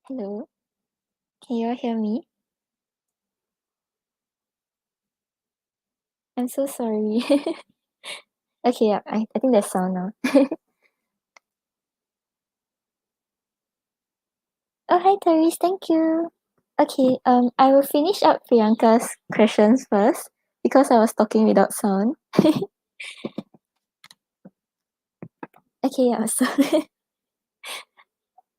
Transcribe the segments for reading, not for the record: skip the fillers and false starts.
Hello, can you all hear me? I'm so sorry. Okay, yeah, I think there's sound now. Oh, hi, Therese, thank you. Okay, I will finish up Priyanka's questions first because I was talking without sound. Okay, yeah, so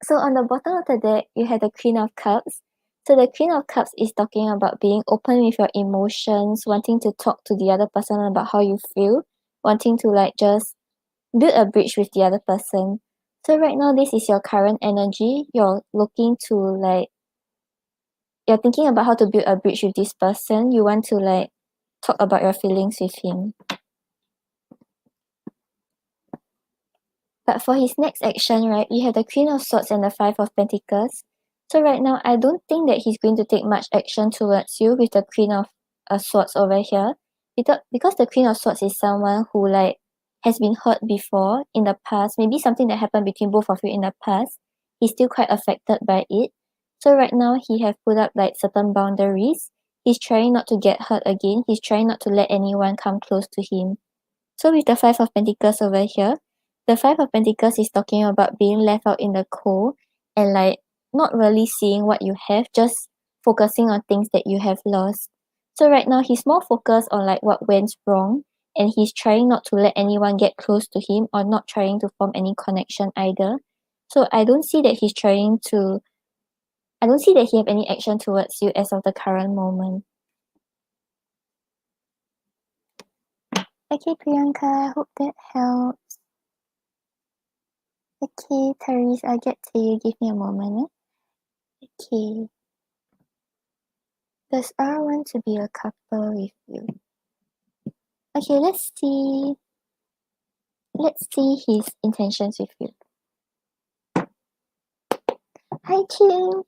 so on the bottom of the deck, you have the Queen of Cups. So the Queen of Cups is talking about being open with your emotions, wanting to talk to the other person about how you feel, wanting to like just build a bridge with the other person. So right now, this is your current energy. You're looking to like you're thinking about how to build a bridge with this person. You want to like talk about your feelings with him. But for his next action, right, you have the Queen of Swords and the Five of Pentacles. So right now, I don't think that he's going to take much action towards you with the Queen of Swords over here. Because the Queen of Swords is someone who like has been hurt before in the past, maybe something that happened between both of you in the past. He's still quite affected by it. So right now, he have put up like certain boundaries. He's trying not to get hurt again. He's trying not to let anyone come close to him. So with the Five of Pentacles over here, the Five of Pentacles is talking about being left out in the cold and like not really seeing what you have, just focusing on things that you have lost. So right now he's more focused on like what went wrong and he's trying not to let anyone get close to him or not trying to form any connection either. So I don't see that he have any action towards you as of the current moment. Okay, Priyanka, hope that helps. Okay, Therese, I'll get to you. Give me a moment. Okay. Does R want to be a couple with you? Okay, let's see. Let's see his intentions with you. Hi, Chin.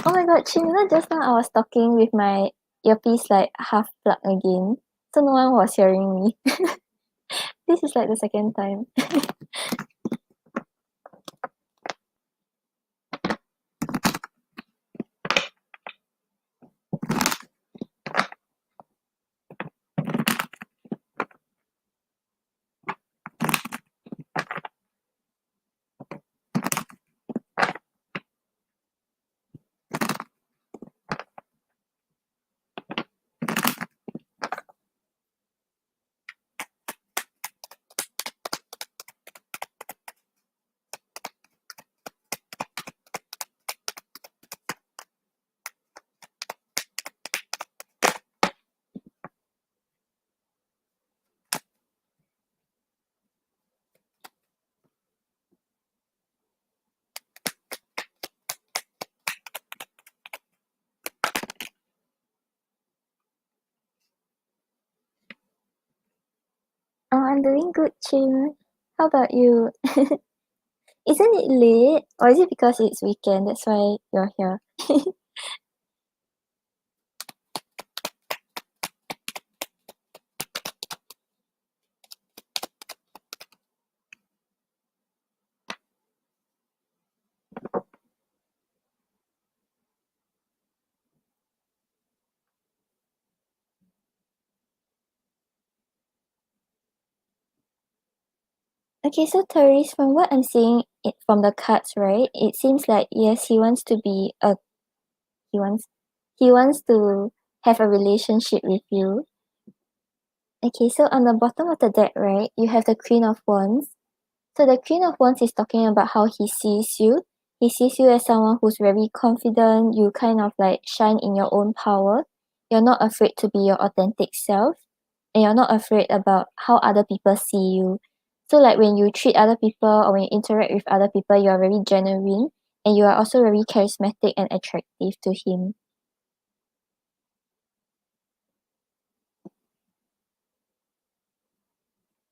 Oh my god, Chin, you know just now I was talking with my earpiece like half plugged again. So no one was hearing me. This is like the second time. Oh, I'm doing good, Chin. How about you? Isn't it late? Or is it because it's weekend? That's why you're here. Okay, so Therese, from what I'm seeing it from the cards, right? It seems like yes, he wants to be a he wants he wants to have a relationship with you. Okay, so on the bottom of the deck, right, you have the Queen of Wands. So the Queen of Wands is talking about how he sees you. He sees you as someone who's very confident. You kind of like shine in your own power. You're not afraid to be your authentic self. And you're not afraid about how other people see you. So like when you treat other people or when you interact with other people, you are very genuine and you are also very charismatic and attractive to him.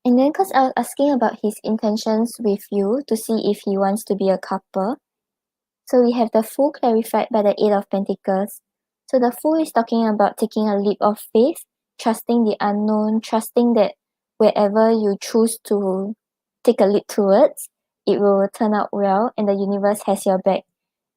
And then because I was asking about his intentions with you to see if he wants to be a couple. So we have the Fool clarified by the Eight of Pentacles. So the Fool is talking about taking a leap of faith, trusting the unknown, trusting that wherever you choose to take a leap towards, it will turn out well and the universe has your back.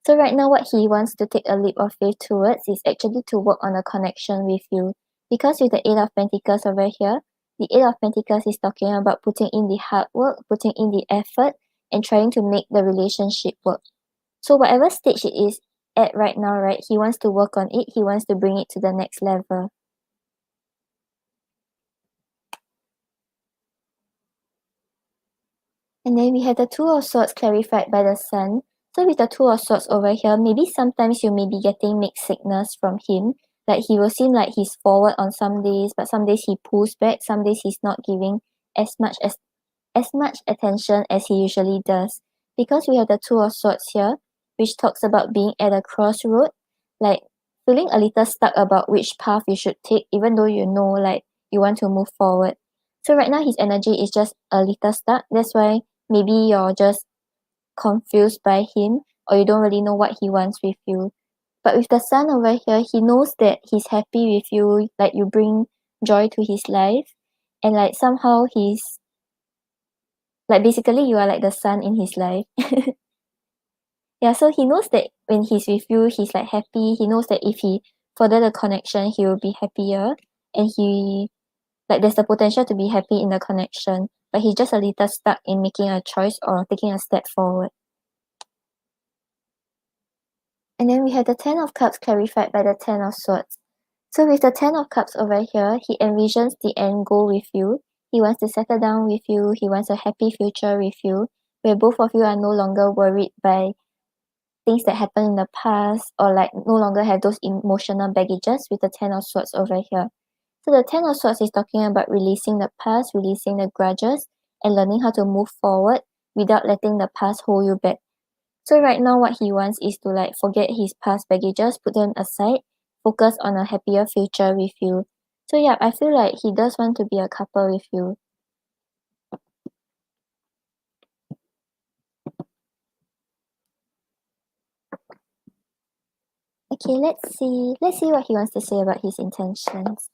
So right now what he wants to take a leap of faith towards is actually to work on a connection with you. Because with the Eight of Pentacles over here, the Eight of Pentacles is talking about putting in the hard work, putting in the effort, and trying to make the relationship work. So whatever stage it is at right now, right, he wants to work on it, he wants to bring it to the next level. And then we have the Two of Swords clarified by the Sun. So with the Two of Swords over here, maybe sometimes you may be getting mixed signals from him. Like he will seem like he's forward on some days, but some days he pulls back, some days he's not giving as much attention as he usually does. Because we have the Two of Swords here, which talks about being at a crossroad, like feeling a little stuck about which path you should take, even though you know like you want to move forward. So right now his energy is just a little stuck. That's why maybe you're just confused by him or you don't really know what he wants with you. But with the Sun over here, he knows that he's happy with you, like you bring joy to his life, and like somehow he's like basically you are like the sun in his life. Yeah, so he knows that when he's with you, he's like happy. He knows that if he further the connection, he will be happier, and he like there's the potential to be happy in the connection, but he's just a little stuck in making a choice or taking a step forward. And then we have the Ten of Cups clarified by the Ten of Swords. So with the Ten of Cups over here, he envisions the end goal with you. He wants to settle down with you. He wants a happy future with you, where both of you are no longer worried by things that happened in the past or like no longer have those emotional baggages with the Ten of Swords over here. So the Ten of Swords is talking about releasing the past, releasing the grudges, and learning how to move forward without letting the past hold you back. So right now what he wants is to like forget his past baggages, put them aside, focus on a happier future with you. So yeah, I feel like he does want to be a couple with you. Okay, let's see. Let's see what he wants to say about his intentions.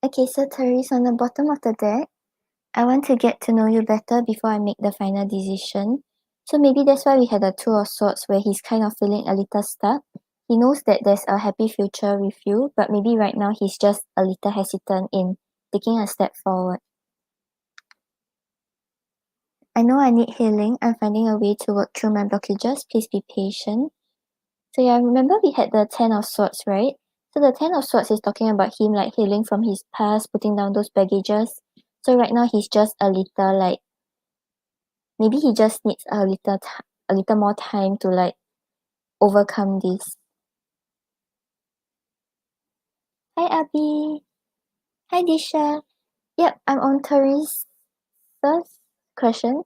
Okay, so Therese, on the bottom of the deck, I want to get to know you better before I make the final decision. So maybe that's why we had the Two of Swords where he's kind of feeling a little stuck. He knows that there's a happy future with you, but maybe right now he's just a little hesitant in taking a step forward. I know I need healing. I'm finding a way to work through my blockages. Please be patient. So yeah, remember we had the Ten of Swords, right? So the Ten of Swords is talking about him like healing from his past, putting down those baggages. So right now he's just a little like maybe he just needs a little more time to like overcome this. Hi Abby. Hi Disha. Yep, I'm on Teresa's question.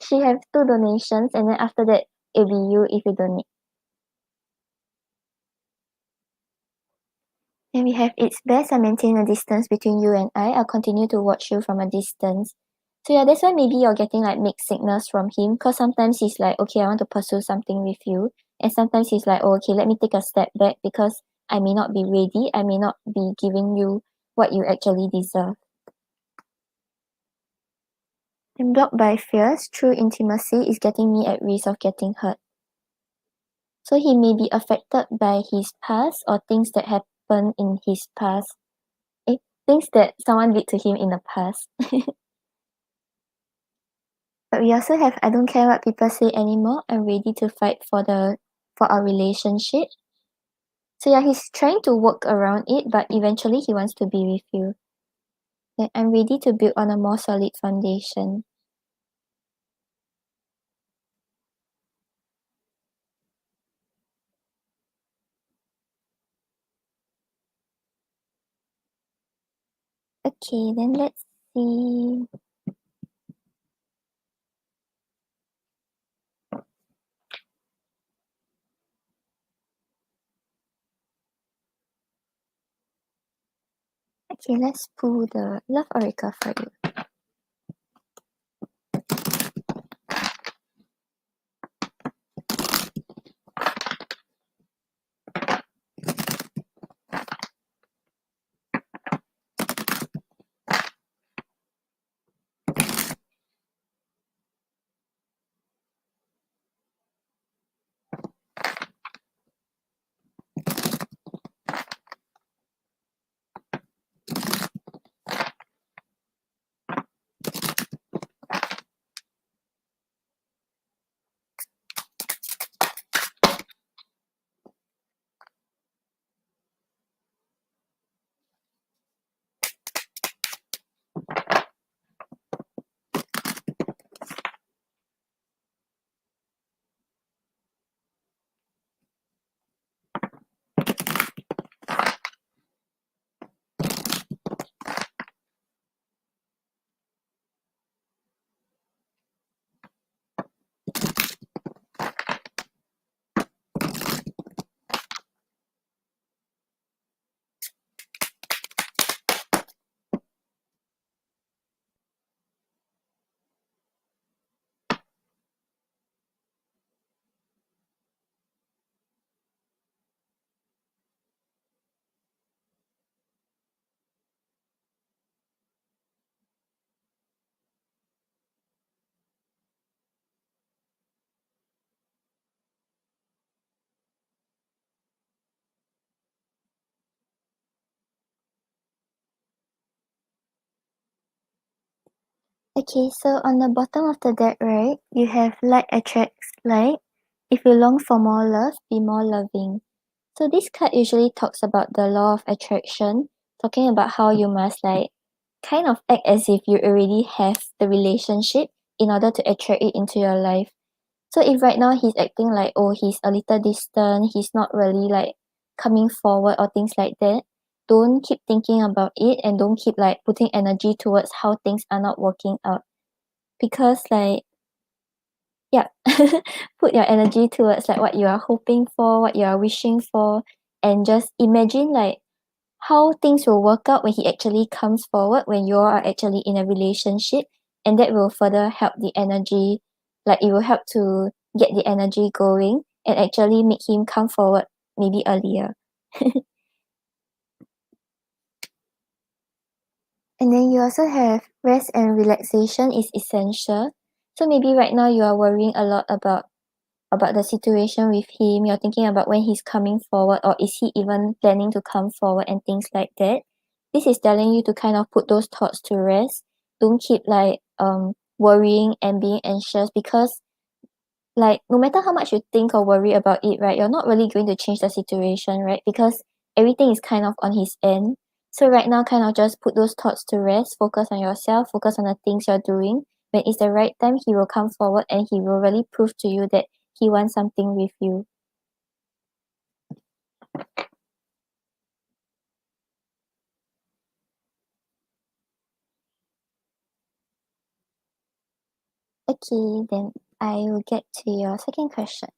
She have 2 donations and then after that it'll be you if you donate. Then we have, it's best I maintain a distance between you and I'll continue to watch you from a distance. So yeah, that's why maybe you're getting like mixed signals from him, because sometimes he's like, okay, I want to pursue something with you. And sometimes he's like, oh, okay, let me take a step back because I may not be ready. I may not be giving you what you actually deserve. And blocked by fears, true intimacy is getting me at risk of getting hurt. So he may be affected by his past or things that happened in his past. Things that someone did to him in the past. But we also have, I don't care what people say anymore. I'm ready to fight for our relationship. So yeah, he's trying to work around it, but eventually he wants to be with you. Then I'm ready to build on a more solid foundation. Okay, then let's see. Okay, let's pull the Love Oracle for you. Okay, so on the bottom of the deck, right, you have like attracts like. If you long for more love, be more loving. So this card usually talks about the law of attraction, talking about how you must like kind of act as if you already have the relationship in order to attract it into your life. So if right now he's acting like, oh, he's a little distant, he's not really like coming forward or things like that, don't keep thinking about it and don't keep like putting energy towards how things are not working out. Because like, yeah, put your energy towards like what you are hoping for, what you are wishing for, and just imagine like how things will work out when he actually comes forward, when you are actually in a relationship, and that will further help the energy, like it will help to get the energy going and actually make him come forward maybe earlier. And then you also have rest and relaxation is essential. So maybe right now you are worrying a lot about the situation with him. You're thinking about when he's coming forward or is he even planning to come forward and things like that. This is telling you to kind of put those thoughts to rest. Don't keep like worrying and being anxious, because like no matter how much you think or worry about it, right, you're not really going to change the situation, right? Because everything is kind of on his end. So right now, kind of just put those thoughts to rest, focus on yourself, focus on the things you're doing. When it's the right time, he will come forward and he will really prove to you that he wants something with you. Okay, then I will get to your second question. .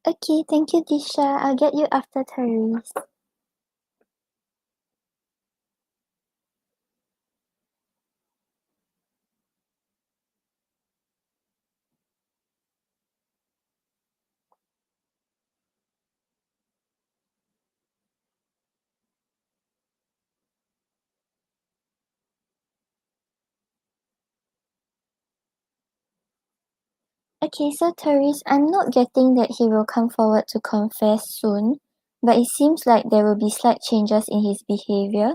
Okay, thank you, Disha. I'll get you after Therese. Okay, so Therese, I'm not getting that he will come forward to confess soon, but it seems like there will be slight changes in his behavior.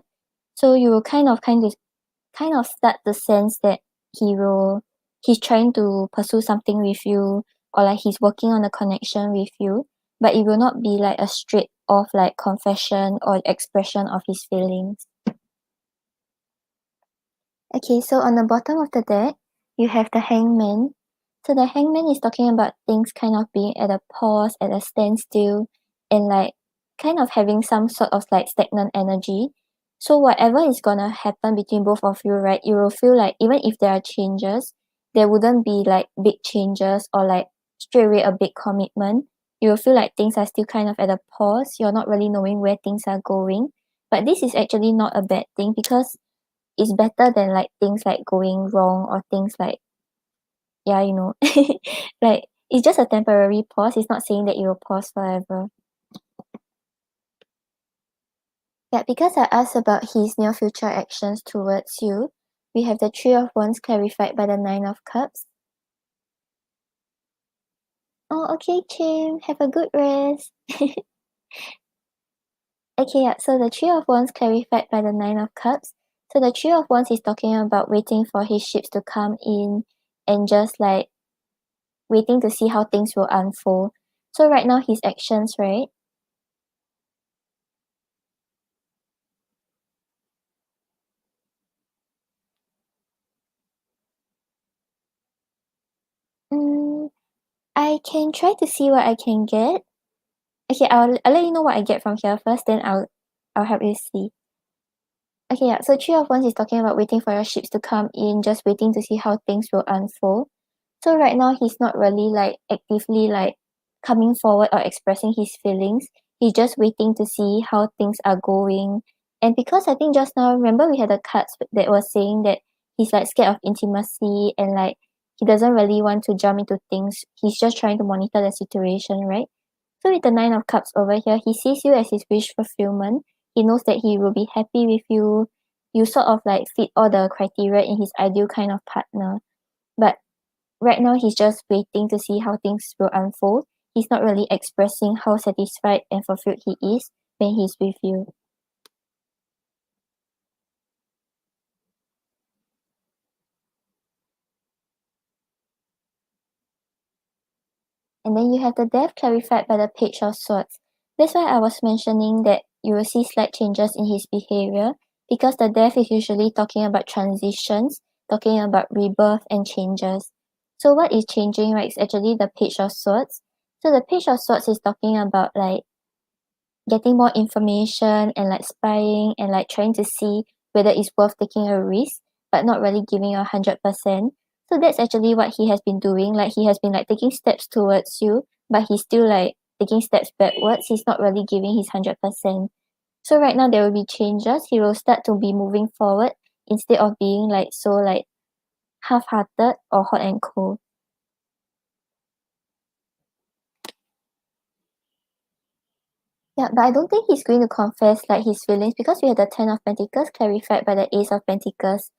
So you will kind of start to sense that he's trying to pursue something with you, or like he's working on a connection with you, but it will not be like a straight off like confession or expression of his feelings. Okay, so on the bottom of the deck, you have the hangman. So the hangman is talking about things kind of being at a pause, at a standstill, and like kind of having some sort of like stagnant energy. So whatever is gonna happen between both of you, right, you will feel like even if there are changes, there wouldn't be like big changes or like straight away a big commitment. You will feel like things are still kind of at a pause. You're not really knowing where things are going. But this is actually not a bad thing because it's better than like things like going wrong or things like yeah, like it's just a temporary pause. It's not saying that it will pause forever. Yeah, because I asked about his near future actions towards you, we have the Three of Wands clarified by the Nine of Cups. Oh, okay, Chim. Have a good rest. Okay, yeah, so the Three of Wands clarified by the Nine of Cups. So the Three of Wands is talking about waiting for his ships to come in and just like waiting to see how things will unfold. So right now his actions, right? Mm, I can try to see what I can get. Okay, I'll let you know what I get from here first, then I'll help you see. Okay, yeah. So Three of Wands is talking about waiting for your ships to come in, just waiting to see how things will unfold. So right now he's not really like actively like coming forward or expressing his feelings. He's just waiting to see how things are going. And because I think just now, remember we had a cards that was saying that he's like scared of intimacy and like he doesn't really want to jump into things. He's just trying to monitor the situation, right? So with the Nine of Cups over here, he sees you as his wish fulfillment. He knows that he will be happy with you. You sort of like fit all the criteria in his ideal kind of partner. But right now he's just waiting to see how things will unfold. He's not really expressing how satisfied and fulfilled he is when he's with you. And then you have the death clarified by the Page of Swords. That's why I was mentioning that you will see slight changes in his behavior because the death is usually talking about transitions, talking about rebirth and changes. So what is changing, right, is actually the Page of Swords. So the Page of Swords is talking about like getting more information and like spying and like trying to see whether it's worth taking a risk, but not really giving you 100%. So that's actually what he has been doing. Like he has been like taking steps towards you, but he's still like taking steps backwards. He's not really giving his 100%. So right now there will be changes. He will start to be moving forward instead of being like so like half-hearted or hot and cold. Yeah, but I don't think he's going to confess like his feelings because we had the Ten of Pentacles clarified by the Ace of Pentacles.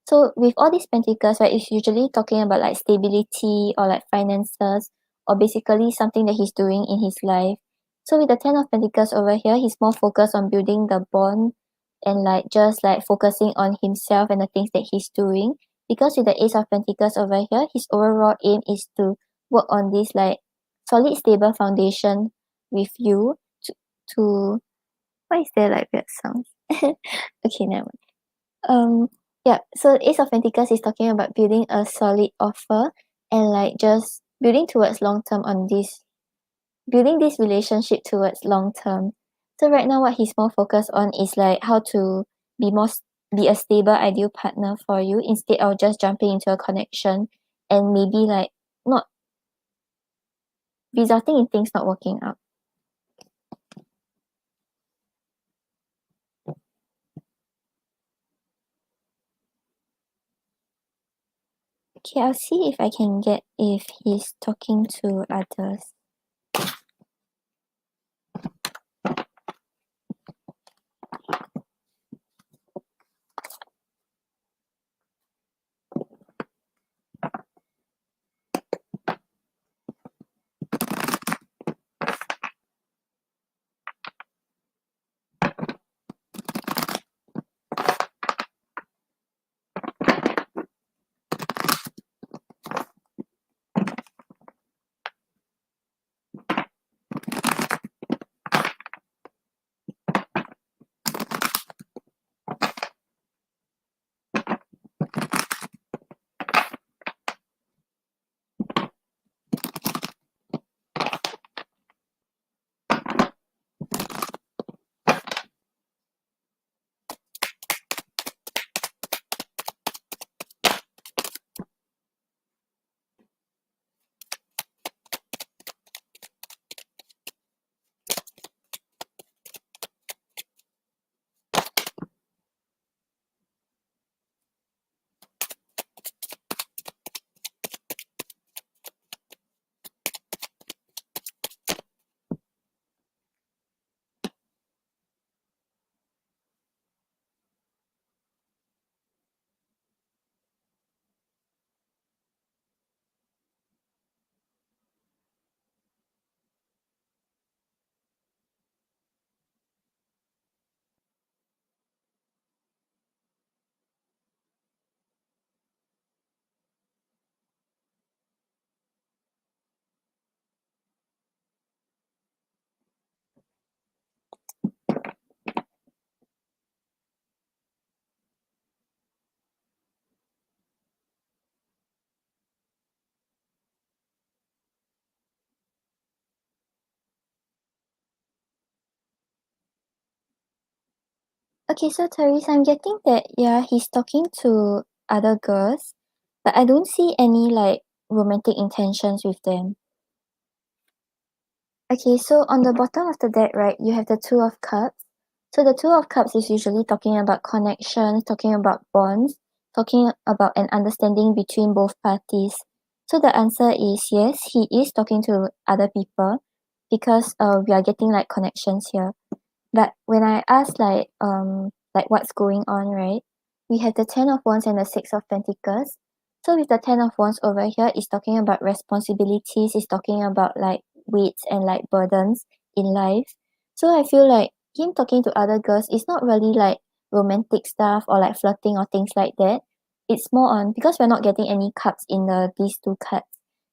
So with all these pentacles, right, it's usually talking about like stability or like finances or basically something that he's doing in his life. So with the Ten of Pentacles over here, he's more focused on building the bond and like just like focusing on himself and the things that he's doing. Because with the Ace of Pentacles over here, his overall aim is to work on this like solid, stable foundation with you to why is there like weird sounds? Okay, never mind. Yeah, so Ace of Pentacles is talking about building a solid offer and like just building towards long term on this building this relationship towards long term. So right now what he's more focused on is like how to be more be a stable ideal partner for you instead of just jumping into a connection and maybe like not resulting in things not working out. Okay, I'll see if I can get if he's talking to others. Okay, so Therese, I'm getting that yeah, he's talking to other girls, but I don't see any like romantic intentions with them. Okay, so on the bottom of the deck, right, you have the Two of Cups. So the Two of Cups is usually talking about connections, talking about bonds, talking about an understanding between both parties. So the answer is yes, he is talking to other people because we are getting like connections here. But when I ask like what's going on, right? We have the Ten of Wands and the Six of Pentacles. So with the Ten of Wands over here, it's talking about responsibilities, it's talking about like weights and like burdens in life. So I feel like him talking to other girls is not really like romantic stuff or like flirting or things like that. It's more on because we're not getting any cups in these two cards.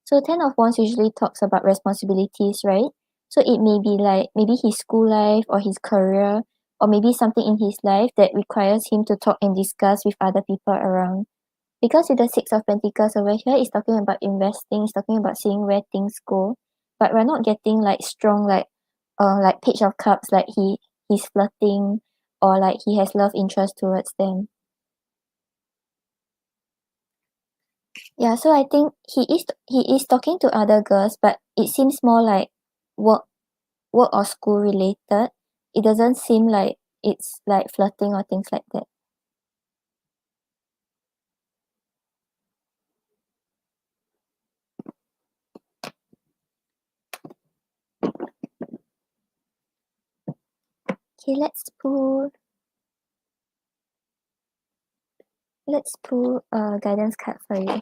So Ten of Wands usually talks about responsibilities, right? So it may be like maybe his school life or his career or maybe something in his life that requires him to talk and discuss with other people around. Because with the Six of Pentacles over here, it's talking about investing, it's talking about seeing where things go. But we're not getting like strong like Page of Cups like he's flirting or like he has love interest towards them. Yeah, so I think he is talking to other girls, but it seems more like work work or school related. It doesn't seem like it's like flirting or things like that. Okay, let's pull a guidance card for you.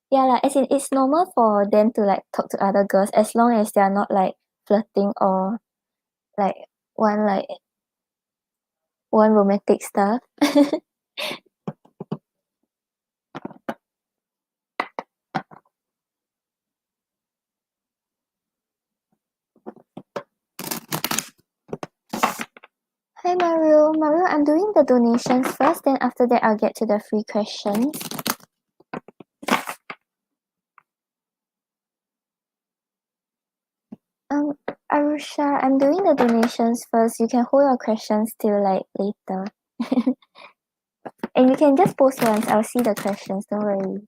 Yeah, like as in it's normal for them to like talk to other girls as long as they are not like flirting or like one like one romantic stuff. Hi Mario. Mario, I'm doing the donations first, then after that I'll get to the free questions. Arusha, I'm doing the donations first. You can hold your questions till like later. And you can just post once. I'll see the questions. Don't worry.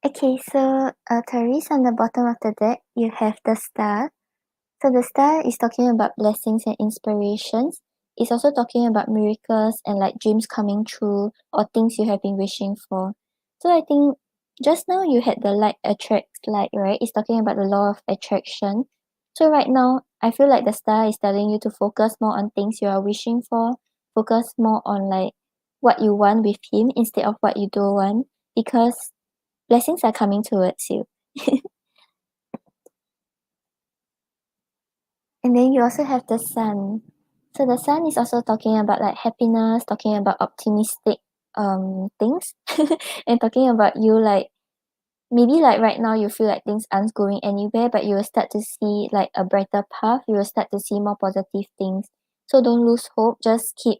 Okay, so Therese, on the bottom of the deck, you have the star. So the star is talking about blessings and inspirations. It's also talking about miracles and like dreams coming true or things you have been wishing for. So I think just now you had the like attracts like, right? It's talking about the law of attraction. So right now, I feel like the star is telling you to focus more on things you are wishing for, focus more on like what you want with him instead of what you don't want, because blessings are coming towards you. And then you also have the sun. So the sun is also talking about like happiness, talking about optimistic things, and talking about you like maybe like right now you feel like things aren't going anywhere, but you will start to see like a brighter path. You will start to see more positive things. So don't lose hope. Just keep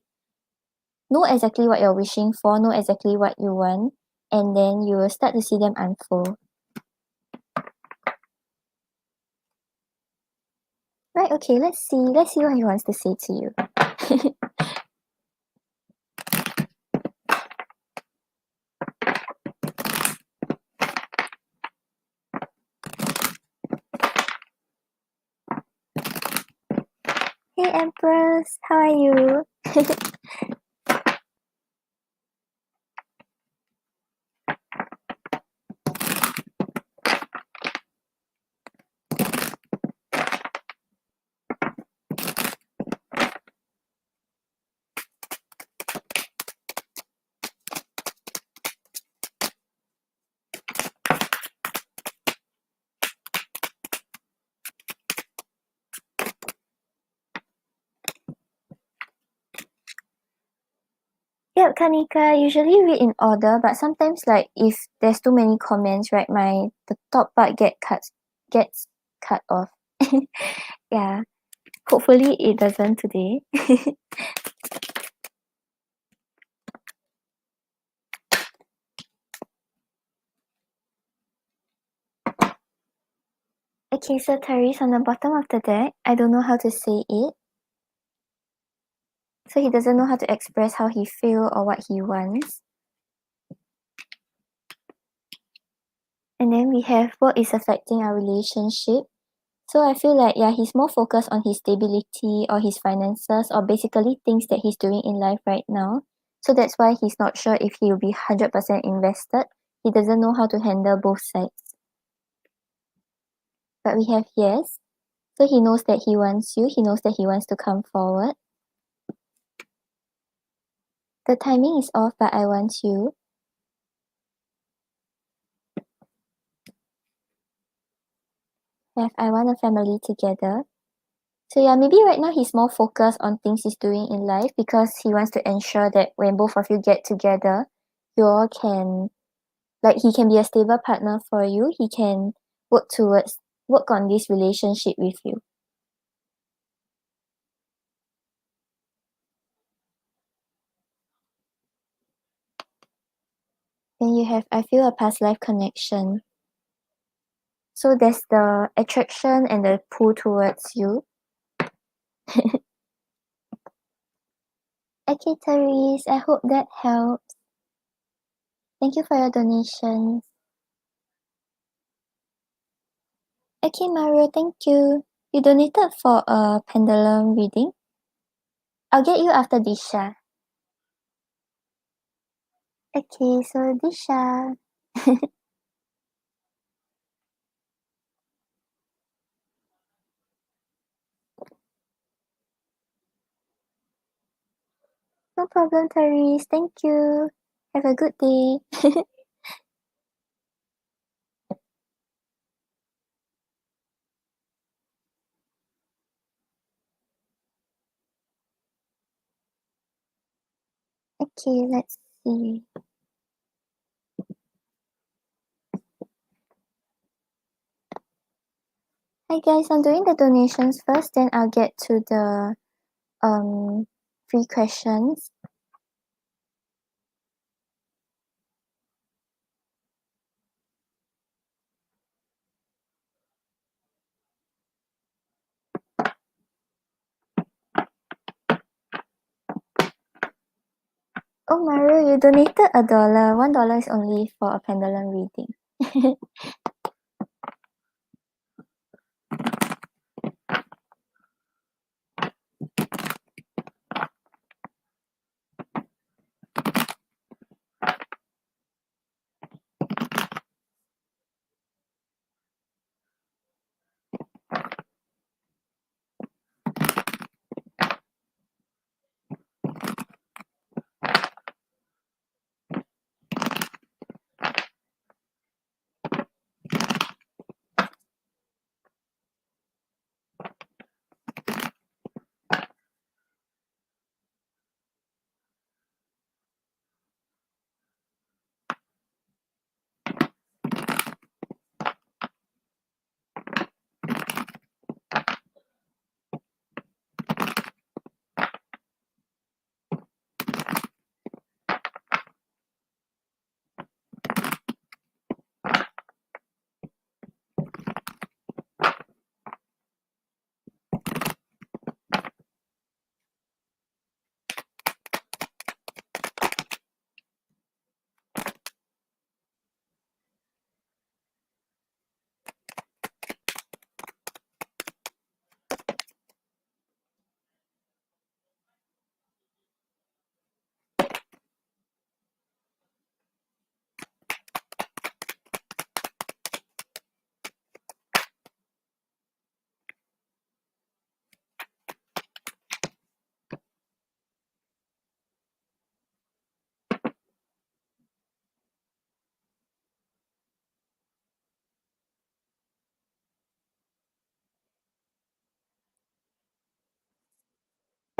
know exactly what you're wishing for, know exactly what you want, and then you will start to see them unfold. Right, okay, let's see. Let's see what he wants to say to you. Hey Empress, how are you? Yep, Kanika, usually read in order, but sometimes like if there's too many comments, right, the top part gets cut off. Yeah. Hopefully it doesn't today. Okay, so Therese on the bottom of the deck, I don't know how to say it. So he doesn't know how to express how he feel or what he wants. And then we have what is affecting our relationship. So I feel like yeah, he's more focused on his stability or his finances or basically things that he's doing in life right now. So that's why he's not sure if he will be 100% invested. He doesn't know how to handle both sides. But we have yes. So he knows that he wants you. He knows that he wants to come forward. The timing is off, but I want you. We have I want a family together. So yeah, maybe right now he's more focused on things he's doing in life because he wants to ensure that when both of you get together, you all can like he can be a stable partner for you. He can work on this relationship with you. Then you have I feel a past life connection. So there's the attraction and the pull towards you. Okay, Therese, I hope that helps. Thank you for your donations. Okay, Mario, thank you. You donated for a pendulum reading. I'll get you after Disha. Okay, so Disha. No problem, Therese. Thank you. Have a good day. Okay, let's see. Hi guys, I'm doing the donations first, then I'll get to the free questions. Oh Mario, you donated $1. $1 is only for a pendulum reading.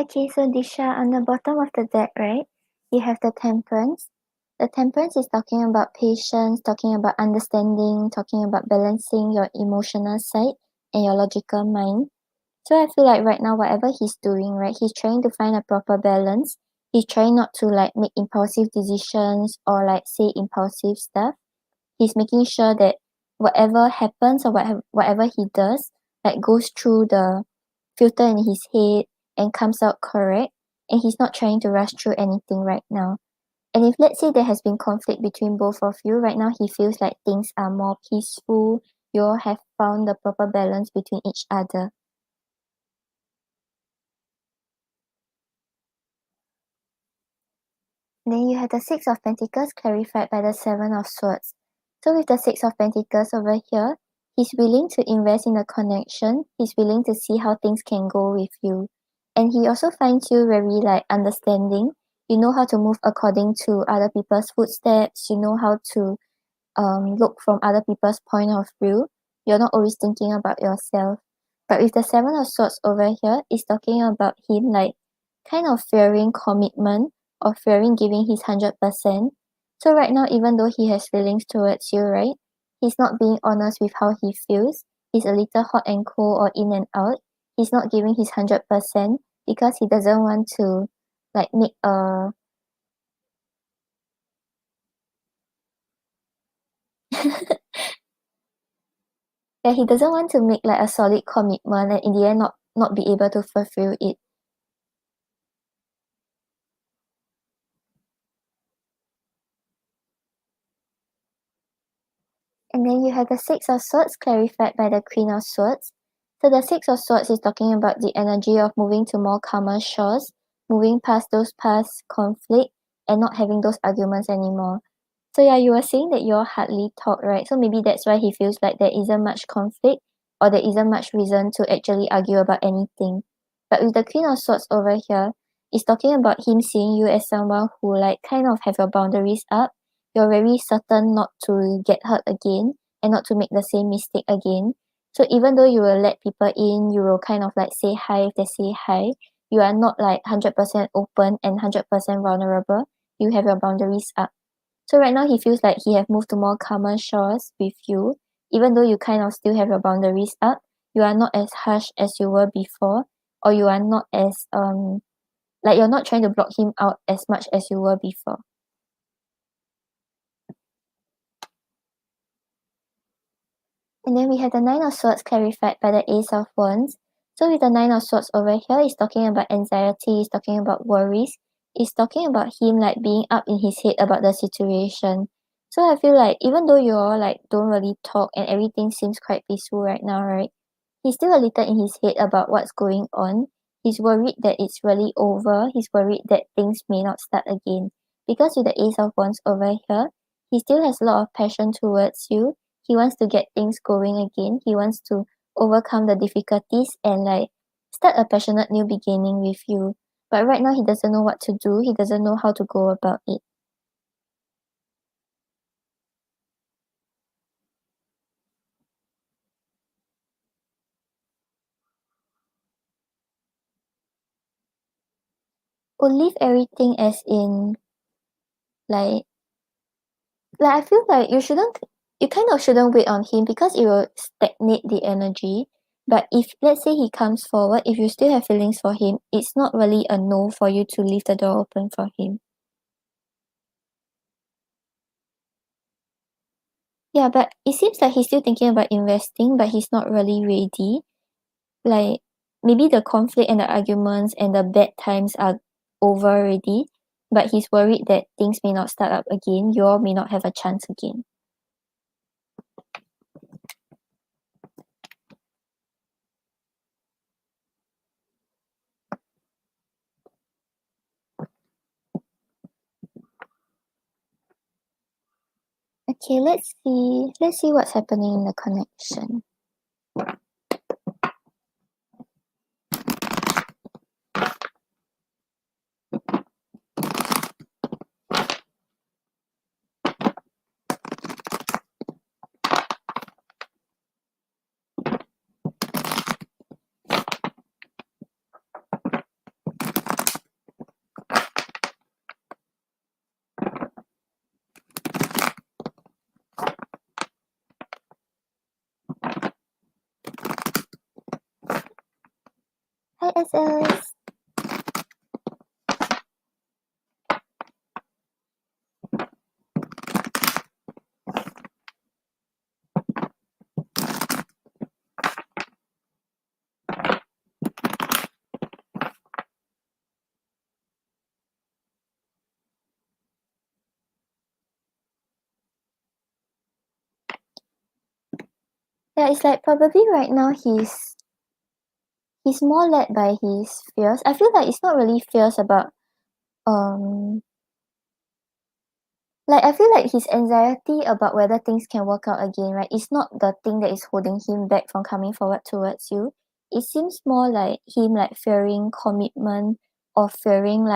Okay, so Disha, on the bottom of the deck, right, you have the temperance. The temperance is talking about patience, talking about understanding, talking about balancing your emotional side and your logical mind. So I feel like right now, whatever he's doing, right, he's trying to find a proper balance. He's trying not to like make impulsive decisions or like say impulsive stuff. He's making sure that whatever happens or whatever he does, like goes through the filter in his head and comes out correct. And he's not trying to rush through anything right now. And if let's say there has been conflict between both of you, right now he feels like things are more peaceful. You all have found the proper balance between each other. Then you have the Six of Pentacles clarified by the Seven of Swords. So with the Six of Pentacles over here, he's willing to invest in a connection. He's willing to see how things can go with you. And he also finds you very like understanding. You know how to move according to other people's footsteps. You know how to look from other people's point of view. You're not always thinking about yourself. But with the Seven of Swords over here, it's talking about him like kind of fearing commitment or fearing giving his 100%. So right now, even though he has feelings towards you, right, he's not being honest with how he feels. He's a little hot and cold or in and out. He's not giving his 100% because he doesn't want to like make a yeah, he doesn't want to make like a solid commitment and in the end not be able to fulfill it. And then you have the Six of Swords clarified by the Queen of Swords. So the Six of Swords is talking about the energy of moving to more calmer shores, moving past those past conflict and not having those arguments anymore. So yeah, you were saying that you're hardly talk, right? So maybe that's why he feels like there isn't much conflict or there isn't much reason to actually argue about anything. But with the Queen of Swords over here, it's talking about him seeing you as someone who like kind of have your boundaries up. You're very certain not to get hurt again and not to make the same mistake again. So even though you will let people in, you will kind of like say hi if they say hi. You are not like 100% open and 100% vulnerable. You have your boundaries up. So right now he feels like he have moved to more calmer shores with you. Even though you kind of still have your boundaries up, you are not as harsh as you were before, or you are not as like you're not trying to block him out as much as you were before. And then we have the Nine of Swords clarified by the Ace of Wands. So with the Nine of Swords over here, it's talking about anxiety, it's talking about worries, it's talking about him like being up in his head about the situation. So I feel like even though you all like don't really talk and everything seems quite peaceful right now, right? He's still a little in his head about what's going on. He's worried that it's really over. He's worried that things may not start again. Because with the Ace of Wands over here, he still has a lot of passion towards you. He wants to get things going again. He wants to overcome the difficulties and like start a passionate new beginning with you. But right now he doesn't know what to do. He doesn't know how to go about it. Or leave everything as in like I feel like you kind of shouldn't wait on him because it will stagnate the energy. But if let's say he comes forward, if you still have feelings for him, it's not really a no for you to leave the door open for him. Yeah, but it seems like he's still thinking about investing, but he's not really ready. Like maybe the conflict and the arguments and the bad times are over already, but he's worried that things may not start up again. You all may not have a chance again. Okay, let's see. Let's see what's happening in the connection. Hi SS. Yeah, it's like probably right now he's more led by his fears. I feel like it's not really fears about um like I feel like his anxiety about whether things can work out again, right? It's not the thing that is holding him back from coming forward towards you. It seems more like him like fearing commitment or fearing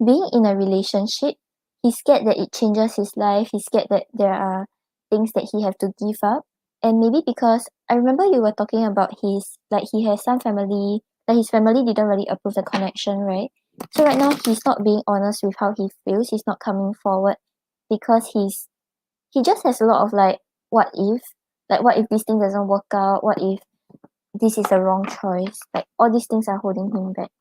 being in a relationship. He's scared that it changes his life. He's scared that there are things that he have to give up. And maybe because I remember you were talking about his like he has some family like his family didn't really approve the connection, right? So right now he's not being honest with how he feels. He's not coming forward because he just has a lot of like what if this thing doesn't work out? What if this is a wrong choice? Like all these things are holding him back.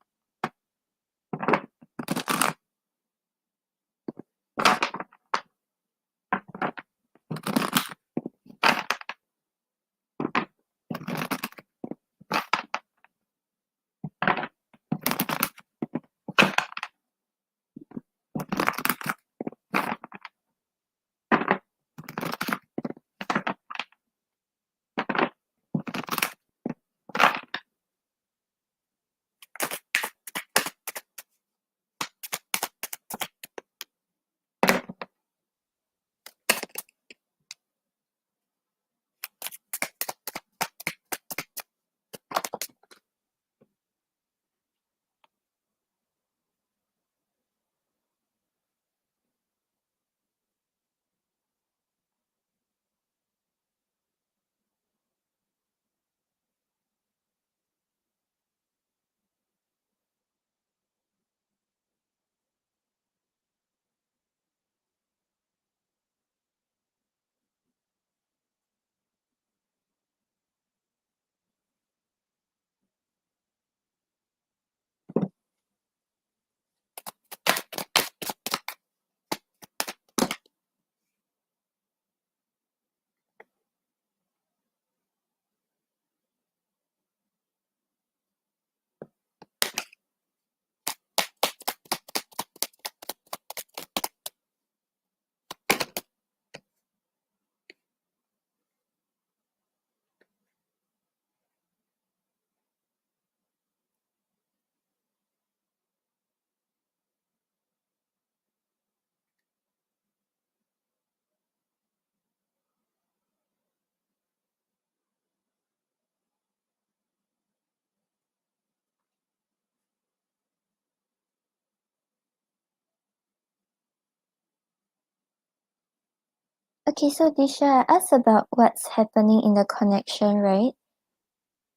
Okay, so Disha, I asked about what's happening in the connection, right?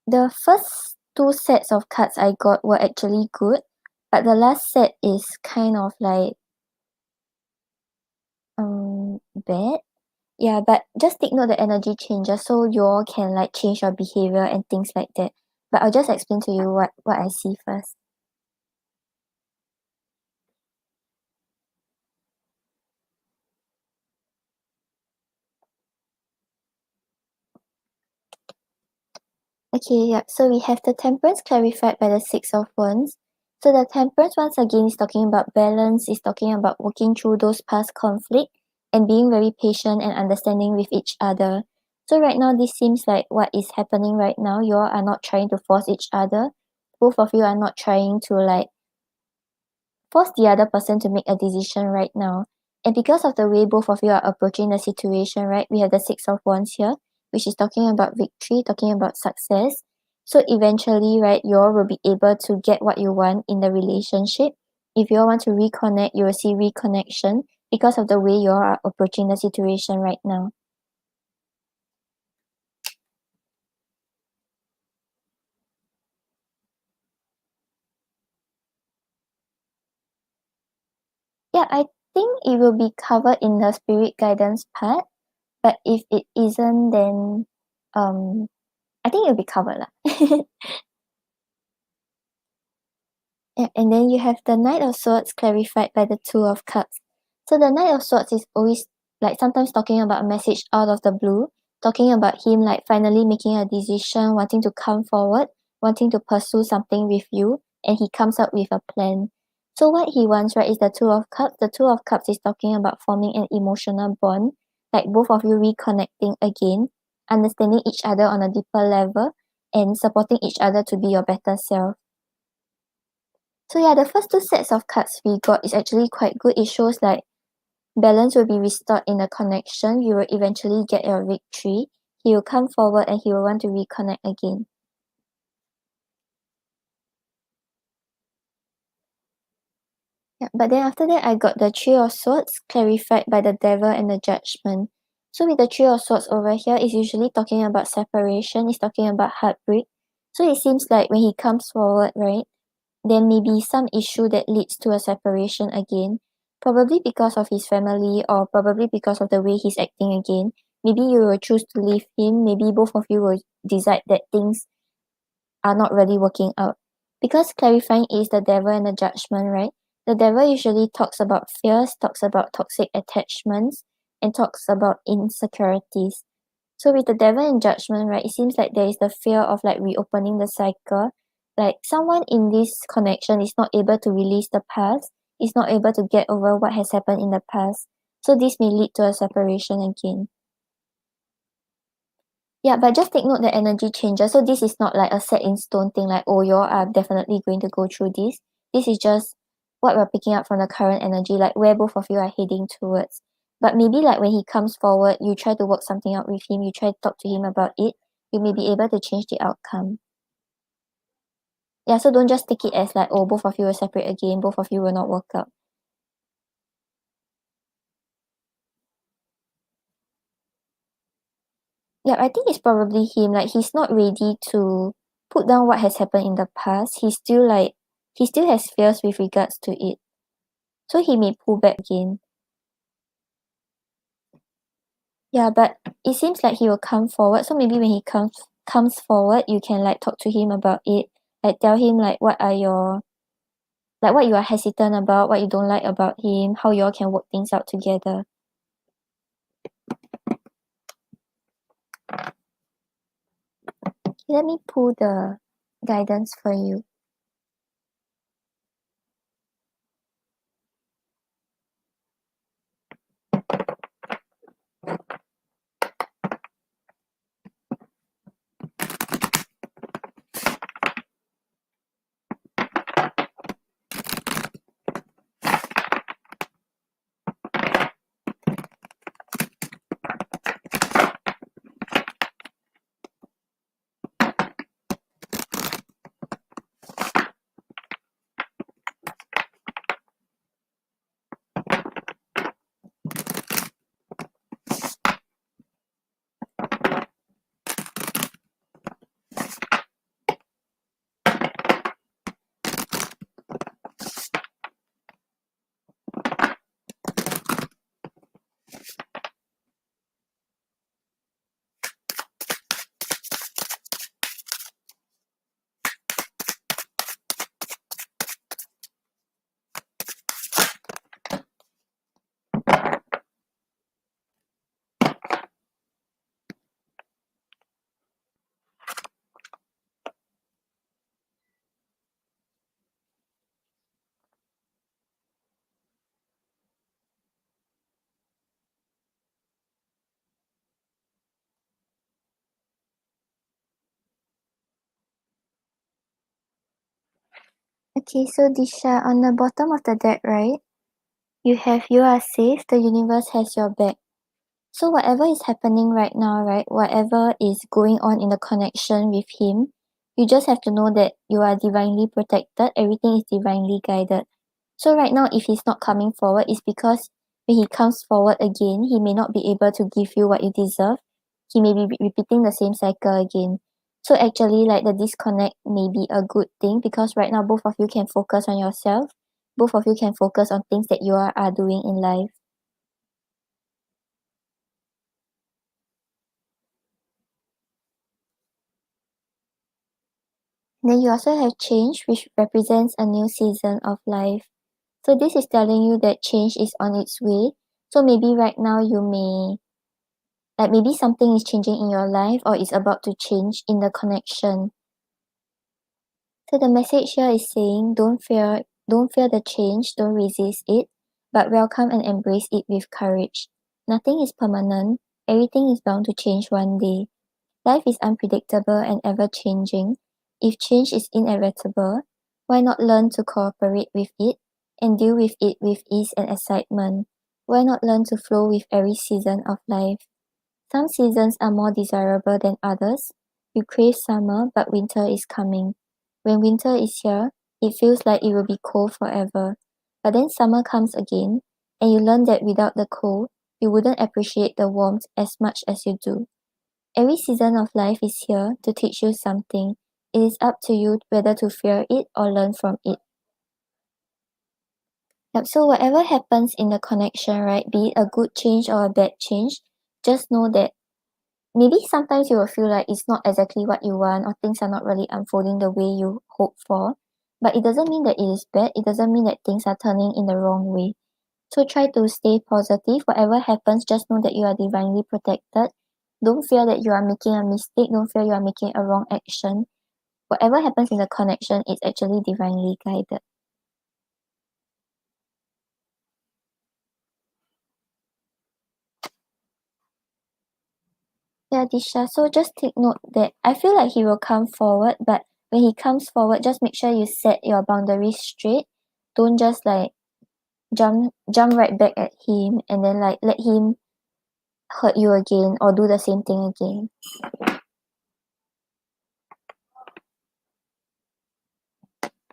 The first two sets of cards I got were actually good, but the last set is kind of like bad. Yeah, but just take note the energy changes so you all can like change your behavior and things like that. But I'll just explain to you what I see first. Okay, yeah. So we have the temperance clarified by the Six of Wands. So the temperance once again is talking about balance, is talking about working through those past conflict and being very patient and understanding with each other. So right now this seems like what is happening right now. You all are not trying to force each other. Both of you are not trying to like force the other person to make a decision right now. And because of the way both of you are approaching the situation, right, we have the Six of Wands here, which is talking about victory, talking about success. So eventually, right, you all will be able to get what you want in the relationship. If you all want to reconnect, you will see reconnection because of the way you all are approaching the situation right now. Yeah, I think it will be covered in the spirit guidance part, but if it isn't, then um I think it'll be covered lah. Yeah, and then you have the Knight of Swords clarified by the Two of Cups. So the Knight of Swords is always like sometimes talking about a message out of the blue, talking about him like finally making a decision, wanting to come forward, wanting to pursue something with you, and he comes up with a plan. So what he wants, right, is the Two of Cups. The Two of Cups is talking about forming an emotional bond, like both of you reconnecting again, understanding each other on a deeper level, and supporting each other to be your better self. So yeah, the first two sets of cards we got is actually quite good. It shows like balance will be restored in the connection. You will eventually get your victory. He will come forward and he will want to reconnect again. Yeah, but then after that, I got the Three of Swords clarified by the Devil and the Judgement. So with the Three of Swords over here, it's usually talking about separation. It's talking about heartbreak. So it seems like when he comes forward, right, there may be some issue that leads to a separation again, probably because of his family or probably because of the way he's acting again. Maybe you will choose to leave him, maybe both of you will decide that things are not really working out. Because clarifying is the devil and the judgment, right? The devil usually talks about fears, talks about toxic attachments, and talks about insecurities. So with the devil and judgment, right, it seems like there is the fear of like reopening the cycle. Like someone in this connection is not able to release the past, is not able to get over what has happened in the past. So this may lead to a separation again. Yeah, but just take note that energy changes. So this is not like a set in stone thing, like, oh, you all are definitely going to go through this. This is just what we're picking up from the current energy, like where both of you are heading towards. But maybe like when he comes forward, you try to work something out with him, you try to talk to him about it, you may be able to change the outcome. Yeah, so don't just take it as like, oh, both of you will separate again, both of you will not work out. Yeah, I think it's probably him. Like he's not ready to put down what has happened in the past. He still has fears with regards to it. So he may pull back again. Yeah, but it seems like he will come forward. So maybe when he comes forward, you can like talk to him about it. Like tell him like what you are hesitant about, what you don't like about him, how you all can work things out together. Let me pull the guidance for you. Okay, so Disha, on the bottom of the deck, right, you have you are safe, the universe has your back. So whatever is happening right now, right, whatever is going on in the connection with him, you just have to know that you are divinely protected, everything is divinely guided. So right now, if he's not coming forward, it's because when he comes forward again, he may not be able to give you what you deserve. He may be repeating the same cycle again. So actually, like the disconnect may be a good thing because right now both of you can focus on yourself. Both of you can focus on things that you are doing in life. Then you also have change, which represents a new season of life. So this is telling you that change is on its way. So maybe right now you may like maybe something is changing in your life or is about to change in the connection. So the message here is saying don't fear the change, don't resist it, but welcome and embrace it with courage. Nothing is permanent, everything is bound to change one day. Life is unpredictable and ever changing. If change is inevitable, why not learn to cooperate with it and deal with it with ease and excitement? Why not learn to flow with every season of life? Some seasons are more desirable than others. You crave summer, but winter is coming. When winter is here, it feels like it will be cold forever. But then summer comes again, and you learn that without the cold, you wouldn't appreciate the warmth as much as you do. Every season of life is here to teach you something. It is up to you whether to fear it or learn from it. Yep, so whatever happens in the connection, right, be it a good change or a bad change, just know that maybe sometimes you will feel like it's not exactly what you want or things are not really unfolding the way you hope for. But it doesn't mean that it is bad. It doesn't mean that things are turning in the wrong way. So try to stay positive. Whatever happens, just know that you are divinely protected. Don't fear that you are making a mistake. Don't fear you are making a wrong action. Whatever happens in the connection is actually divinely guided. Yeah, Disha. So just take note that I feel like he will come forward, but when he comes forward, just make sure you set your boundaries straight. Don't just like jump right back at him and then like let him hurt you again or do the same thing again.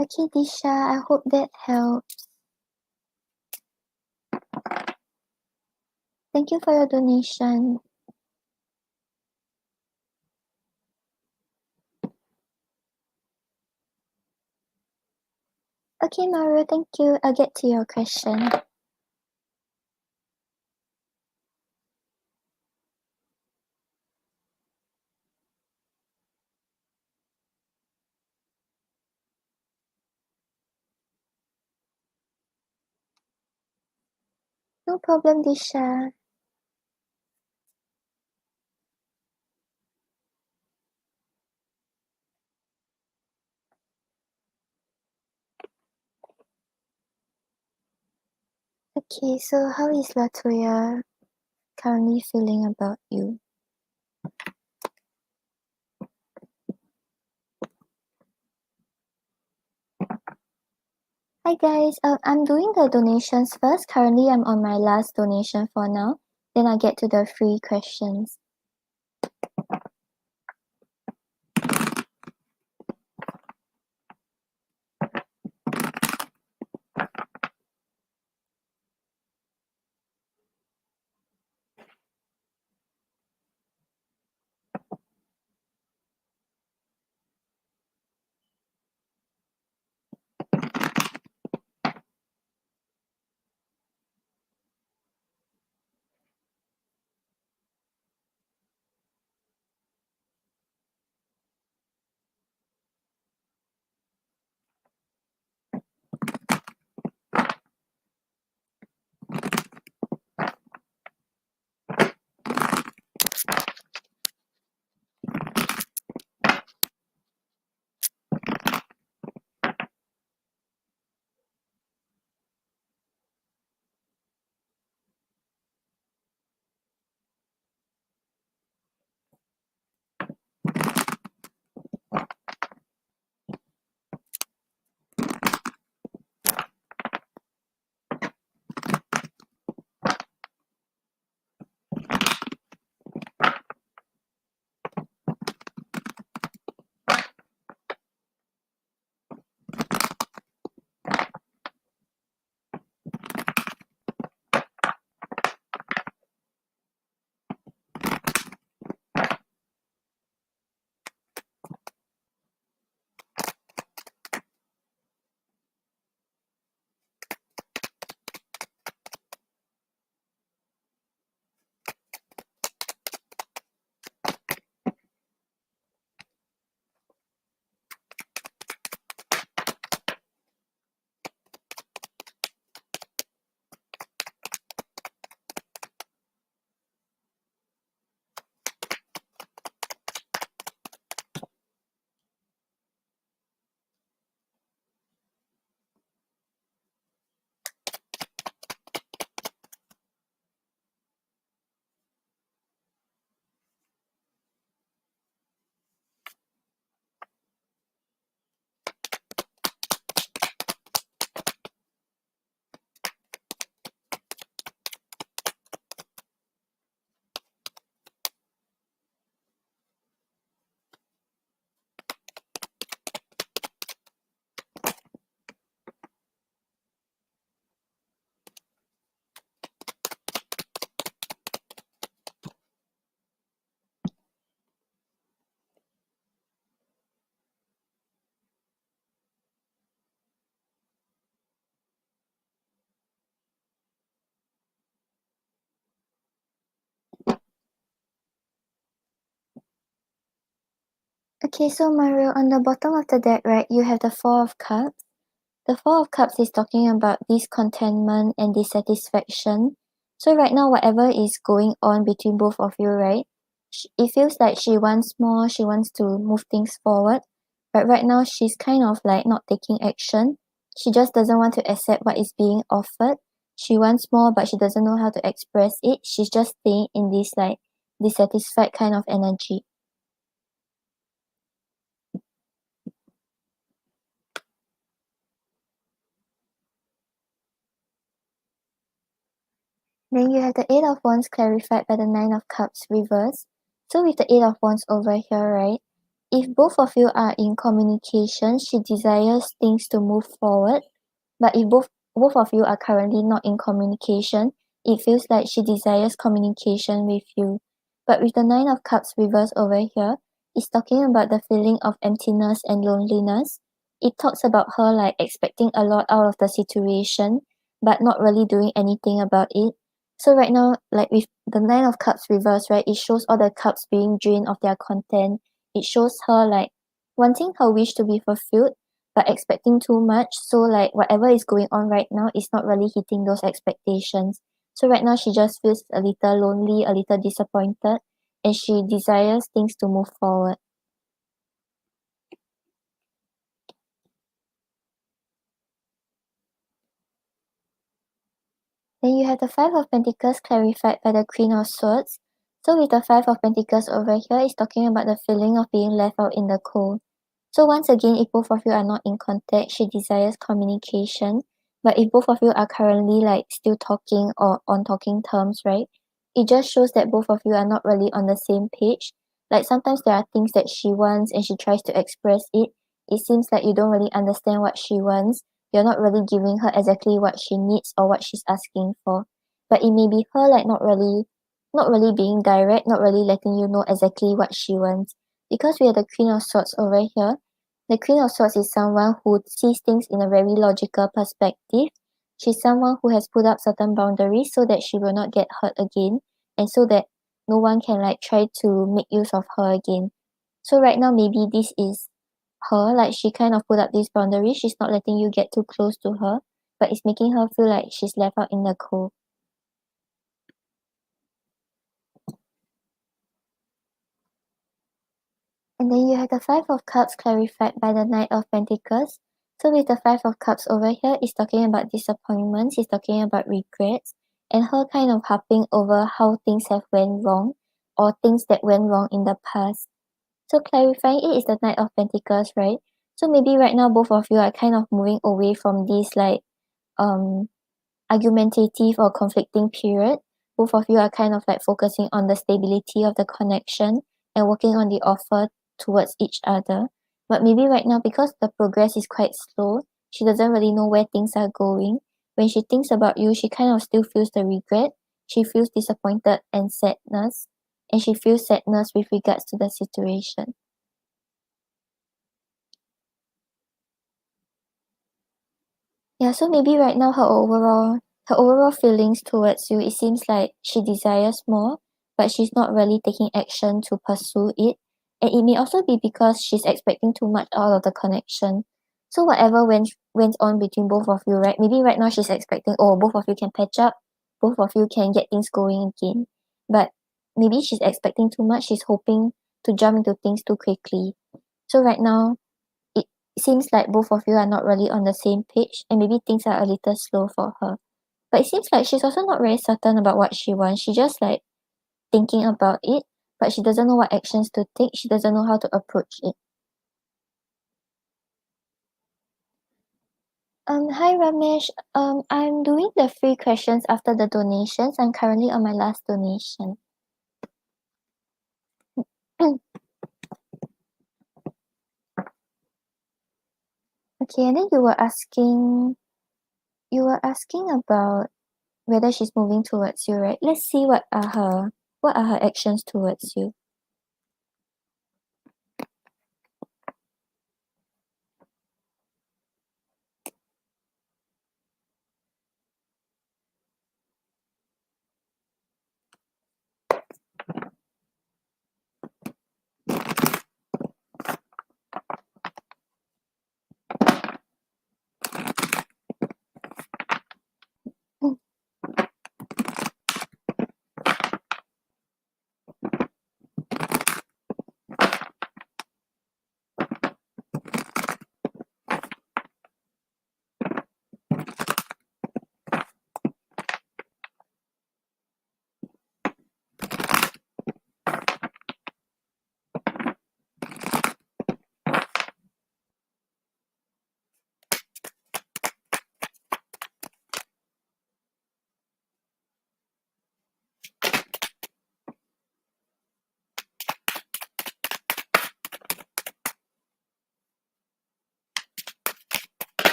Okay, Disha, I hope that helps. Thank you for your donation. Okay, Maru, thank you. I'll get to your question. No problem, Disha. Okay, so how is Latoya currently feeling about you? Hi guys, I'm doing the donations first. Currently, I'm on my last donation for now. Then I'll get to the free questions. Okay, so Mario, on the bottom of the deck, right, you have the Four of Cups. The Four of Cups is talking about discontentment and dissatisfaction. So right now, whatever is going on between both of you, right, it feels like she wants more, she wants to move things forward. But right now, she's kind of like not taking action. She just doesn't want to accept what is being offered. She wants more, but she doesn't know how to express it. She's just staying in this like dissatisfied kind of energy. Then you have the Eight of Wands clarified by the Nine of Cups reversed. So with the Eight of Wands over here, right? If both of you are in communication, she desires things to move forward. But if both of you are currently not in communication, it feels like she desires communication with you. But with the Nine of Cups reversed over here, it's talking about the feeling of emptiness and loneliness. It talks about her like expecting a lot out of the situation, but not really doing anything about it. So right now, like with the Nine of Cups reversed, right, it shows all the cups being drained of their content. It shows her like wanting her wish to be fulfilled, but expecting too much. So like whatever is going on right now is not really hitting those expectations. So right now she just feels a little lonely, a little disappointed, and she desires things to move forward. Then you have the Five of Pentacles clarified by the Queen of Swords. So with the Five of Pentacles over here, it's talking about the feeling of being left out in the cold. So once again, if both of you are not in contact, she desires communication. But if both of you are currently like still talking or on talking terms, right? It just shows that both of you are not really on the same page. Like sometimes there are things that she wants and she tries to express it. It seems like you don't really understand what she wants. You're not really giving her exactly what she needs or what she's asking for. But it may be her like not really being direct, not really letting you know exactly what she wants. Because we have the Queen of Swords over here, the Queen of Swords is someone who sees things in a very logical perspective. She's someone who has put up certain boundaries so that she will not get hurt again and so that no one can like try to make use of her again. So right now maybe this is her, like she kind of put up this boundary. She's not letting you get too close to her, but it's making her feel like she's left out in the cold. And then you have the Five of Cups clarified by the Knight of Pentacles. So with the Five of Cups over here, it's talking about disappointments, it's talking about regrets, and her kind of harping over how things have went wrong or things that went wrong in the past. So clarifying it is the Knight of Pentacles, right? So maybe right now both of you are kind of moving away from this like um argumentative or conflicting period. Both of you are kind of like focusing on the stability of the connection and working on the offer towards each other. But maybe right now, because the progress is quite slow, she doesn't really know where things are going. When she thinks about you, she kind of still feels the regret. She feels disappointed and sadness. And she feels sadness with regards to the situation. Yeah, so maybe right now her overall feelings towards you, it seems like she desires more, but she's not really taking action to pursue it. And it may also be because she's expecting too much out of the connection. So whatever went on between both of you, right? Maybe right now she's expecting, oh, both of you can patch up, both of you can get things going again. But maybe she's expecting too much, she's hoping to jump into things too quickly. So right now it seems like both of you are not really on the same page and maybe things are a little slow for her. But it seems like she's also not very certain about what she wants. She just like thinking about it, but she doesn't know what actions to take. She doesn't know how to approach it. Hi Ramesh. I'm doing the free questions after the donations. I'm currently on my last donation. Okay, and then you were asking about whether she's moving towards you, right? Let's see what are her actions towards you.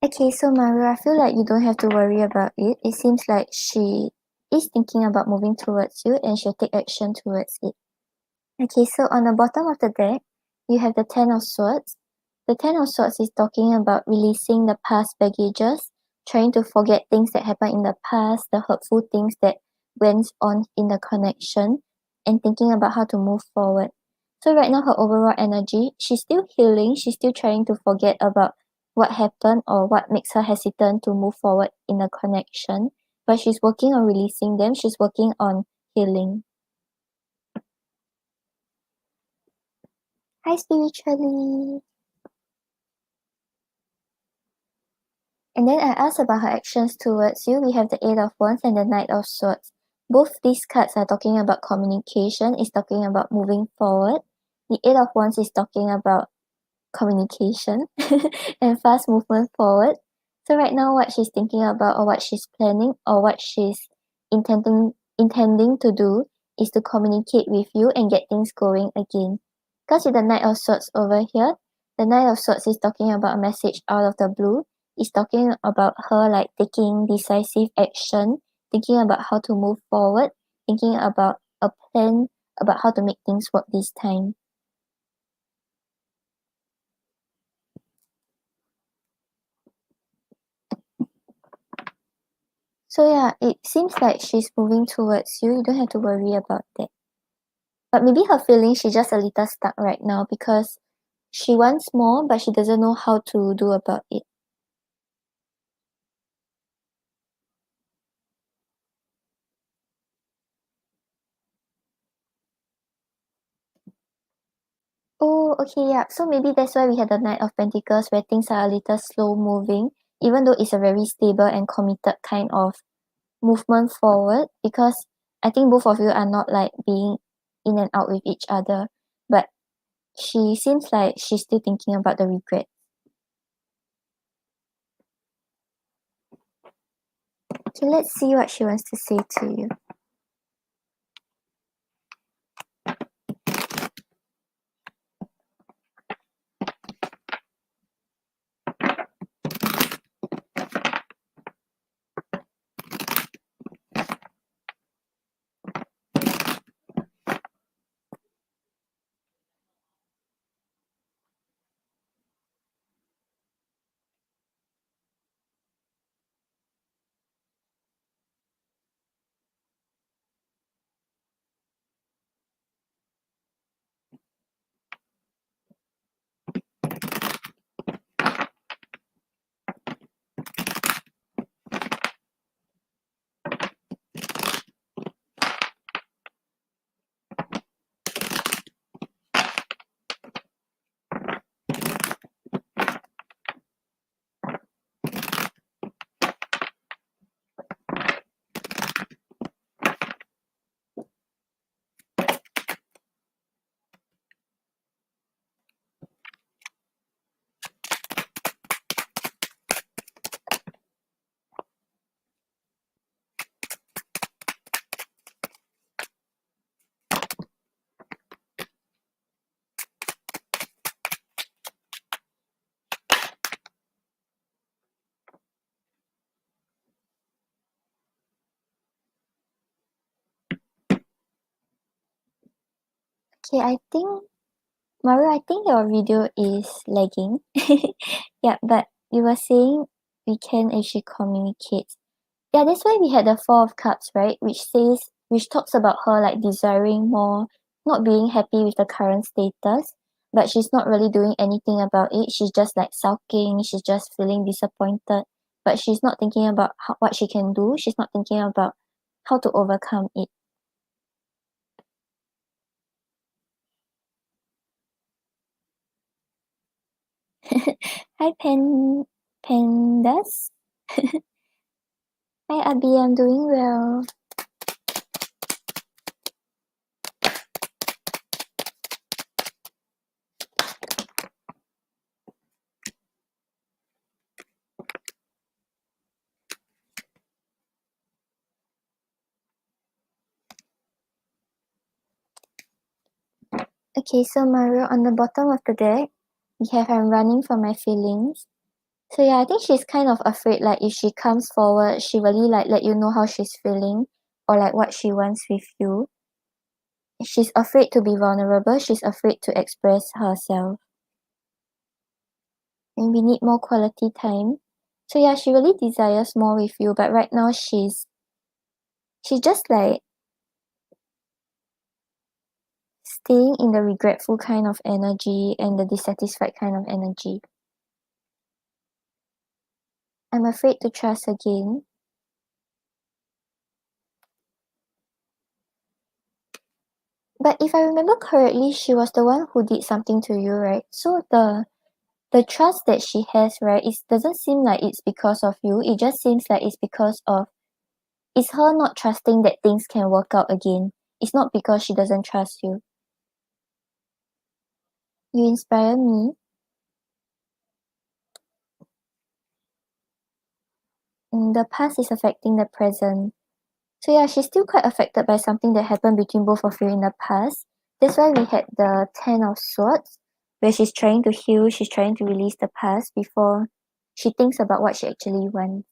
Okay, so Maru, I feel like you don't have to worry about it. It seems like she is thinking about moving towards you and she'll take action towards it. Okay, so on the bottom of the deck, you have the Ten of Swords. The Ten of Swords is talking about releasing the past baggages, trying to forget things that happened in the past, the hurtful things that went on in the connection, and thinking about how to move forward. So right now, her overall energy, she's still healing, she's still trying to forget about what happened or what makes her hesitant to move forward in a connection, but she's working on releasing them, she's working on healing. Hi, spiritually. And then I asked about her actions towards you. We have the Eight of Wands and the Knight of Swords. Both these cards are talking about communication, is talking about moving forward. The Eight of Wands is talking about communication and fast movement forward. So right now what she's thinking about or what she's planning or what she's intending to do is to communicate with you and get things going again. Because with the Knight of Swords over here, the Knight of Swords is talking about a message out of the blue. It's talking about her like taking decisive action, thinking about how to move forward, thinking about a plan about how to make things work this time. So yeah, it seems like she's moving towards you. You don't have to worry about that. But maybe her feeling she's just a little stuck right now because she wants more but she doesn't know how to do about it. Oh, okay, yeah. So maybe that's why we had the Knight of Pentacles where things are a little slow moving, even though it's a very stable and committed kind of movement forward, because I think both of you are not like being in and out with each other. But she seems like she's still thinking about the regret. Okay, let's see what she wants to say to you. Okay, I think Maru, I think your video is lagging. Yeah, but you were saying we can actually communicate. Yeah, that's why we had the Four of Cups, right? Which talks about her like desiring more, not being happy with the current status, but she's not really doing anything about it. She's just like sulking, she's just feeling disappointed, but she's not thinking about what she can do. She's not thinking about how to overcome it. Hi, Pandas. Hi, Abby. I'm doing well. Okay, so Mario, on the bottom of the deck, we have I'm running for my feelings. So yeah, I think she's kind of afraid like if she comes forward, she really like let you know how she's feeling or like what she wants with you. She's afraid to be vulnerable, she's afraid to express herself. And we need more quality time. So yeah, she really desires more with you, but right now she's just like staying in the regretful kind of energy and the dissatisfied kind of energy. I'm afraid to trust again. But if I remember correctly, she was the one who did something to you, right? So the trust that she has, right, it doesn't seem like it's because of you. It just seems like it's because of it's her not trusting that things can work out again. It's not because she doesn't trust you. You inspire me. And the past is affecting the present. So yeah, she's still quite affected by something that happened between both of you in the past. That's why we had the Ten of Swords, where she's trying to heal, she's trying to release the past before she thinks about what she actually wants.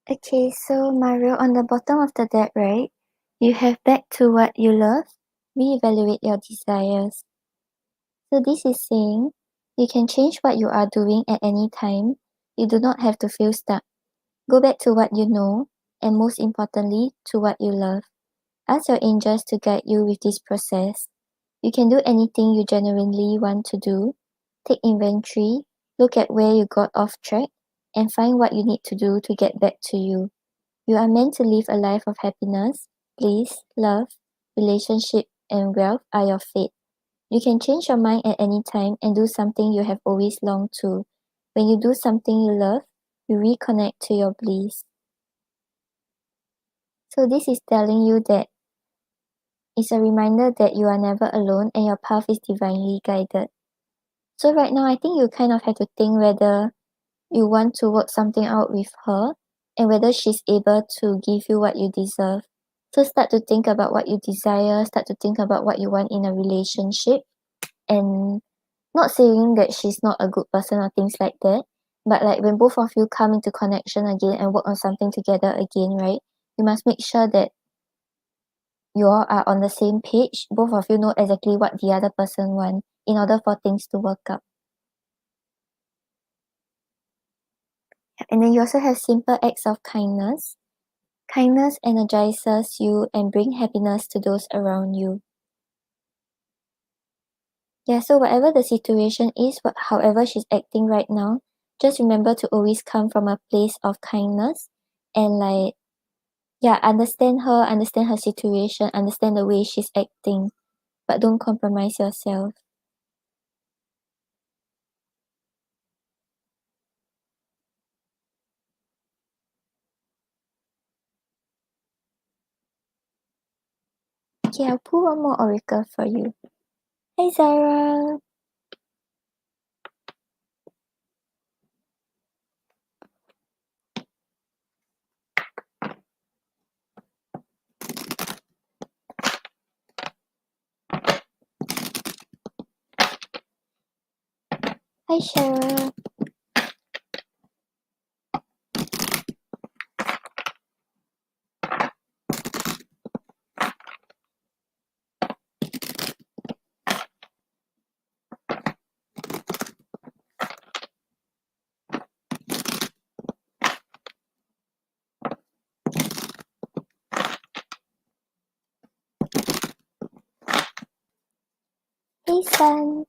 Okay, so Mario, on the bottom of the deck, right, you have back to what you love, reevaluate your desires. So this is saying you can change what you are doing at any time. You do not have to feel stuck. Go back to what you know, and most importantly, to what you love. Ask your angels to guide you with this process. You can do anything you genuinely want to do. Take inventory, look at where you got off track, and find what you need to do to get back to you. You are meant to live a life of happiness, bliss, love, relationship, and wealth are your fate. You can change your mind at any time and do something you have always longed to. When you do something you love, you reconnect to your bliss. So this is telling you that it's a reminder that you are never alone and your path is divinely guided. So right now, I think you kind of have to think whether you want to work something out with her and whether she's able to give you what you deserve. So start to think about what you desire, start to think about what you want in a relationship, and not saying that she's not a good person or things like that, but like when both of you come into connection again and work on something together again, right? You must make sure that you all are on the same page. Both of you know exactly what the other person wants in order for things to work out. And then you also have simple acts of kindness. Kindness energizes you and bring happiness to those around you. Yeah, so whatever the situation is, however she's acting right now, just remember to always come from a place of kindness and like Yeah, understand her situation, understand the way she's acting, but don't compromise yourself. Okay, I'll pull one more oracle for you. Hey Zara. Hi Cheryl. Hey Sun.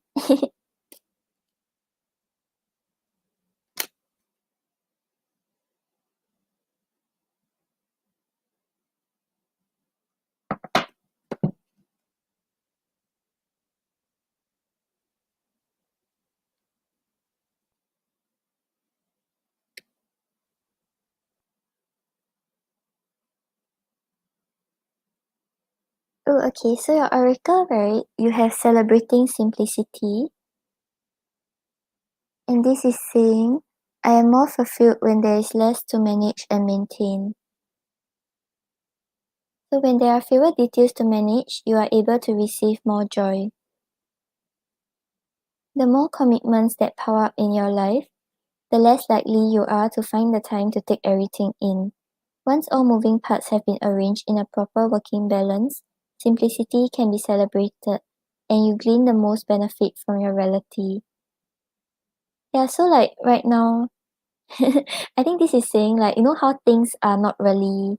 Oh, okay, so your oracle, right? You have celebrating simplicity, and this is saying, I am more fulfilled when there is less to manage and maintain. So when there are fewer details to manage, you are able to receive more joy. The more commitments that pile up in your life, the less likely you are to find the time to take everything in. Once all moving parts have been arranged in a proper working balance, simplicity can be celebrated, and you glean the most benefit from your reality. Yeah, so like right now, I think this is saying like, you know how things are not really,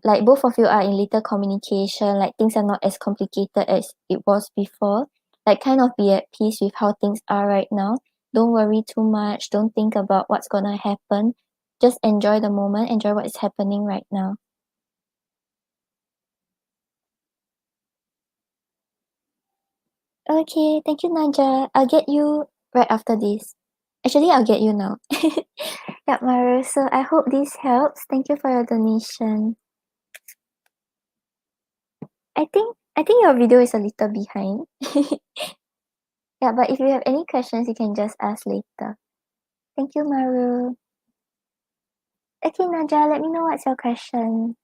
like both of you are in little communication, like things are not as complicated as it was before. Like kind of be at peace with how things are right now. Don't worry too much. Don't think about what's gonna happen. Just enjoy the moment, enjoy what is happening right now. Okay, thank you, Naja. I'll get you right after this. Actually, I'll get you now. Yeah, Maru. So I hope this helps. Thank you for your donation. I think your video is a little behind. Yeah, but if you have any questions, you can just ask later. Thank you, Maru. Okay, Naja, let me know what's your question.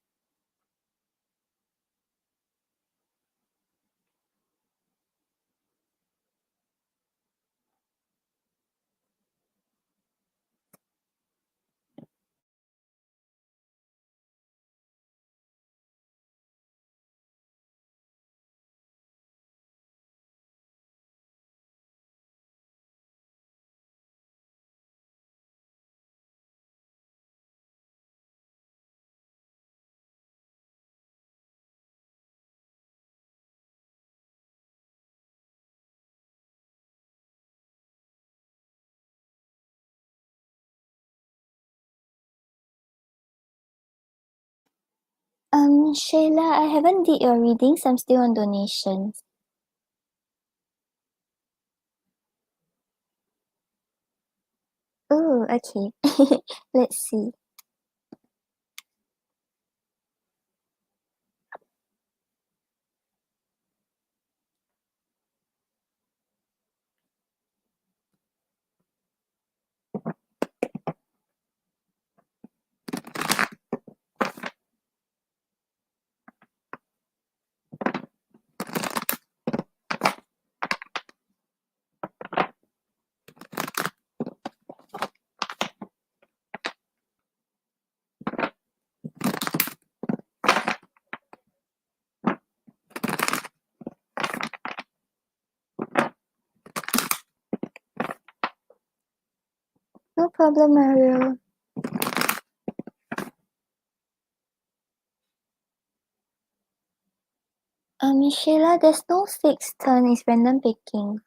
Shayla, I haven't did your readings. I'm still on donations. Oh, okay. Let's see. No problem, Mario. Shayla, there's no fixed turn. It's random picking.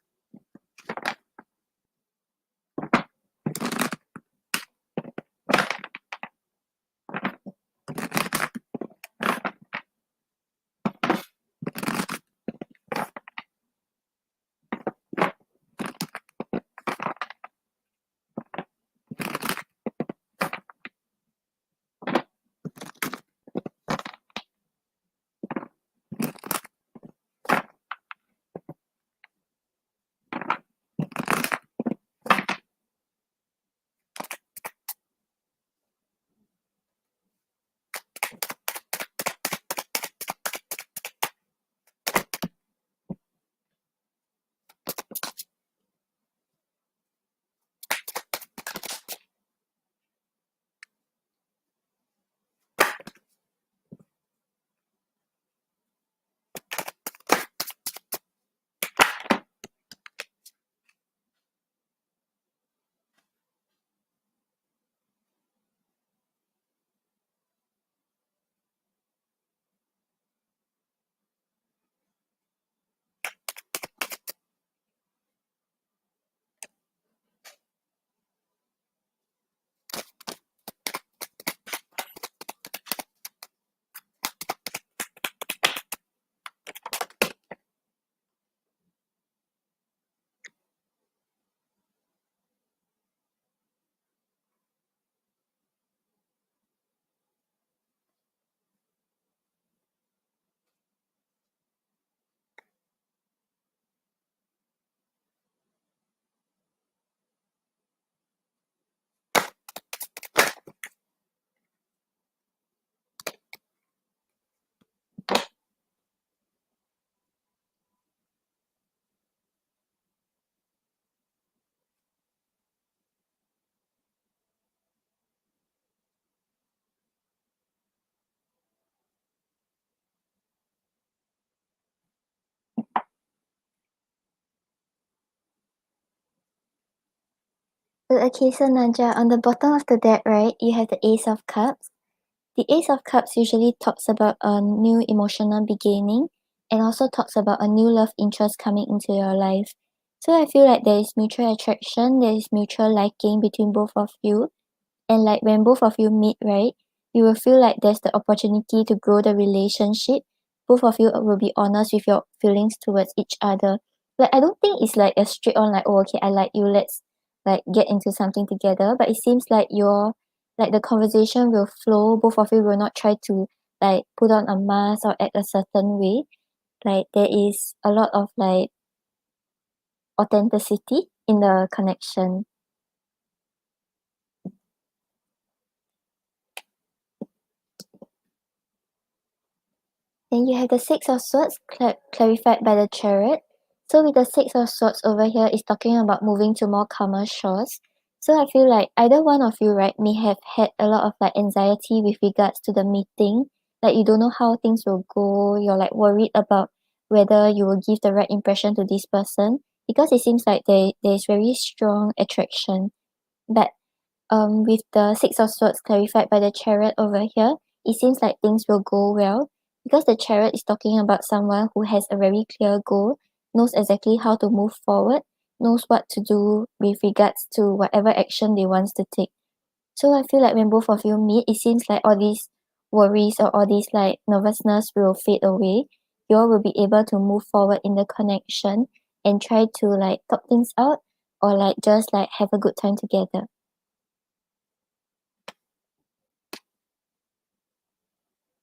Okay, so Naja, on the bottom of the deck, right, you have the Ace of Cups. The Ace of Cups usually talks about a new emotional beginning and also talks about a new love interest coming into your life. So I feel like there is mutual attraction, there is mutual liking between both of you. And like when both of you meet, right, you will feel like there's the opportunity to grow the relationship. Both of you will be honest with your feelings towards each other. Like I don't think it's like a straight on like, oh okay, I like you, let's like get into something together. But it seems like like the conversation will flow, both of you will not try to like put on a mask or act a certain way. Like there is a lot of like authenticity in the connection. Then you have the Six of Swords clarified by the Chariot. So with the Six of Swords over here is talking about moving to more calmer shores. So I feel like either one of you, right, may have had a lot of like anxiety with regards to the meeting. Like you don't know how things will go. You're like worried about whether you will give the right impression to this person because it seems like there's very strong attraction. But with the Six of Swords clarified by the Chariot over here, it seems like things will go well because the Chariot is talking about someone who has a very clear goal, knows exactly how to move forward, knows what to do with regards to whatever action they want to take. So I feel like when both of you meet, it seems like all these worries or all these like nervousness will fade away. You all will be able to move forward in the connection and try to like talk things out or like just like have a good time together.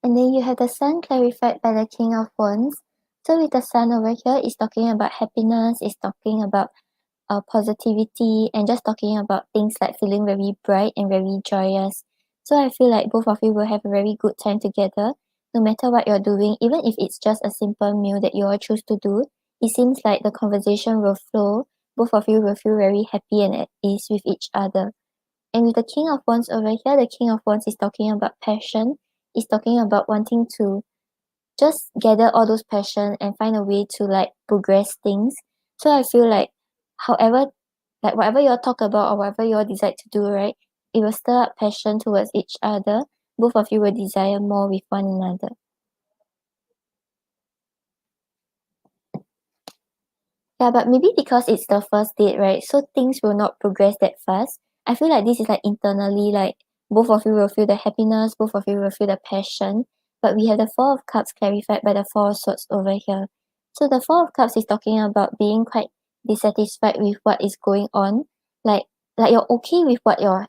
And then you have the sun clarified by the King of Wands. So with the sun over here, it's talking about happiness, it's talking about positivity, and just talking about things like feeling very bright and very joyous. So I feel like both of you will have a very good time together, no matter what you're doing, even if it's just a simple meal that you all choose to do. It seems like the conversation will flow. Both of you will feel very happy and at ease with each other. And with the King of Wands over here, the King of Wands is talking about passion. Is talking about wanting to just gather all those passion and find a way to like progress things. So I feel like however like whatever you all talk about or whatever you all decide to do, right, it will stir up passion towards each other. Both of you will desire more with one another. Yeah, but maybe because it's the first date, right? So things will not progress that fast. I feel like this is like internally, like both of you will feel the happiness, both of you will feel the passion. But we have the Four of Cups clarified by the Four of Swords over here. So the Four of Cups is talking about being quite dissatisfied with what is going on. Like like you're okay with what you're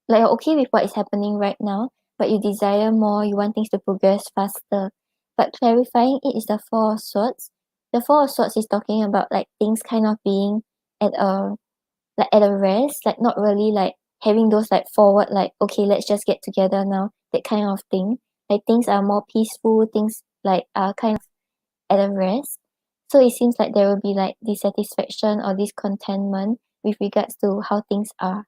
like you're okay with what is happening right now, but you desire more, you want things to progress faster. But clarifying it is the Four of Swords. The Four of Swords is talking about like things kind of being at a at a rest, like not really like having those like forward like okay let's just get together now, that kind of thing. Like things are more peaceful, things like are kind of at a rest. So it seems like there will be like dissatisfaction or discontentment with regards to how things are.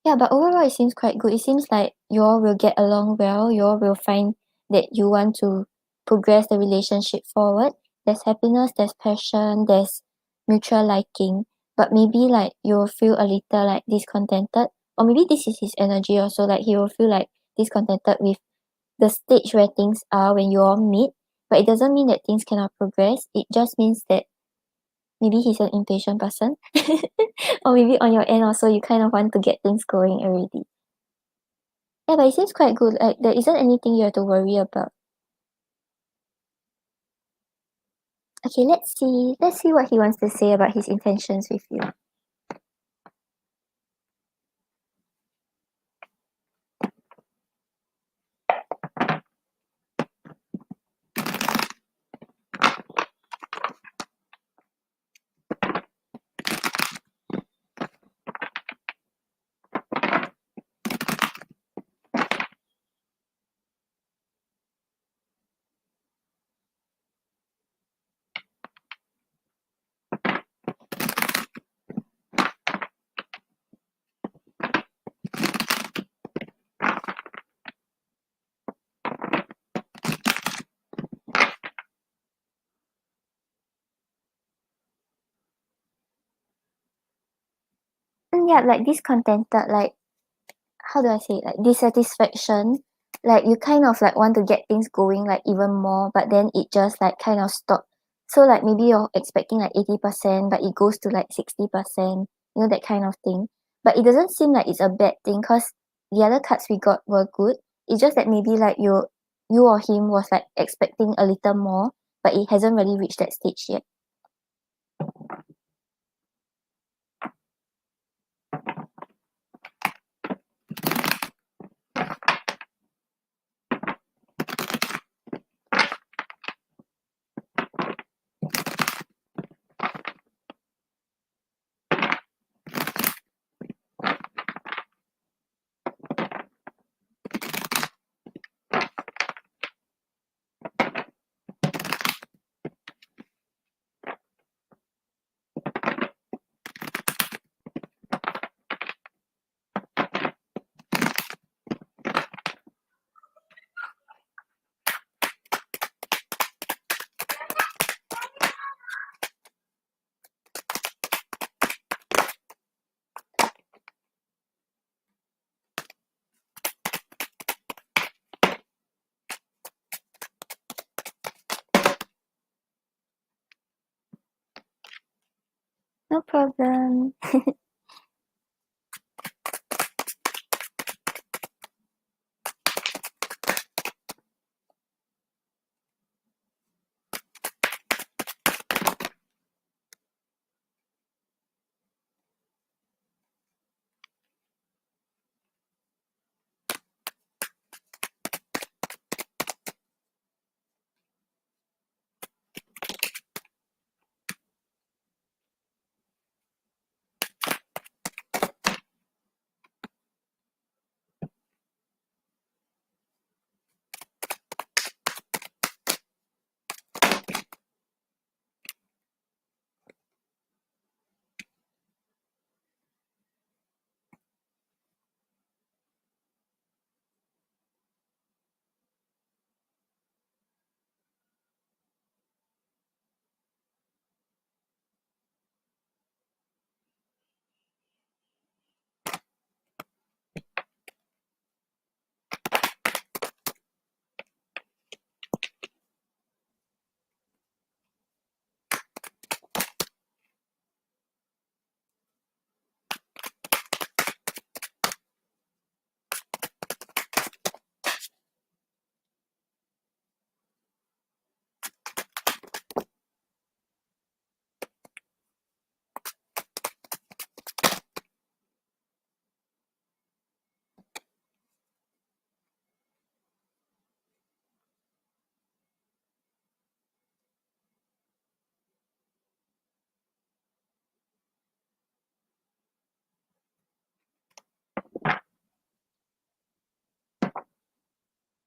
Yeah, but overall it seems quite good. It seems like you all will get along well. You all will find that you want to progress the relationship forward. There's happiness, there's passion, there's mutual liking. But maybe like you'll feel a little like discontented. Or maybe this is his energy also, like he will feel like discontented with the stage where things are when you all meet. But it doesn't mean that things cannot progress. It just means that maybe he's an impatient person. Or maybe on your end also you kind of want to get things going already. Yeah, but it seems quite good. Like there isn't anything you have to worry about. Okay, let's see. Let's see what he wants to say about his intentions with you. Yeah, like discontented, like how do I say it? Like dissatisfaction. Like you kind of like want to get things going like even more, but then it just like kind of stop. So like maybe you're expecting like 80%, but it goes to like 60%, that kind of thing. But it doesn't seem like it's a bad thing because the other cards we got were good. It's just that maybe like you or him was like expecting a little more, but it hasn't really reached that stage yet. No problem.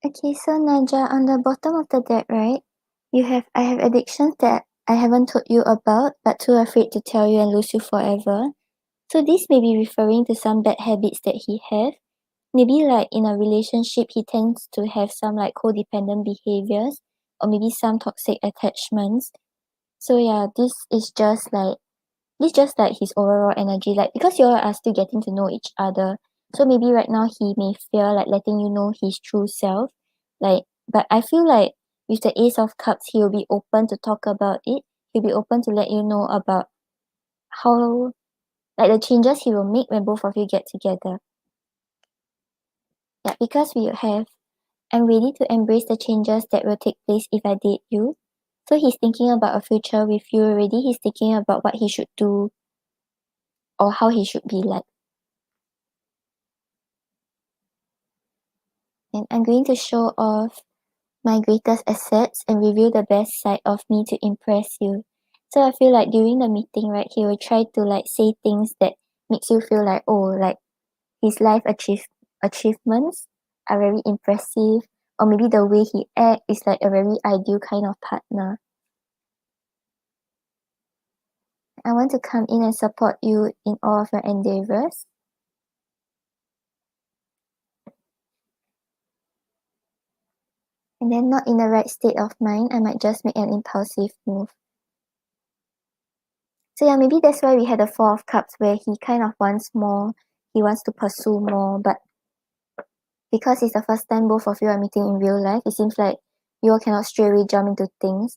Okay, so Naja, on the bottom of the deck, right, I have addictions that I haven't told you about, but too afraid to tell you and lose you forever. So this may be referring to some bad habits that he has. Maybe like in a relationship, he tends to have some like codependent behaviors, or maybe some toxic attachments. So yeah, this just like his overall energy, like because you all are still getting to know each other. So maybe right now he may fear like letting you know his true self. Like, but I feel like with the Ace of Cups, he will be open to talk about it. He'll be open to let you know about how like the changes he will make when both of you get together. Yeah, because we have I'm ready to embrace the changes that will take place if I date you. So he's thinking about a future with you already. He's thinking about what he should do or how he should be like. And I'm going to show off my greatest assets and reveal the best side of me to impress you. So I feel like during the meeting, right, he will try to like say things that makes you feel like, oh, like his achievements are very impressive, or maybe the way he acts is like a very ideal kind of partner. I want to come in and support you in all of your endeavors. And then not in the right state of mind, I might just make an impulsive move. So yeah, maybe that's why we had the Four of Cups where he kind of wants more, he wants to pursue more, but because it's the first time both of you are meeting in real life, it seems like you all cannot straight away jump into things.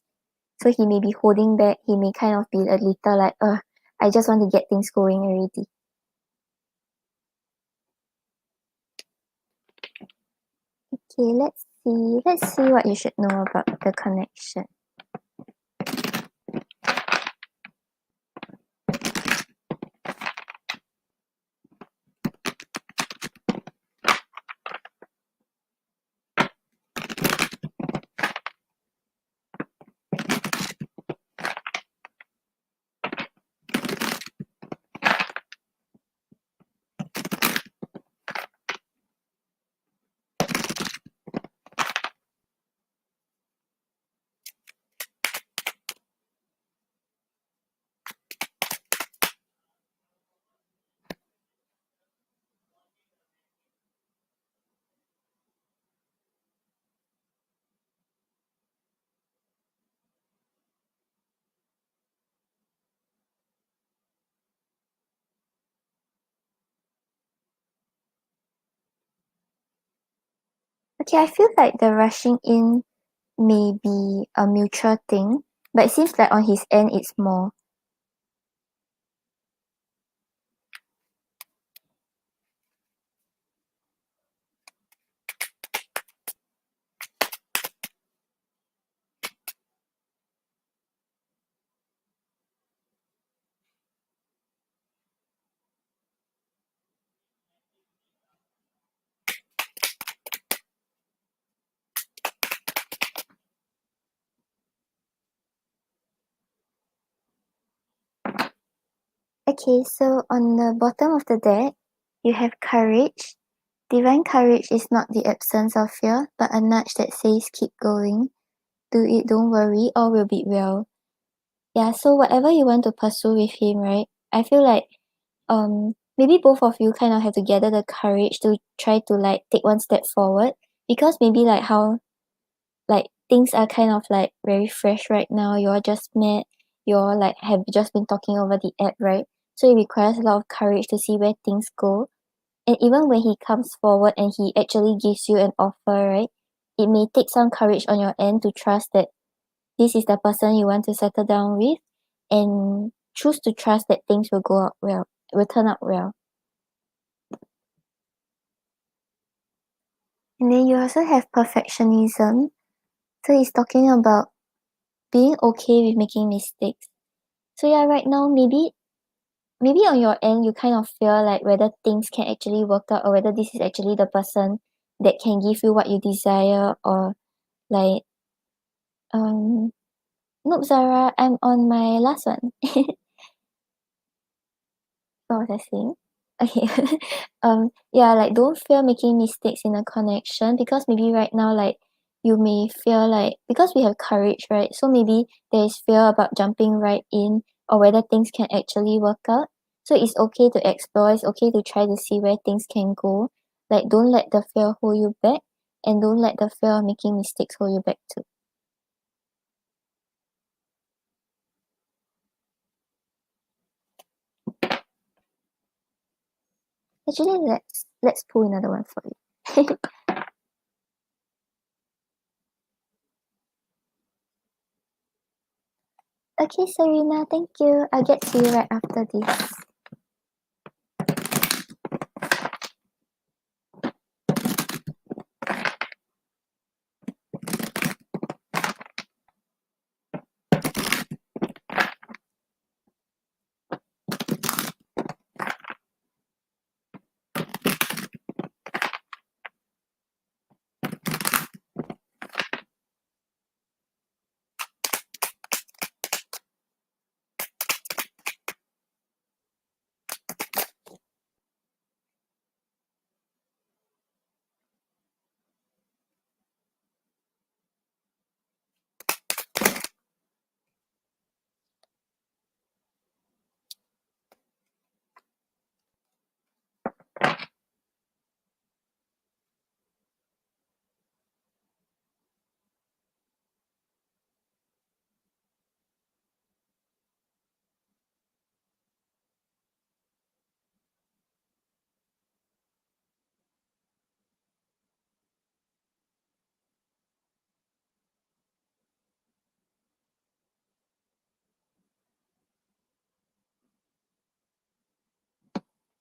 So he may be holding back, he may kind of be a little like, I just want to get things going already. Okay, let's see what you should know about the connection. Okay, I feel like the rushing in may be a mutual thing, but it seems like on his end it's more. Okay, so on the bottom of the deck, you have courage. Divine courage is not the absence of fear, but a nudge that says keep going. Do it, don't worry, all will be well. Yeah, so whatever you want to pursue with him, right? I feel like maybe both of you kind of have to gather the courage to try to like take one step forward, because maybe like how like things are kind of like very fresh right now. You're just met, you're like have just been talking over the app, right? So it requires a lot of courage to see where things go. And even when he comes forward and he actually gives you an offer, right? It may take some courage on your end to trust that this is the person you want to settle down with, and choose to trust that things will go out well, will turn out well. And then you also have perfectionism. So he's talking about being okay with making mistakes. So yeah, right now maybe on your end you kind of feel like whether things can actually work out, or whether this is actually the person that can give you what you desire, or like nope, Zara, I'm on my last one. What was I saying? Okay. Yeah, like don't fear making mistakes in a connection, because maybe right now like you may feel like, because we have courage, right? So maybe there is fear about jumping right in, or whether things can actually work out. So it's okay to explore, it's okay to try to see where things can go. Like don't let the fear hold you back, and don't let the fear of making mistakes hold you back too. Actually, let's pull another one for you. Okay, Serena, thank you. I'll get to you right after this.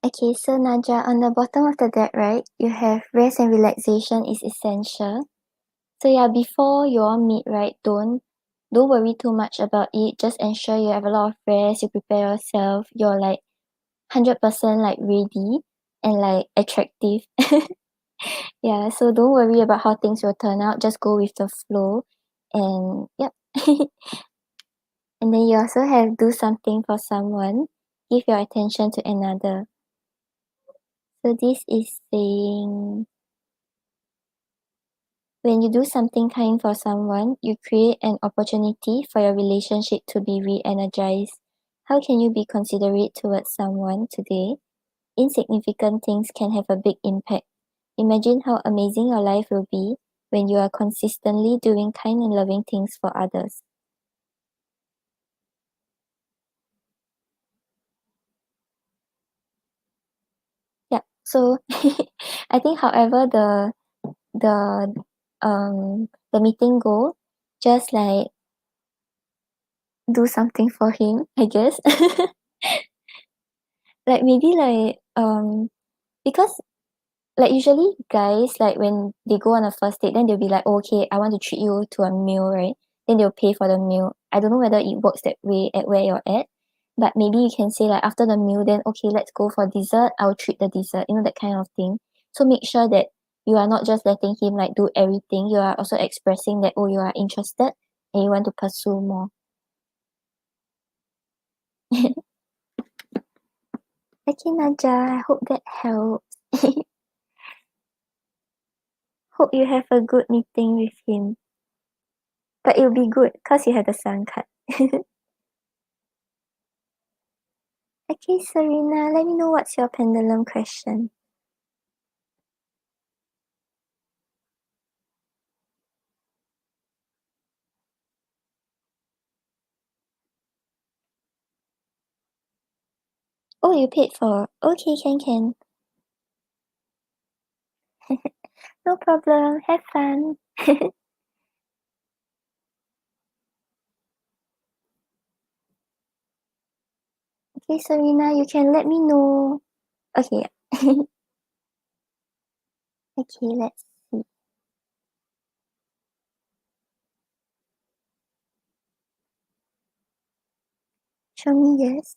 Okay, so Naja, on the bottom of the deck, right, you have rest and relaxation is essential. So yeah, before you all meet, right, don't worry too much about it. Just ensure you have a lot of rest, you prepare yourself, you're like 100% like ready and like attractive. Yeah, so don't worry about how things will turn out. Just go with the flow and yep. And then you also have do something for someone, give your attention to another. So this is saying when you do something kind for someone, you create an opportunity for your relationship to be re-energized. How can you be considerate towards someone today? Insignificant things can have a big impact. Imagine how amazing your life will be when you are consistently doing kind and loving things for others. Yeah. So I think however the the meeting go, just like do something for him, I guess. Like maybe like because like usually guys like when they go on a first date then they'll be like, "Oh, okay, I want to treat you to a meal," right? Then they'll pay for the meal. I don't know whether it works that way at where you're at, but maybe you can say like after the meal then okay, let's go for dessert. I'll treat the dessert, that kind of thing. So make sure that you are not just letting him like do everything. You are also expressing that, oh, you are interested and you want to pursue more. Okay, Naja, I hope that helps. Hope you have a good meeting with him. But it'll be good because you have the sun card. Okay, Serena, let me know what's your pendulum question. Oh, you paid for. Okay, can. No problem. Have fun. Okay, Serena, you can let me know. Okay. Okay, let's see. Show me yes.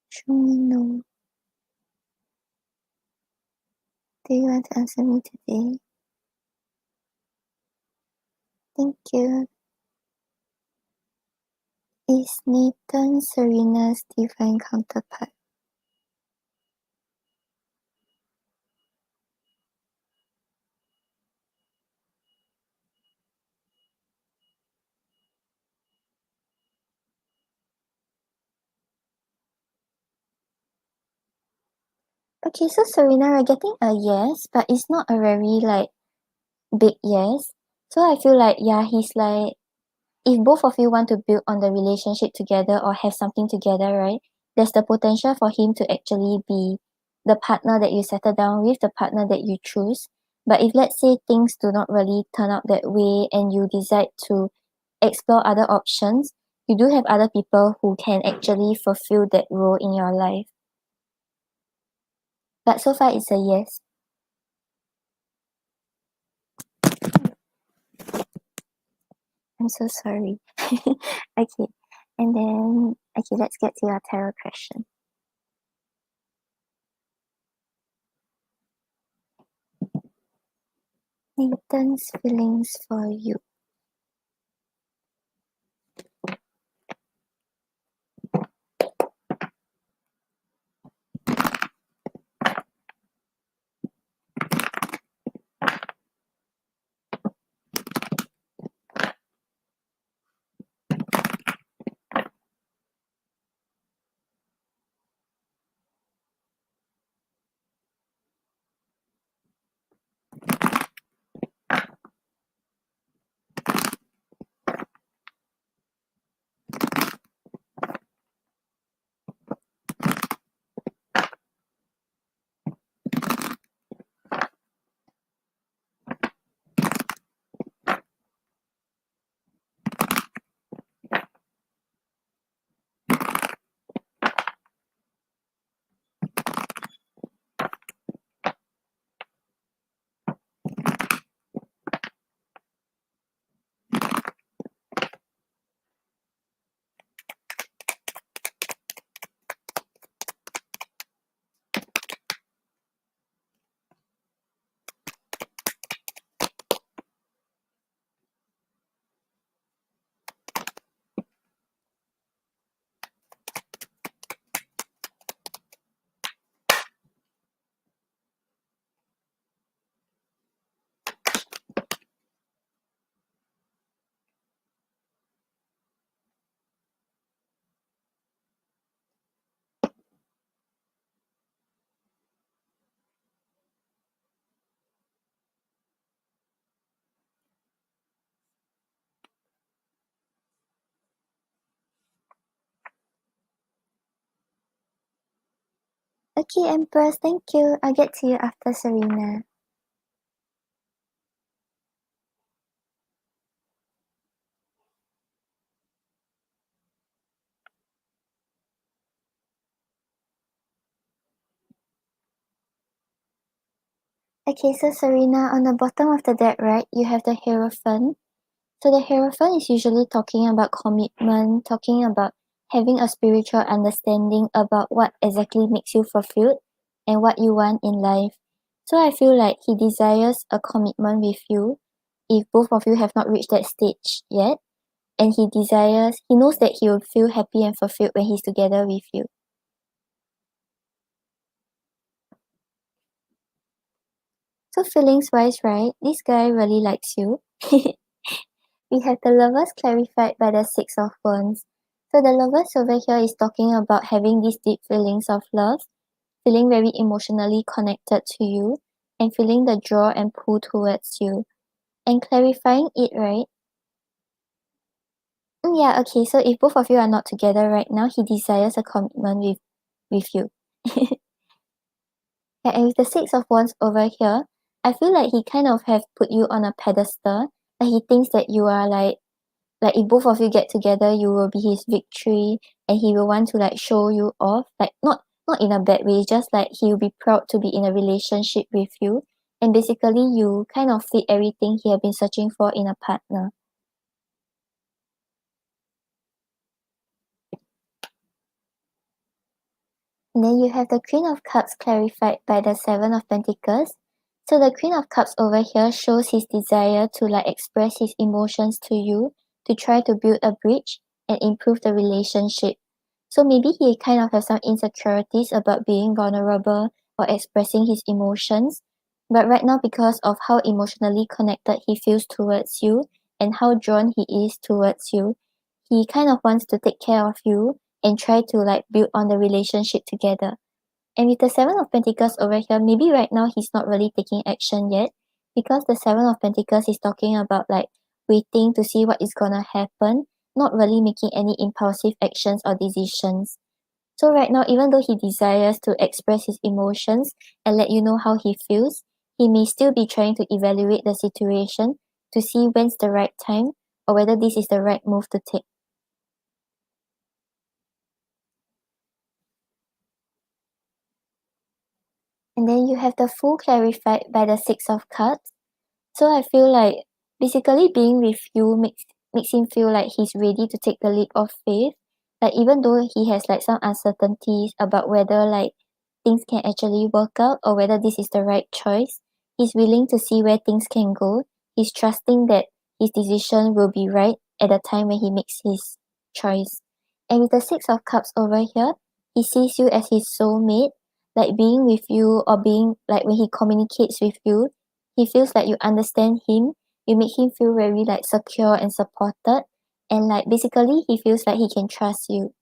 Show me no. Do you want to answer me today? Thank you. Is Nathan Serena's divine counterpart? Okay, so Serena, we're getting a yes, but it's not a very like big yes. So I feel like yeah, he's like if both of you want to build on the relationship together or have something together, right? There's the potential for him to actually be the partner that you settle down with, the partner that you choose. But if let's say things do not really turn out that way and you decide to explore other options, you do have other people who can actually fulfill that role in your life. But so far it's a yes. I'm so sorry. Okay. And then okay, let's get to your tarot question. Nathan's feelings for you. Okay, Empress, thank you. I'll get to you after Serena. Okay, so Serena, on the bottom of the deck, right, you have the Hierophant. So the Hierophant is usually talking about commitment, talking about having a spiritual understanding about what exactly makes you fulfilled and what you want in life. So I feel like he desires a commitment with you if both of you have not reached that stage yet. And he knows that he will feel happy and fulfilled when he's together with you. So feelings wise, right, this guy really likes you. We have the lovers clarified by the Six of Wands. So the lovers over here is talking about having these deep feelings of love, feeling very emotionally connected to you, and feeling the draw and pull towards you. And clarifying it, right? Yeah, okay, so if both of you are not together right now, he desires a commitment with you. Yeah, and with the Six of Wands over here, I feel like he kind of have put you on a pedestal. Like he thinks that you are like if both of you get together, you will be his victory, and he will want to like show you off. Like not in a bad way, just like he will be proud to be in a relationship with you. And basically you kind of fit everything he had been searching for in a partner. And then you have the Queen of Cups clarified by the Seven of Pentacles. So the Queen of Cups over here shows his desire to like express his emotions to you, to try to build a bridge and improve the relationship. So maybe he kind of has some insecurities about being vulnerable or expressing his emotions. But right now, because of how emotionally connected he feels towards you and how drawn he is towards you, he kind of wants to take care of you and try to like build on the relationship together. And with the Seven of Pentacles over here, maybe right now he's not really taking action yet because the Seven of Pentacles is talking about like waiting to see what is gonna happen, not really making any impulsive actions or decisions. So right now, even though he desires to express his emotions and let you know how he feels, he may still be trying to evaluate the situation to see when's the right time or whether this is the right move to take. And then you have the Fool clarified by the Six of Cups. So I feel like basically being with you makes him feel like he's ready to take the leap of faith. Like even though he has like some uncertainties about whether like things can actually work out or whether this is the right choice, he's willing to see where things can go. He's trusting that his decision will be right at the time when he makes his choice. And with the Six of Cups over here, he sees you as his soulmate, like being with you or being like when he communicates with you, he feels like you understand him, you make him feel very like secure and supported, and like basically he feels like he can trust you.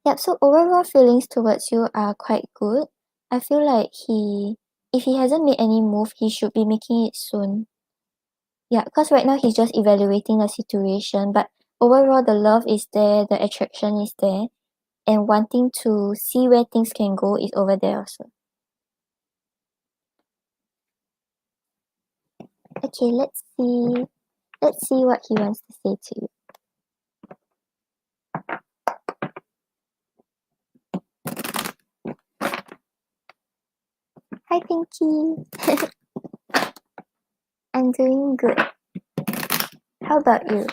Yep, so overall feelings towards you are quite good. I feel like if he hasn't made any move, he should be making it soon. Yeah, because right now he's just evaluating the situation, but overall the love is there, the attraction is there, and wanting to see where things can go is over there also. Okay, let's see what he wants to say to you. Hi Pinky. I'm doing good. How about you?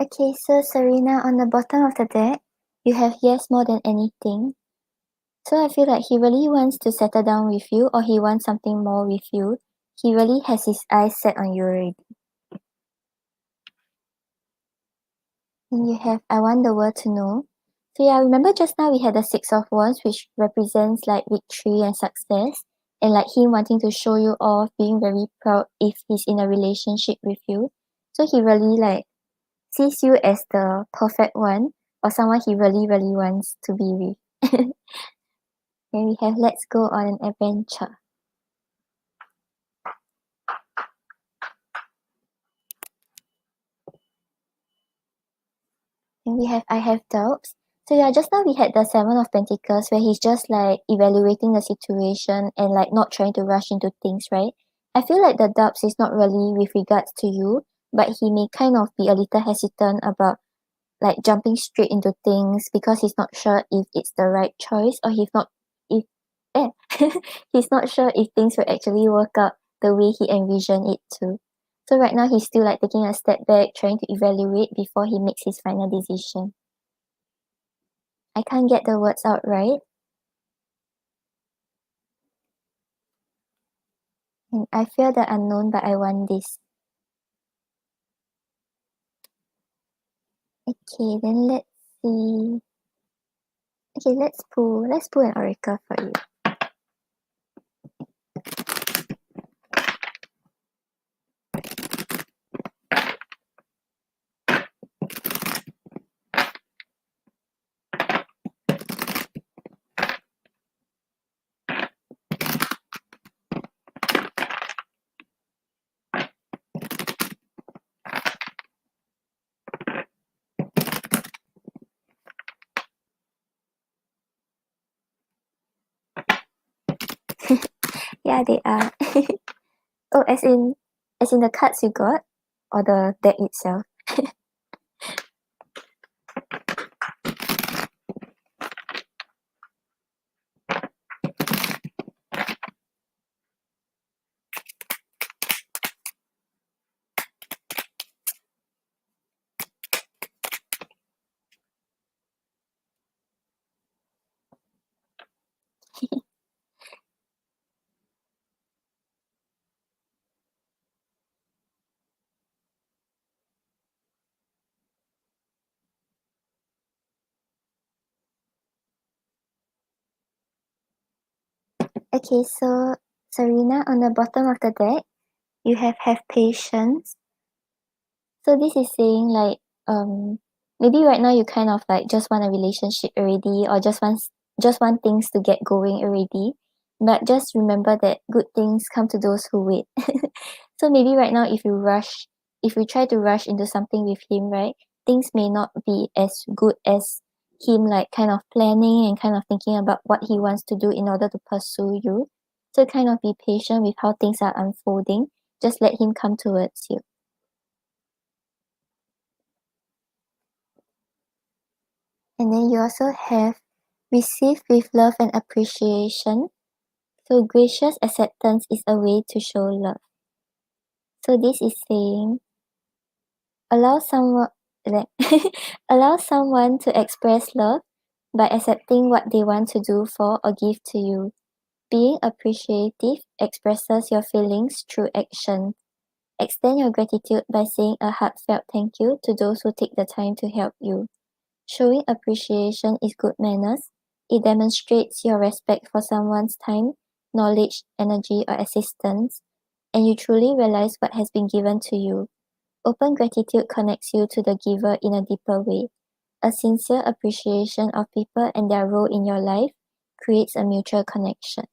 Okay, so Serena, on the bottom of the deck, you have yes more than anything. So I feel like he really wants to settle down with you, or he wants something more with you. He really has his eyes set on you already. And you have I want the world to know. So yeah, remember just now we had the Six of Wands, which represents like victory and success, and like him wanting to show you off, being very proud if he's in a relationship with you. So he really like sees you as the perfect one, or someone he really, really wants to be with. And we have let's go on an adventure. And we have I have doubts. So yeah, just now we had the Seven of Pentacles where he's just like evaluating the situation and like not trying to rush into things, right? I feel like the doubts is not really with regards to you, but he may kind of be a little hesitant about like jumping straight into things because he's not sure if it's the right choice, or if eh, he's not sure if things will actually work out the way he envisioned it to. So right now he's still like taking a step back, trying to evaluate before he makes his final decision. I can't get the words out right. And I fear the unknown, but I want this. Okay, then let's see. Okay, let's pull an oracle for you. Yeah, they are. Oh, as in the cards you got, or the deck itself. Okay, so Serena, on the bottom of the deck, you have patience. So this is saying like maybe right now you kind of like just want a relationship already, or just want things to get going already. But just remember that good things come to those who wait. So maybe right now if you try to rush into something with him, right, things may not be as good as him like kind of planning and kind of thinking about what he wants to do in order to pursue you. So kind of be patient with how things are unfolding. Just let him come towards you. And then you also have receive with love and appreciation. So gracious acceptance is a way to show love. So this is saying allow someone like, allow someone to express love by accepting what they want to do for or give to you. Being appreciative expresses your feelings through action. Extend your gratitude by saying a heartfelt thank you to those who take the time to help you. Showing appreciation is good manners. It demonstrates your respect for someone's time, knowledge, energy, or assistance, and you truly realize what has been given to you. Open gratitude connects you to the giver in a deeper way. A sincere appreciation of people and their role in your life creates a mutual connection.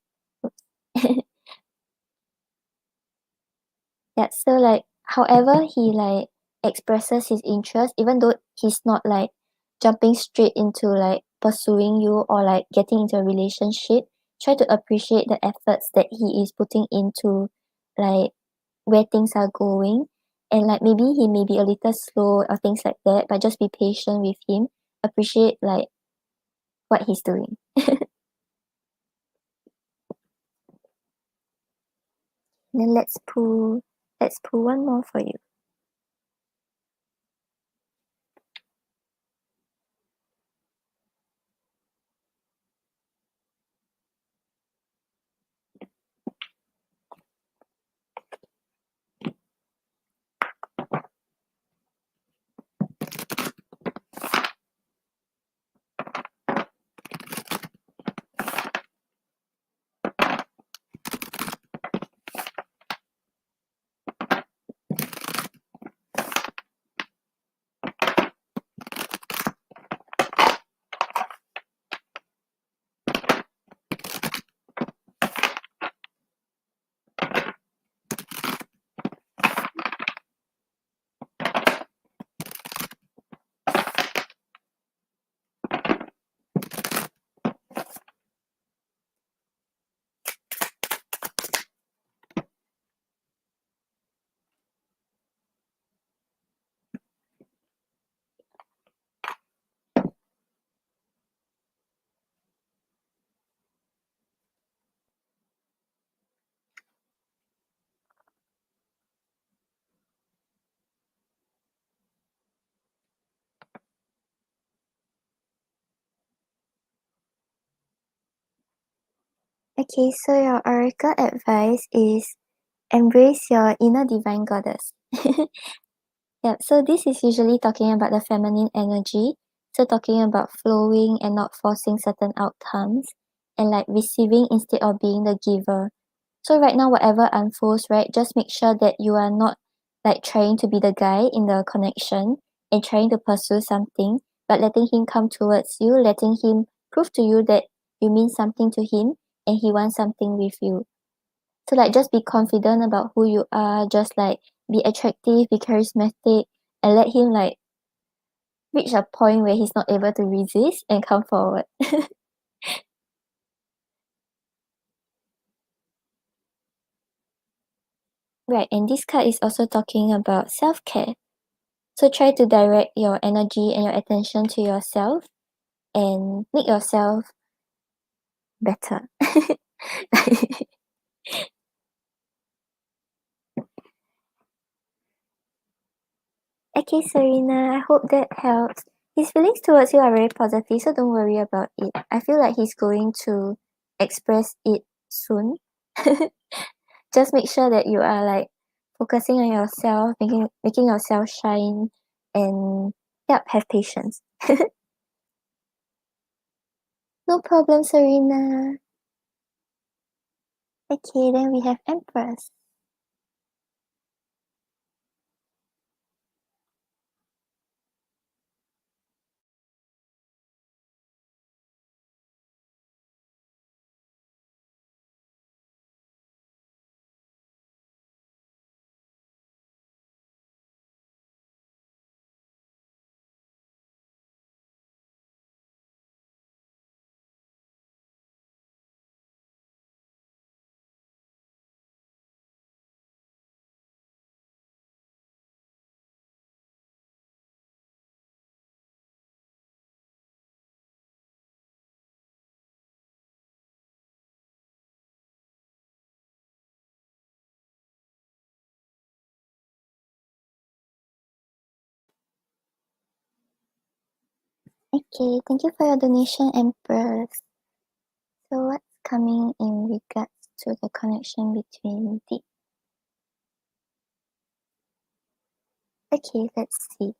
Yeah, so like however he like expresses his interest, even though he's not like jumping straight into like pursuing you or like getting into a relationship, try to appreciate the efforts that he is putting into like where things are going. And like maybe he may be a little slow or things like that, but just be patient with him. Appreciate like what he's doing. Then let's pull one more for you. Okay, so your oracle advice is embrace your inner divine goddess. Yep, so this is usually talking about the feminine energy. So talking about flowing and not forcing certain outcomes and like receiving instead of being the giver. So right now, whatever unfolds, right, just make sure that you are not like trying to be the guy in the connection and trying to pursue something, but letting him come towards you, letting him prove to you that you mean something to him and he wants something with you. So like just be confident about who you are, just like be attractive, be charismatic, and let him like reach a point where he's not able to resist and come forward. Right, and this card is also talking about self-care. So try to direct your energy and your attention to yourself and make yourself better. Okay, Serena, I hope that helps. His feelings towards you are very positive, so don't worry about it. I feel like he's going to express it soon. Just make sure that you are like focusing on yourself, making yourself shine, and yep, have patience. No problem, Serena. Okay, then we have Empress. Okay, thank you for your donation, Empress. So what's coming in regards to the connection between the... Okay, let's see.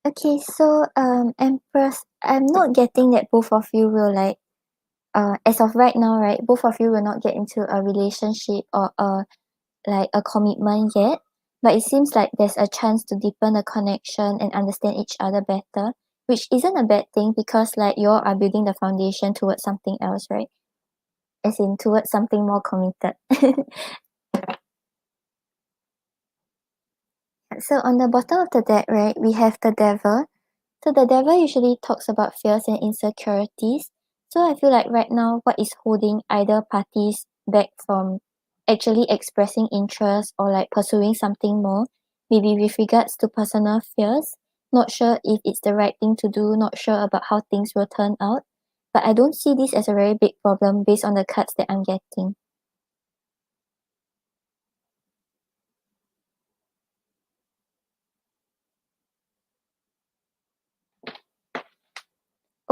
Okay, so Empress, I'm not getting that both of you will like as of right now, right, both of you will not get into a relationship or a commitment yet. But it seems like there's a chance to deepen the connection and understand each other better, which isn't a bad thing because like you all are building the foundation towards something else, right? As in towards something more committed. So on the bottom of the deck, right, we have the devil. So the devil usually talks about fears and insecurities. So I feel like right now what is holding either parties back from actually expressing interest or like pursuing something more, maybe with regards to personal fears, not sure if it's the right thing to do, not sure about how things will turn out. But I don't see this as a very big problem based on the cards that I'm getting.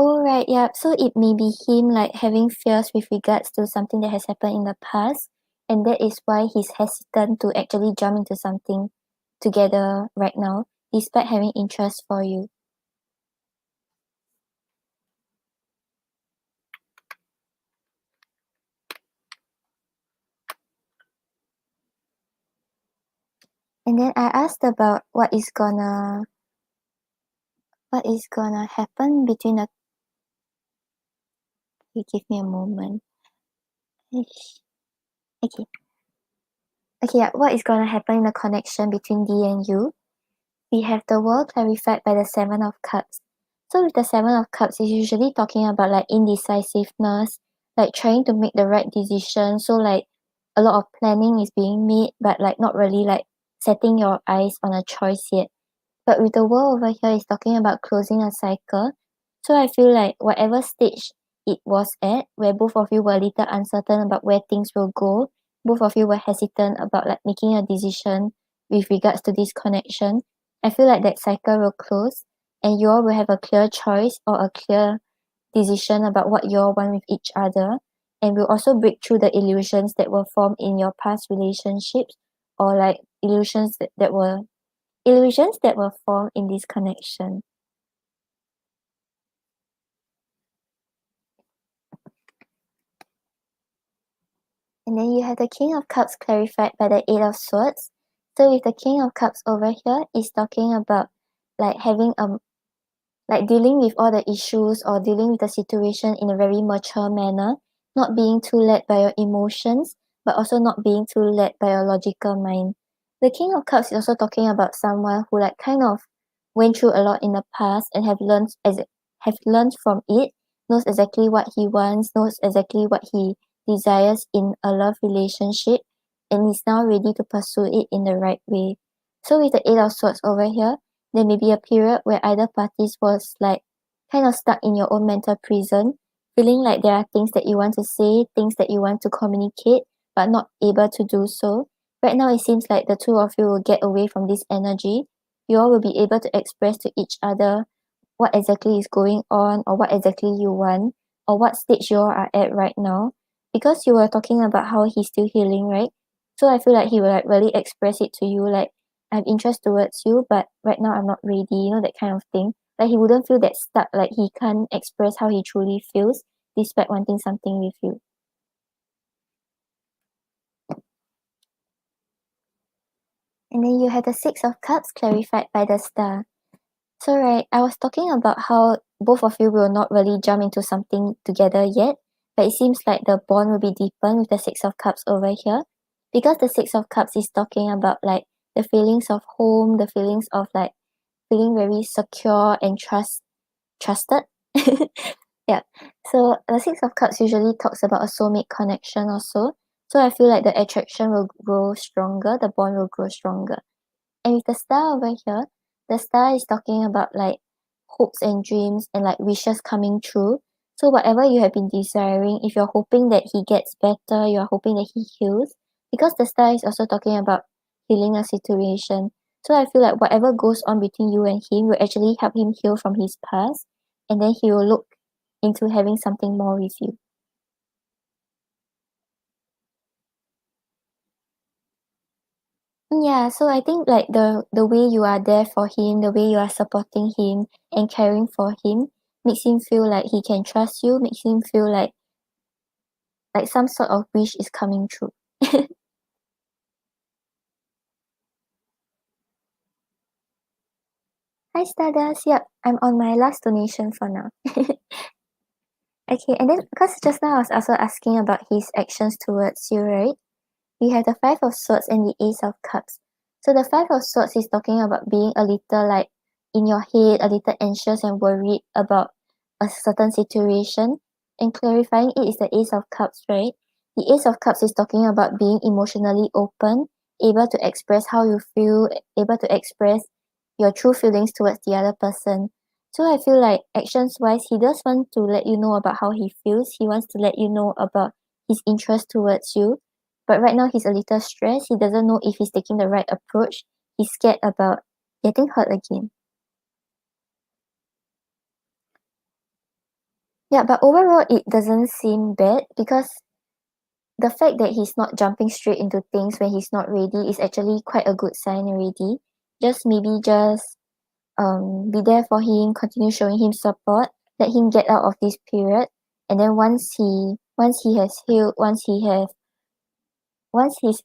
Oh, right, yeah. So it may be him like having fears with regards to something that has happened in the past, and that is why he's hesitant to actually jump into something together right now, despite having interest for you. And then I asked about what is gonna happen between the you give me a moment. Ish. Okay. Okay, yeah, what is gonna happen in the connection between D and you? We have the world clarified by the Seven of Cups. So with the Seven of Cups, it's usually talking about like indecisiveness, like trying to make the right decision. So like a lot of planning is being made, but like not really like setting your eyes on a choice yet. But with the world over here, it's talking about closing a cycle. So I feel like whatever stage it was at, where both of you were a little uncertain about where things will go, both of you were hesitant about like making a decision with regards to this connection. I feel like that cycle will close and you all will have a clear choice or a clear decision about what you all want with each other. And will also break through the illusions that were formed in your past relationships or like illusions that were formed in this connection. And then you have the King of Cups clarified by the Eight of Swords. So with the King of Cups over here, is talking about like having like dealing with all the issues or dealing with the situation in a very mature manner, not being too led by your emotions, but also not being too led by your logical mind. The King of Cups is also talking about someone who like kind of went through a lot in the past and have learned from it, knows exactly what he wants, knows exactly what he desires in a love relationship, and is now ready to pursue it in the right way. So with the Eight of Swords over here, there may be a period where either parties was like kind of stuck in your own mental prison, feeling like there are things that you want to say, things that you want to communicate, but not able to do so. Right now, it seems like the two of you will get away from this energy. You all will be able to express to each other what exactly is going on or what exactly you want or what stage you all are at right now. Because you were talking about how he's still healing, right? So I feel like he will like really express it to you like I have interest towards you, but right now I'm not ready, that kind of thing. Like he wouldn't feel that stuck, like he can't express how he truly feels despite wanting something with you. And then you have the Six of Cups clarified by the Star. So right, I was talking about how both of you will not really jump into something together yet, but it seems like the bond will be deepened with the Six of Cups over here. Because the Six of Cups is talking about like the feelings of home, the feelings of like feeling very secure and trusted. Yeah. So the Six of Cups usually talks about a soulmate connection also. So I feel like the attraction will grow stronger, the bond will grow stronger. And with the star over here, the star is talking about like hopes and dreams and like wishes coming true. So whatever you have been desiring, if you're hoping that he gets better, you're hoping that he heals, because the star is also talking about healing a situation. So I feel like whatever goes on between you and him will actually help him heal from his past, and then he will look into having something more with you. Yeah, so I think like the way you are there for him, the way you are supporting him and caring for him makes him feel like he can trust you, makes him feel like some sort of wish is coming true. Hi Stardust, yep, I'm on my last donation for now. Okay, and then because just now I was also asking about his actions towards you, right? We have the Five of Swords and the Ace of Cups. So the Five of Swords is talking about being a little like in your head, a little anxious and worried about a certain situation. And clarifying it is the Ace of Cups, right? The Ace of Cups is talking about being emotionally open, able to express how you feel, able to express your true feelings towards the other person. So I feel like actions wise, he does want to let you know about how he feels. He wants to let you know about his interest towards you, but right now he's a little stressed. He doesn't know if he's taking the right approach. He's scared about getting hurt again. Yeah, but overall it doesn't seem bad because the fact that he's not jumping straight into things when he's not ready is actually quite a good sign already. Just be there for him, continue showing him support, let him get out of this period, and then once he has healed, once he's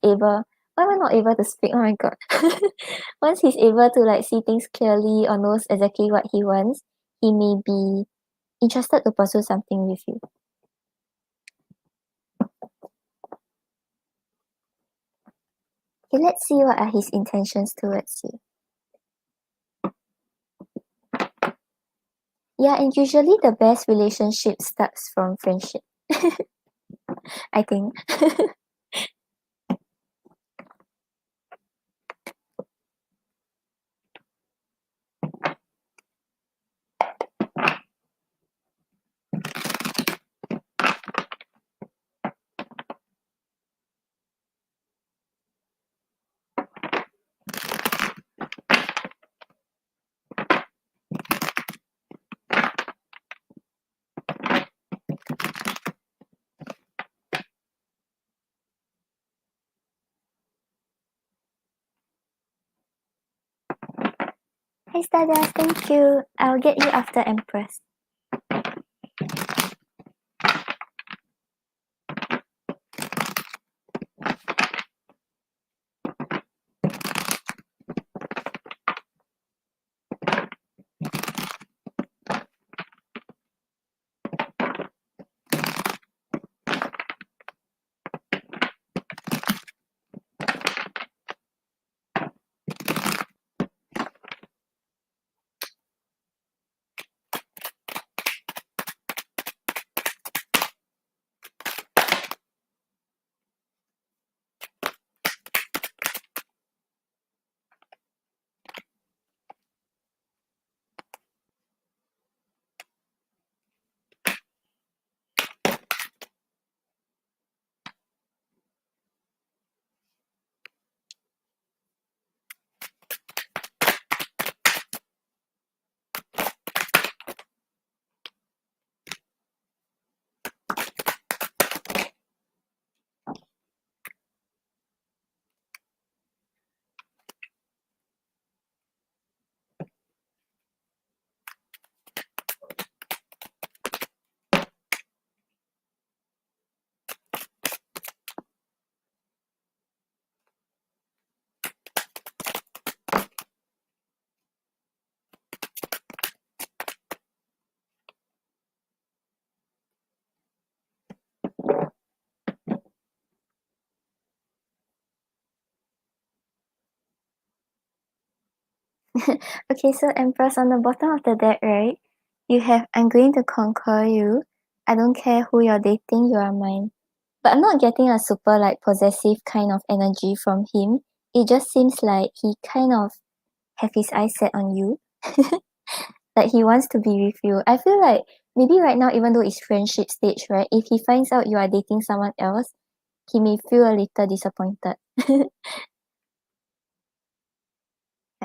able, why am I not able to speak? Oh my god. Once he's able to like see things clearly or knows exactly what he wants, he may be interested to pursue something with you. Okay, let's see what are his intentions towards you. Yeah, and usually the best relationship starts from friendship, I think. Hi Stardust, thank you. I'll get you after Empress. Okay, so Empress on the bottom of the deck, right? You have I'm going to conquer you. I don't care who you're dating, you are mine. But I'm not getting a super like possessive kind of energy from him. It just seems like he kind of have his eyes set on you. Like he wants to be with you. I feel like maybe right now, even though it's friendship stage, right? If he finds out you are dating someone else, he may feel a little disappointed.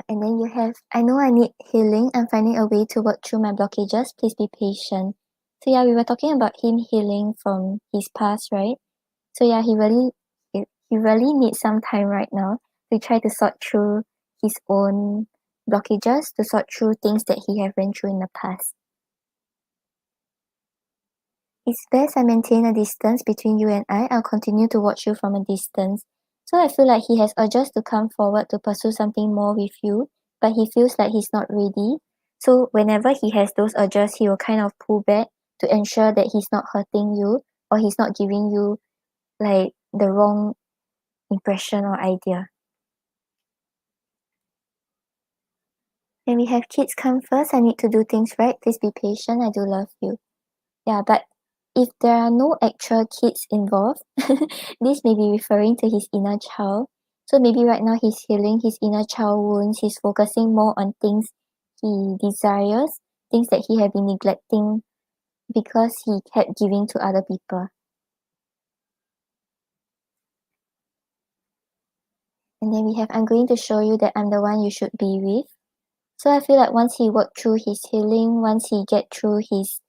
And then you have, I know I need healing. I'm finding a way to work through my blockages. Please be patient. So yeah, we were talking about him healing from his past, right? So yeah, he really needs some time right now to try to sort through his own blockages, to sort through things that he have went through in the past. It's best I maintain a distance between you and I'll continue to watch you from a distance. So I feel like he has urges to come forward to pursue something more with you, but he feels like he's not ready. So whenever he has those urges, he will kind of pull back to ensure that he's not hurting you or he's not giving you like the wrong impression or idea. When we have kids come first, I need to do things right. Please be patient. I do love you. Yeah, but if there are no actual kids involved, this may be referring to his inner child. So maybe right now he's healing his inner child wounds. He's focusing more on things he desires, things that he had been neglecting because he kept giving to other people. And then we have, I'm going to show you that I'm the one you should be with. So I feel like once he worked through his healing, once he get through his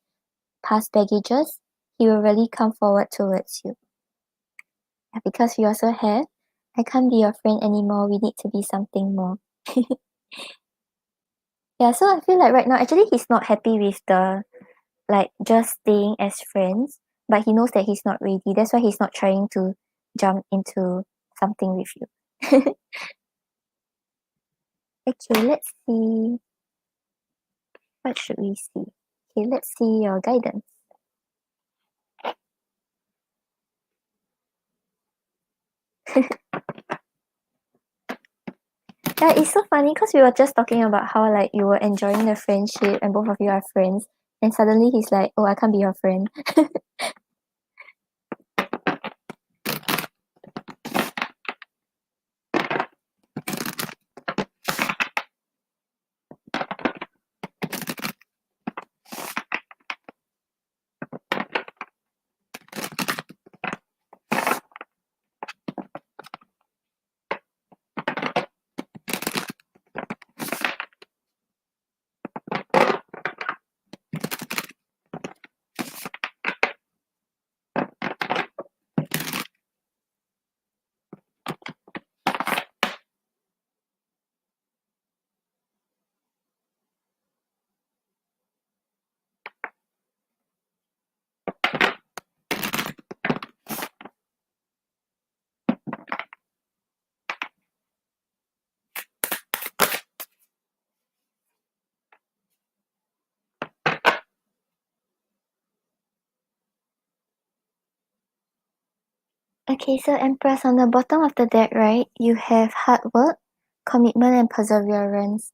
past baggages, he will really come forward towards you. Yeah, because we also have, I can't be your friend anymore, we need to be something more. Yeah, so I feel like right now, actually he's not happy with the, like, just staying as friends, but he knows that he's not ready. That's why he's not trying to jump into something with you. Okay, let's see. What should we see? Okay, let's see your guidance. Yeah, it's so funny because we were just talking about how like you were enjoying the friendship and both of you are friends, and suddenly he's like, "Oh, I can't be your friend." Okay, so Empress, on the bottom of the deck, right, you have hard work, commitment, and perseverance.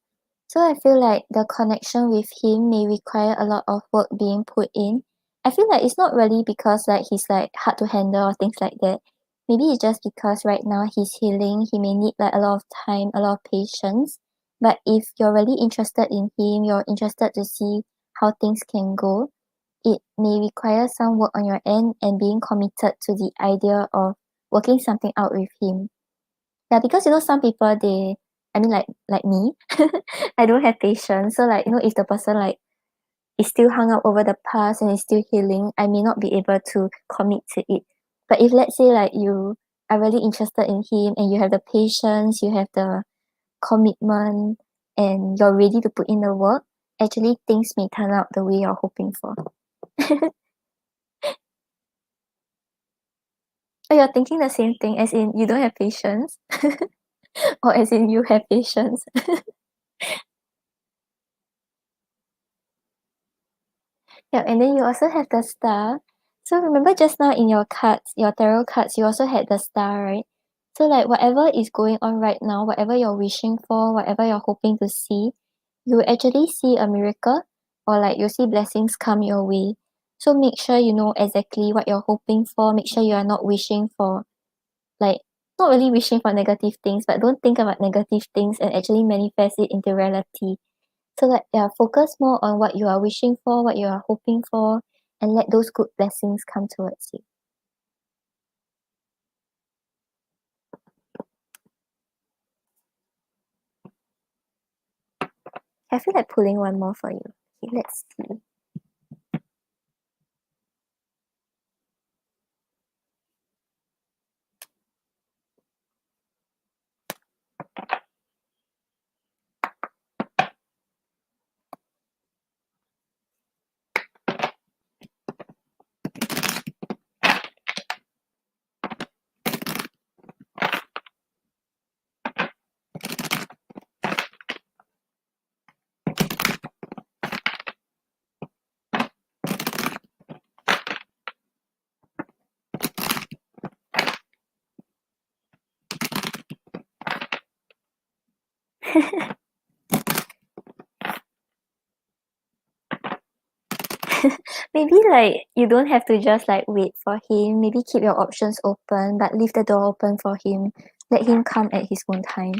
So I feel like the connection with him may require a lot of work being put in. I feel like it's not really because like he's like hard to handle or things like that. Maybe it's just because right now he's healing, he may need like a lot of time, a lot of patience. But if you're really interested in him, you're interested to see how things can go, it may require some work on your end and being committed to the idea of working something out with him. Yeah, because some people they I mean like me, I don't have patience. So like, if the person like is still hung up over the past and is still healing, I may not be able to commit to it. But if let's say like you are really interested in him and you have the patience, you have the commitment and you're ready to put in the work, actually things may turn out the way you're hoping for. Oh, you're thinking the same thing as in you don't have patience? Or as in you have patience? Yeah, and then you also have the star. So remember just now in your cards, your tarot cards, you also had the star, right? So like whatever is going on right now, whatever you're wishing for, whatever you're hoping to see, you will actually see a miracle or like you'll see blessings come your way. So make sure you know exactly what you're hoping for. Make sure you are not wishing for like not really wishing for negative things, but don't think about negative things and actually manifest it into reality. So like yeah, focus more on what you are wishing for, what you are hoping for, and let those good blessings come towards you. I feel like pulling one more for you. Okay, let's see. Maybe like you don't have to just like wait for him. Maybe keep your options open, but leave the door open for him. Let him come at his own time.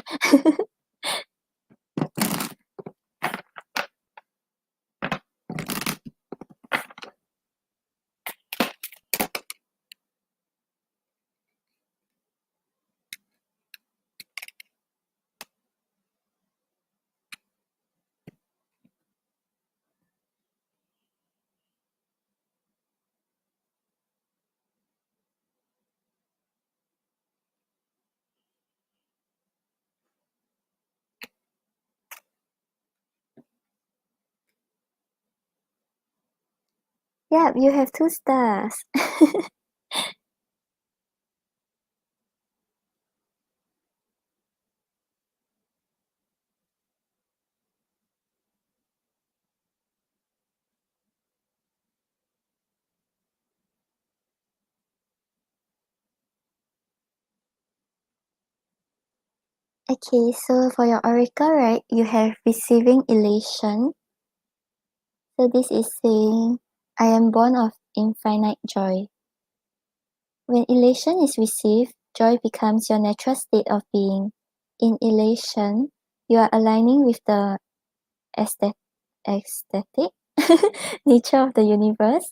Yeah, you have 2 stars. Okay, so for your oracle, right, you have receiving elation. So this is saying, I am born of infinite joy. When elation is received, joy becomes your natural state of being. In elation, you are aligning with the aesthetic nature of the universe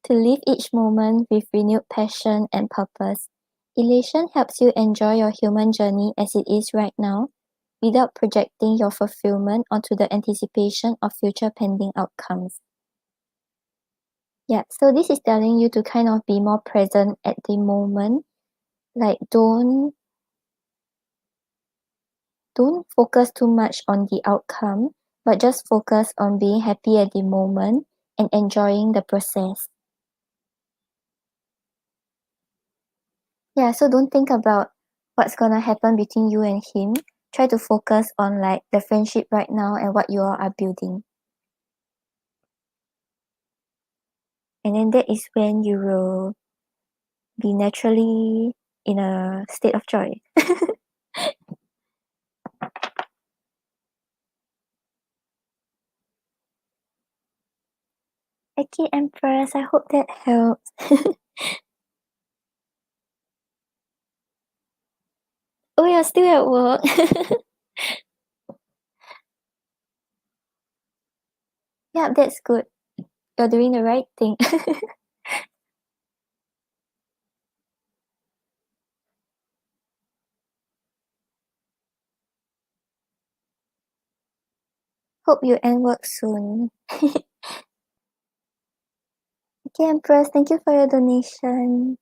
to live each moment with renewed passion and purpose. Elation helps you enjoy your human journey as it is right now without projecting your fulfillment onto the anticipation of future pending outcomes. Yeah, so this is telling you to kind of be more present at the moment. Like don't focus too much on the outcome, but just focus on being happy at the moment and enjoying the process. Yeah, so don't think about what's gonna happen between you and him. Try to focus on like the friendship right now and what you all are building. And then that is when you will be naturally in a state of joy. Okay, Empress, I hope that helps. Oh, you're still at work. Yeah, that's good. You're doing the right thing. Hope you end work soon. Okay, Empress, thank you for your donation.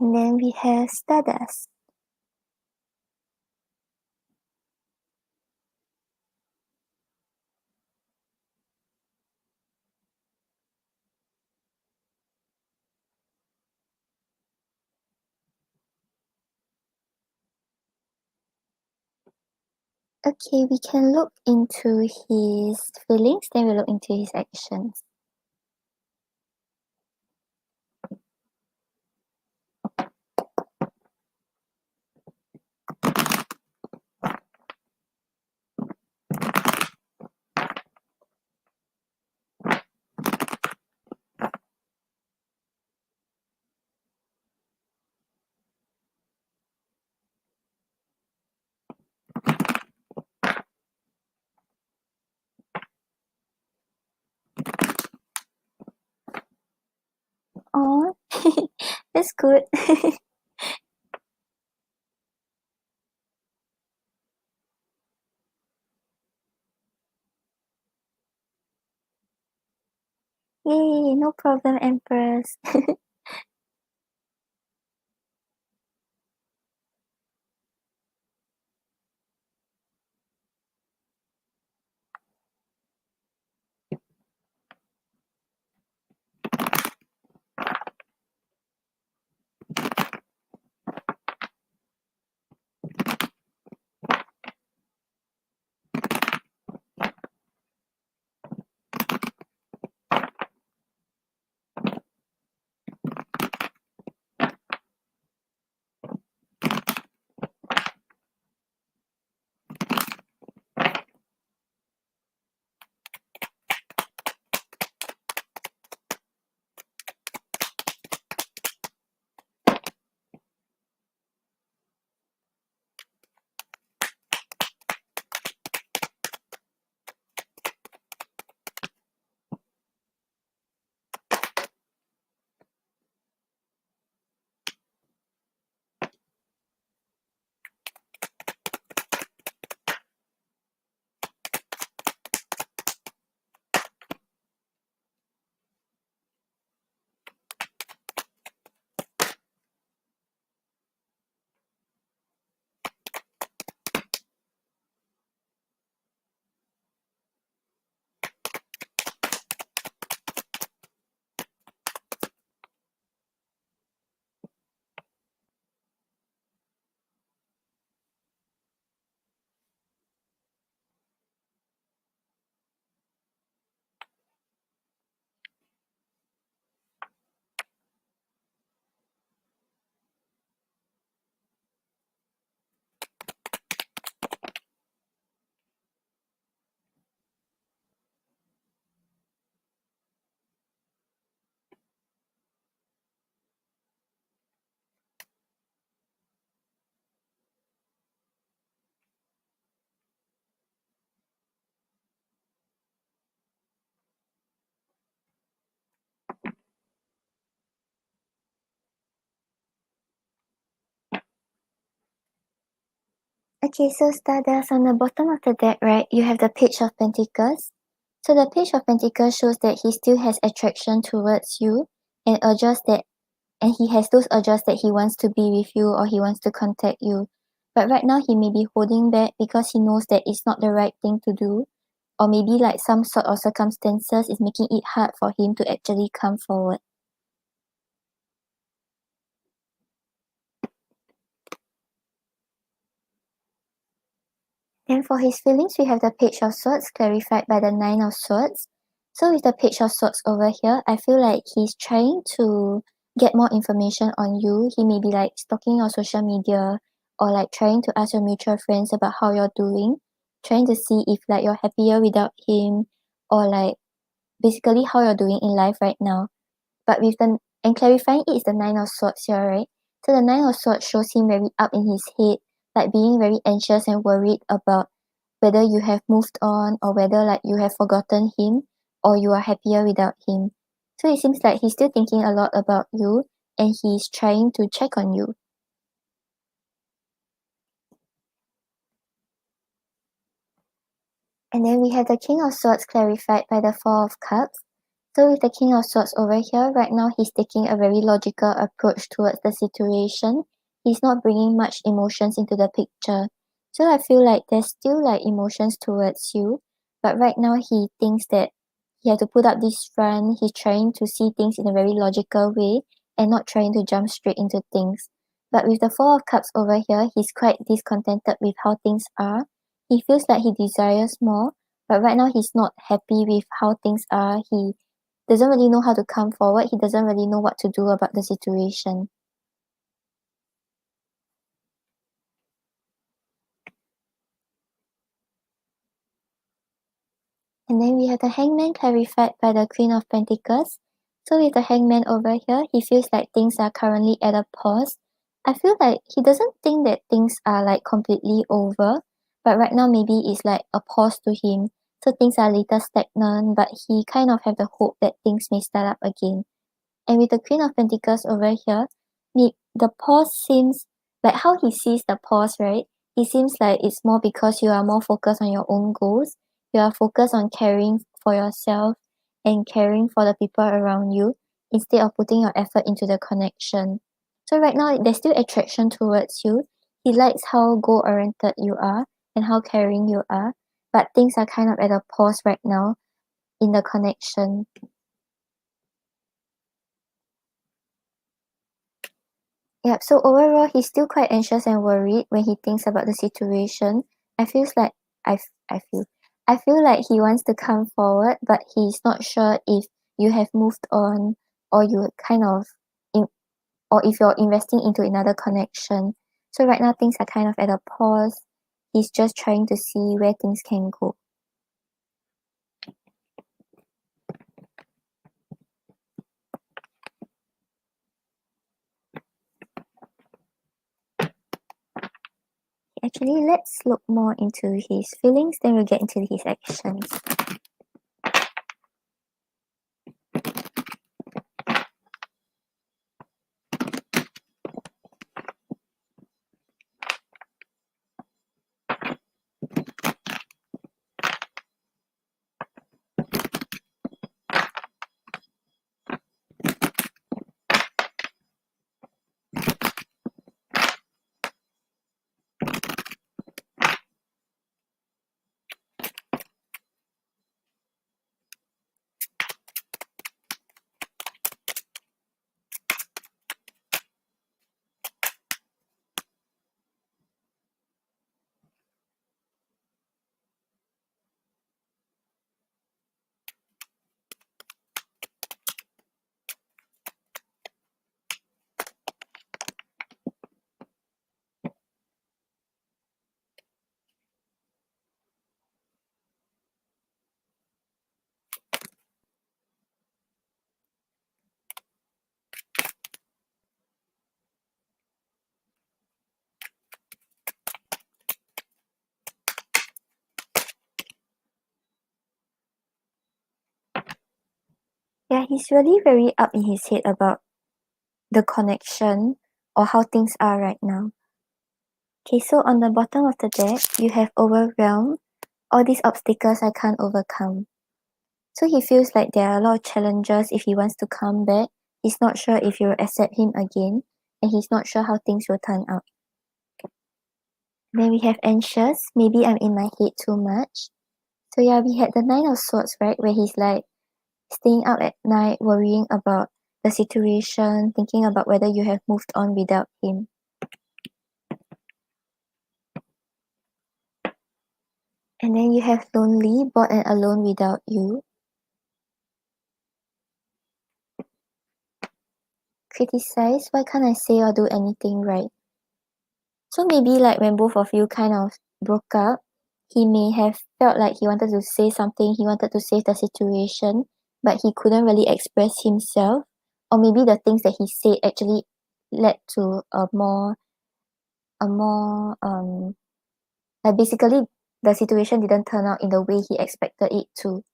And then we have Stardust. Okay, we can look into his feelings, then we'll look into his actions. Oh, that's good. Yay, no problem, Empress. Okay, so Stardust, on the bottom of the deck, right, you have the Page of Pentacles. So the Page of Pentacles shows that he still has attraction towards you and he has those urges that he wants to be with you or he wants to contact you. But right now he may be holding back because he knows that it's not the right thing to do, or maybe like some sort of circumstances is making it hard for him to actually come forward. And for his feelings, we have the Page of Swords clarified by the Nine of Swords. So with the Page of Swords over here, I feel like he's trying to get more information on you. He may be like stalking your social media or like trying to ask your mutual friends about how you're doing, trying to see if like you're happier without him or like basically how you're doing in life right now. But with the and clarifying it is the Nine of Swords here, right? So the Nine of Swords shows him very up in his head, like being very anxious and worried about whether you have moved on or whether like you have forgotten him or you are happier without him. So it seems like he's still thinking a lot about you and he's trying to check on you. And then we have the King of Swords clarified by the Four of Cups. So with the King of Swords over here, right now he's taking a very logical approach towards the situation. He's not bringing much emotions into the picture. So I feel like there's still like emotions towards you, but right now he thinks that he had to put up this front. He's trying to see things in a very logical way and not trying to jump straight into things. But with the Four of Cups over here, he's quite discontented with how things are. He feels like he desires more, but right now he's not happy with how things are. He doesn't really know how to come forward. He doesn't really know what to do about the situation. And then we have the Hangman clarified by the Queen of Pentacles. So with the Hangman over here, he feels like things are currently at a pause. I feel like he doesn't think that things are like completely over, but right now maybe it's like a pause to him. So things are a little stagnant, but he kind of have the hope that things may start up again. And with the Queen of Pentacles over here, the pause seems like how he sees the pause, right? It seems like it's more because you are more focused on your own goals. You are focused on caring for yourself and caring for the people around you instead of putting your effort into the connection. So right now there's still attraction towards you. He likes how goal oriented you are and how caring you are, but things are kind of at a pause right now in the connection. Yep, so overall, he's still quite anxious and worried when he thinks about the situation. I feels like I, f- I feel like he wants to come forward, but he's not sure if you have moved on or you kind of in, or if you're investing into another connection. So right now things are kind of at a pause. He's just trying to see where things can go. Actually, let's look more into his feelings, then we'll get into his actions. Yeah, he's really very up in his head about the connection or how things are right now. Okay, so on the bottom of the deck, you have overwhelmed. All these obstacles I can't overcome. So he feels like there are a lot of challenges if he wants to come back. He's not sure if you'll accept him again, and he's not sure how things will turn out. Then we have anxious. Maybe I'm in my head too much. So yeah, we had the Nine of Swords, right? Where he's like staying up at night, worrying about the situation, thinking about whether you have moved on without him. And then you have lonely, bored and alone without you. Criticize. Why can't I say or do anything right? So maybe like when both of you kind of broke up, he may have felt like he wanted to say something, he wanted to save the situation, but he couldn't really express himself. Or maybe the things that he said actually led to a more like basically the situation didn't turn out in the way he expected it to.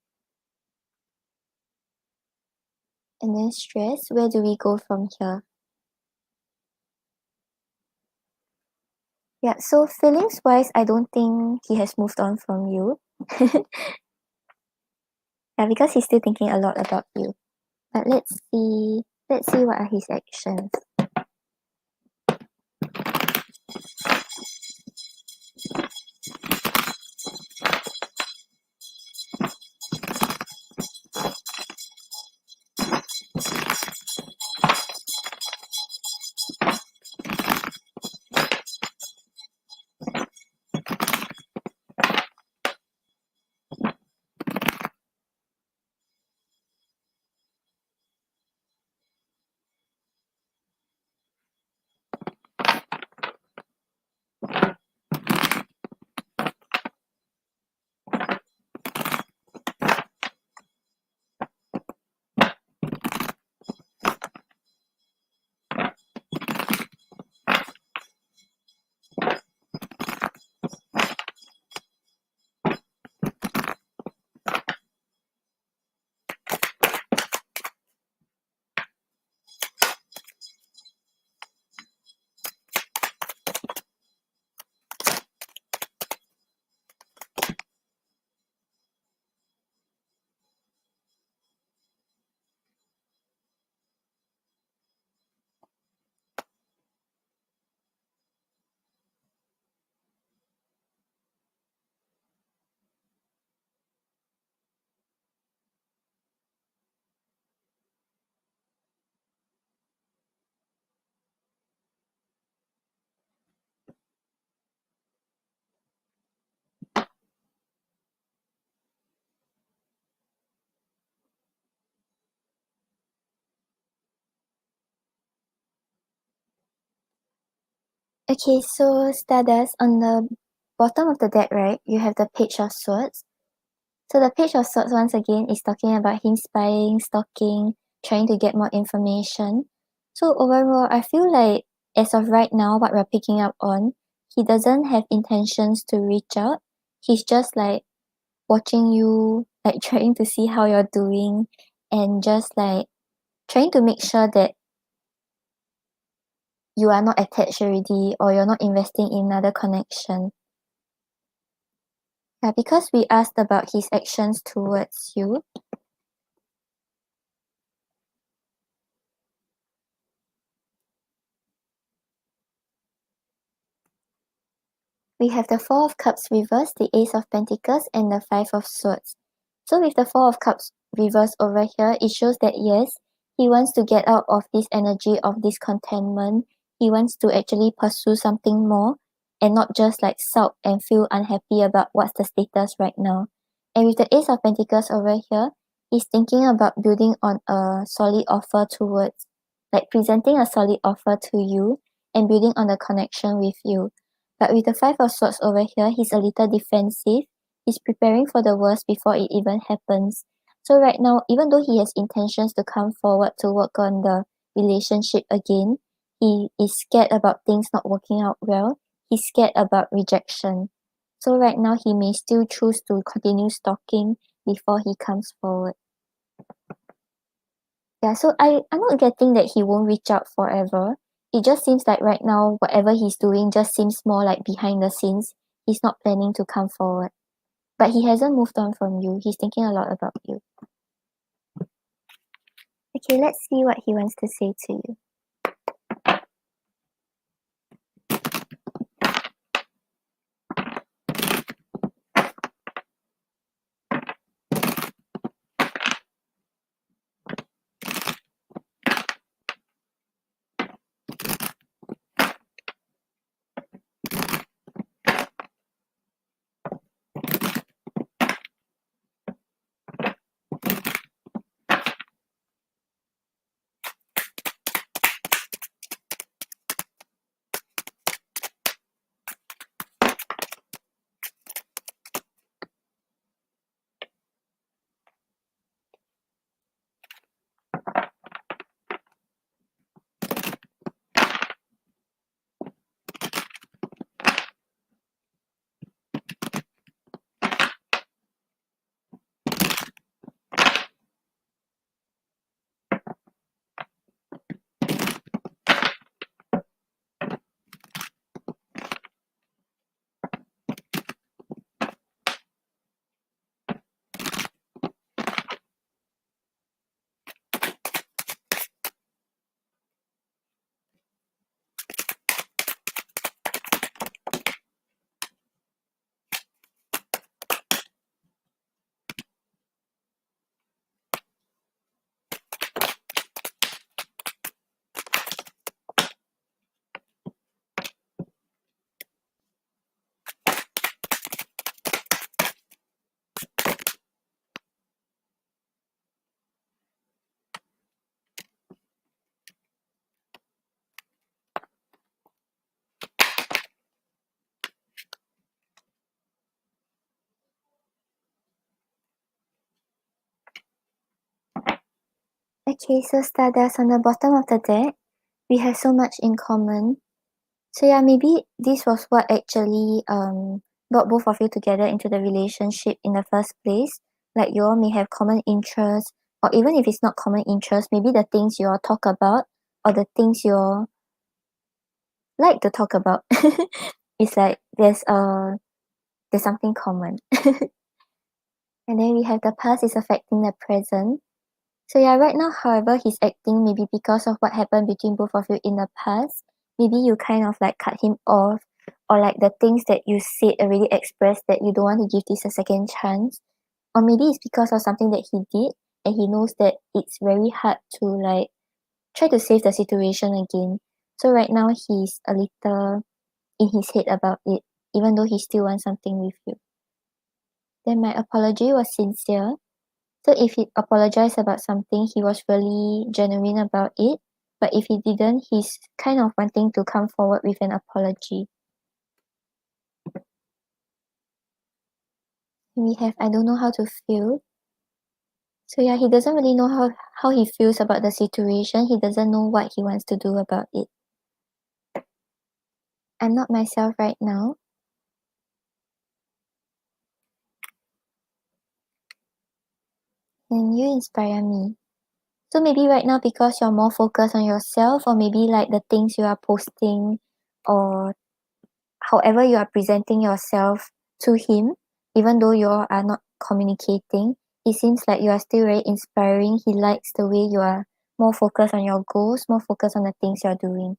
And then stress, where do we go from here? Yeah, so feelings wise, I don't think he has moved on from you. Yeah, because he's still thinking a lot about you. But let's see what are his actions. Okay, so Stardust, on the bottom of the deck, right, you have the Page of Swords. So the Page of Swords, once again, is talking about him spying, stalking, trying to get more information. So overall, I feel like as of right now, what we're picking up on, he doesn't have intentions to reach out. He's just like watching you, like trying to see how you're doing, and just like trying to make sure that you are not attached already or you're not investing in another connection. Yeah, because we asked about his actions towards you. We have the Four of Cups reversed, the Ace of Pentacles, and the Five of Swords. So with the Four of Cups reversed over here, it shows that yes, he wants to get out of this energy of discontentment. He wants to actually pursue something more and not just like sulk and feel unhappy about what's the status right now. And with the Ace of Pentacles over here, he's thinking about building on a solid offer towards, like presenting a solid offer to you and building on the connection with you. But with the Five of Swords over here, he's a little defensive. He's preparing for the worst before it even happens. So right now, even though he has intentions to come forward to work on the relationship again, he is scared about things not working out well. He's scared about rejection. So right now, he may still choose to continue stalking before he comes forward. Yeah, so I'm not getting that he won't reach out forever. it just seems like right now, whatever he's doing just seems more like behind the scenes. He's not planning to come forward. But he hasn't moved on from you. He's thinking a lot about you. Okay, let's see what he wants to say to you. Okay, so Stardust, on the bottom of the deck, we have so much in common. So yeah, maybe this was what actually brought both of you together into the relationship in the first place. Like you all may have common interests, or even if it's not common interest, maybe the things you all talk about or the things you all like to talk about. It's like there's something common. And then we have the past is affecting the present. So yeah, right now, however, he's acting maybe because of what happened between both of you in the past. Maybe you kind of like cut him off, or like the things that you said already expressed that you don't want to give this a second chance. Or maybe it's because of something that he did and he knows that it's very hard to like try to save the situation again. So right now he's a little in his head about it, even though he still wants something with you. Then my apology was sincere. So if he apologized about something, he was really genuine about it. But if he didn't, he's kind of wanting to come forward with an apology. We have I don't know how to feel. So yeah, he doesn't really know how he feels about the situation. He doesn't know what he wants to do about it. I'm not myself right now. And you inspire me. So maybe right now because you're more focused on yourself, or maybe like the things you are posting, or however you are presenting yourself to him, even though you all are not communicating, it seems like you are still very inspiring. He likes the way you are more focused on your goals, more focused on the things you're doing.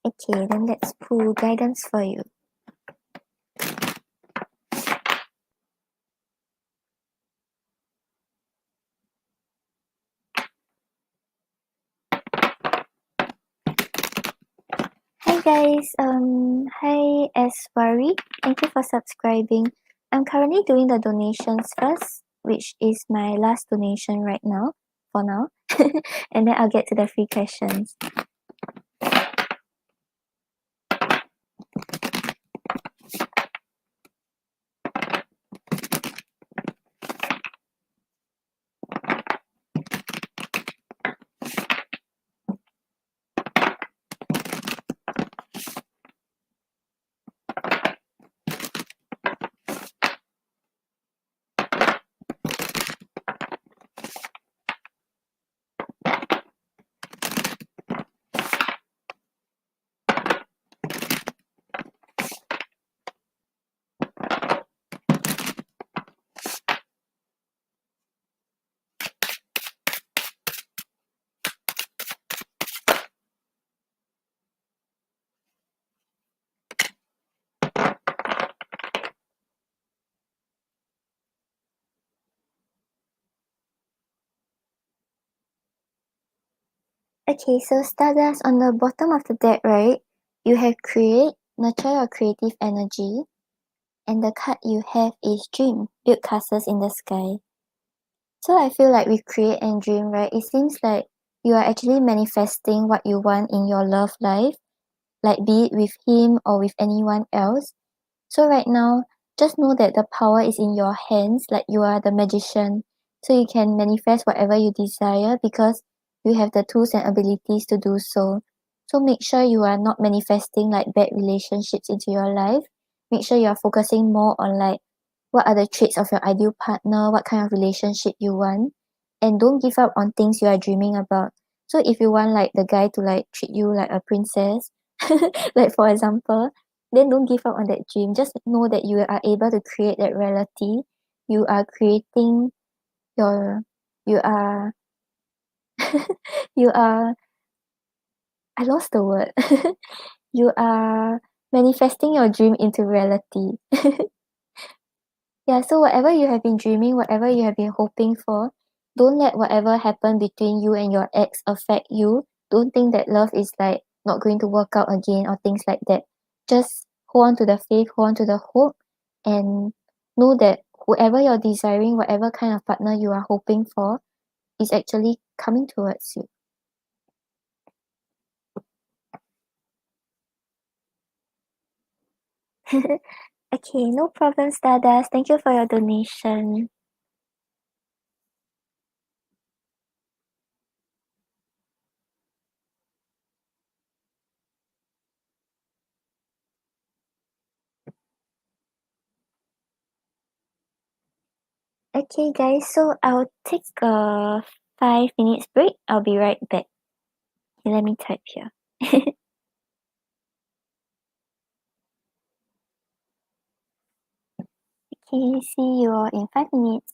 Okay, then let's pull guidance for you. Hi guys, hi Eswari. Thank you for subscribing. I'm currently doing the donations first, which is my last donation right now, for now. And then I'll get to the free questions. Okay, so Stardust, on the bottom of the deck, right, you have create, nurture your creative energy, and the card you have is dream, build castles in the sky. So I feel like with create and dream, right, it seems like you are actually manifesting what you want in your love life, like be it with him or with anyone else. So right now, just know that the power is in your hands, like you are the magician. So you can manifest whatever you desire because you have the tools and abilities to do so. So make sure you are not manifesting like bad relationships into your life. Make sure you are focusing more on like what are the traits of your ideal partner, what kind of relationship you want, and don't give up on things you are dreaming about. So if you want like the guy to like treat you like a princess, like for example, then don't give up on that dream. Just know that you are able to create that reality. You are creating your you are you are I lost the word. You are manifesting your dream into reality. Yeah, so whatever you have been dreaming, whatever you have been hoping for, don't let whatever happen between you and your ex affect you. Don't think that love is like not going to work out again or things like that. Just hold on to the faith, hold on to the hope, and know that whoever you're desiring, whatever kind of partner you are hoping for, is actually coming towards you. Okay, no problem, Stardust. Thank you for your donation. Okay, guys, so I'll take a 5 minutes break. I'll be right back. Okay, let me type here. Okay, see you all in 5 minutes.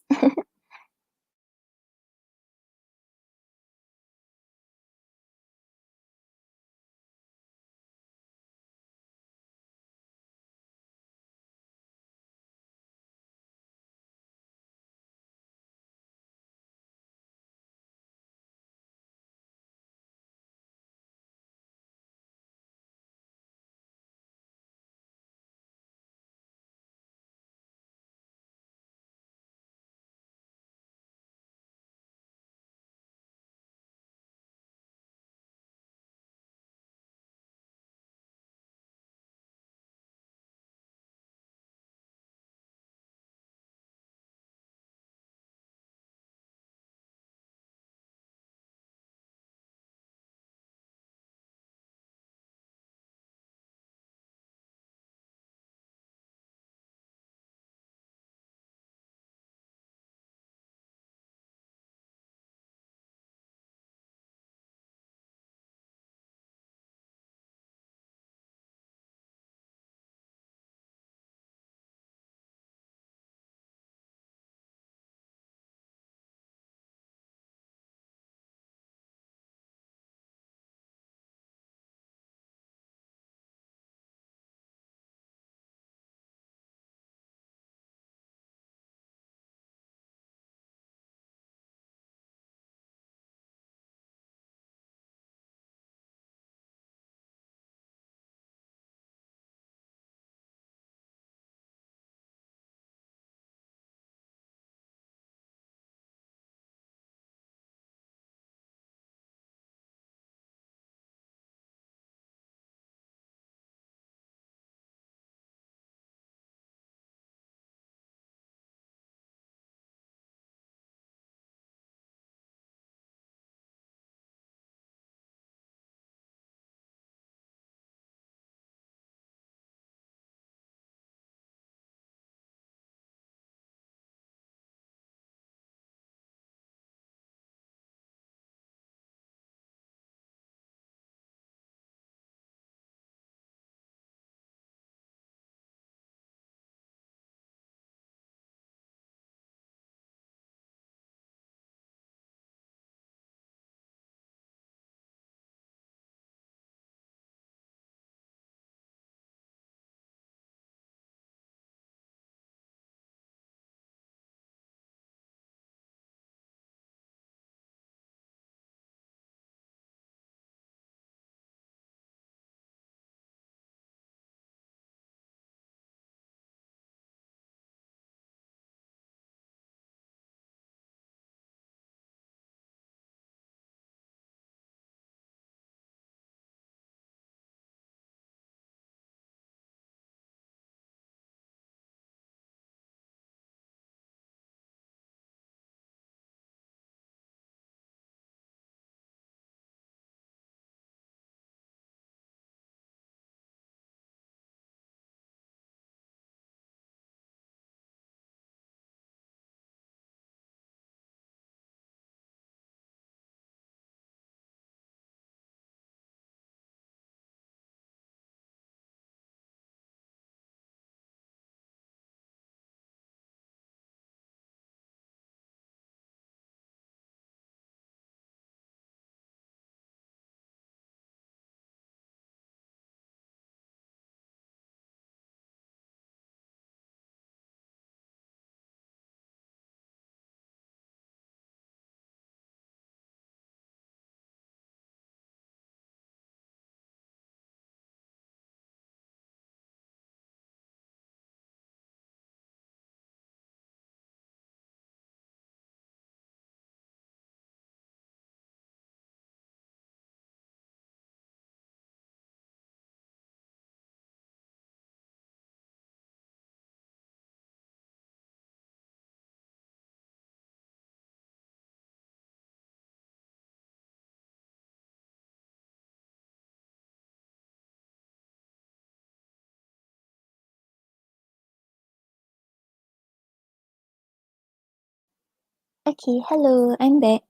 Okay, hello, I'm back.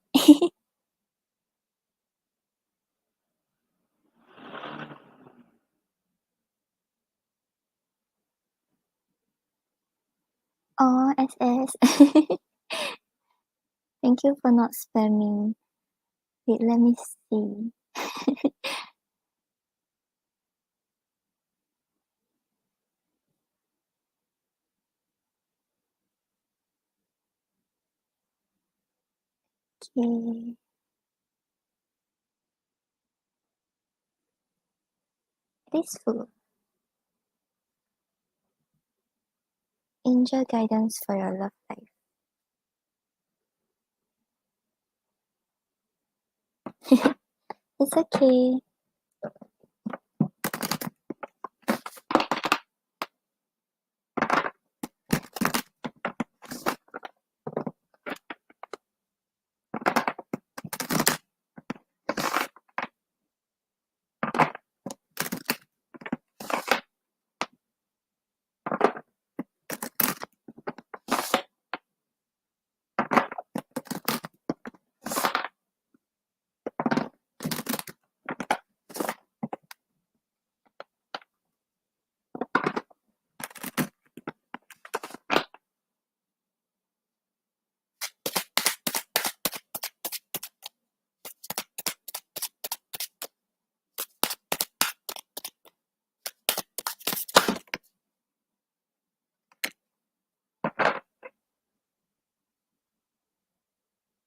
Oh, SS. Thank you for not spamming. Wait, let me see. Okay. Blissful. Angel guidance for your love life. It's okay.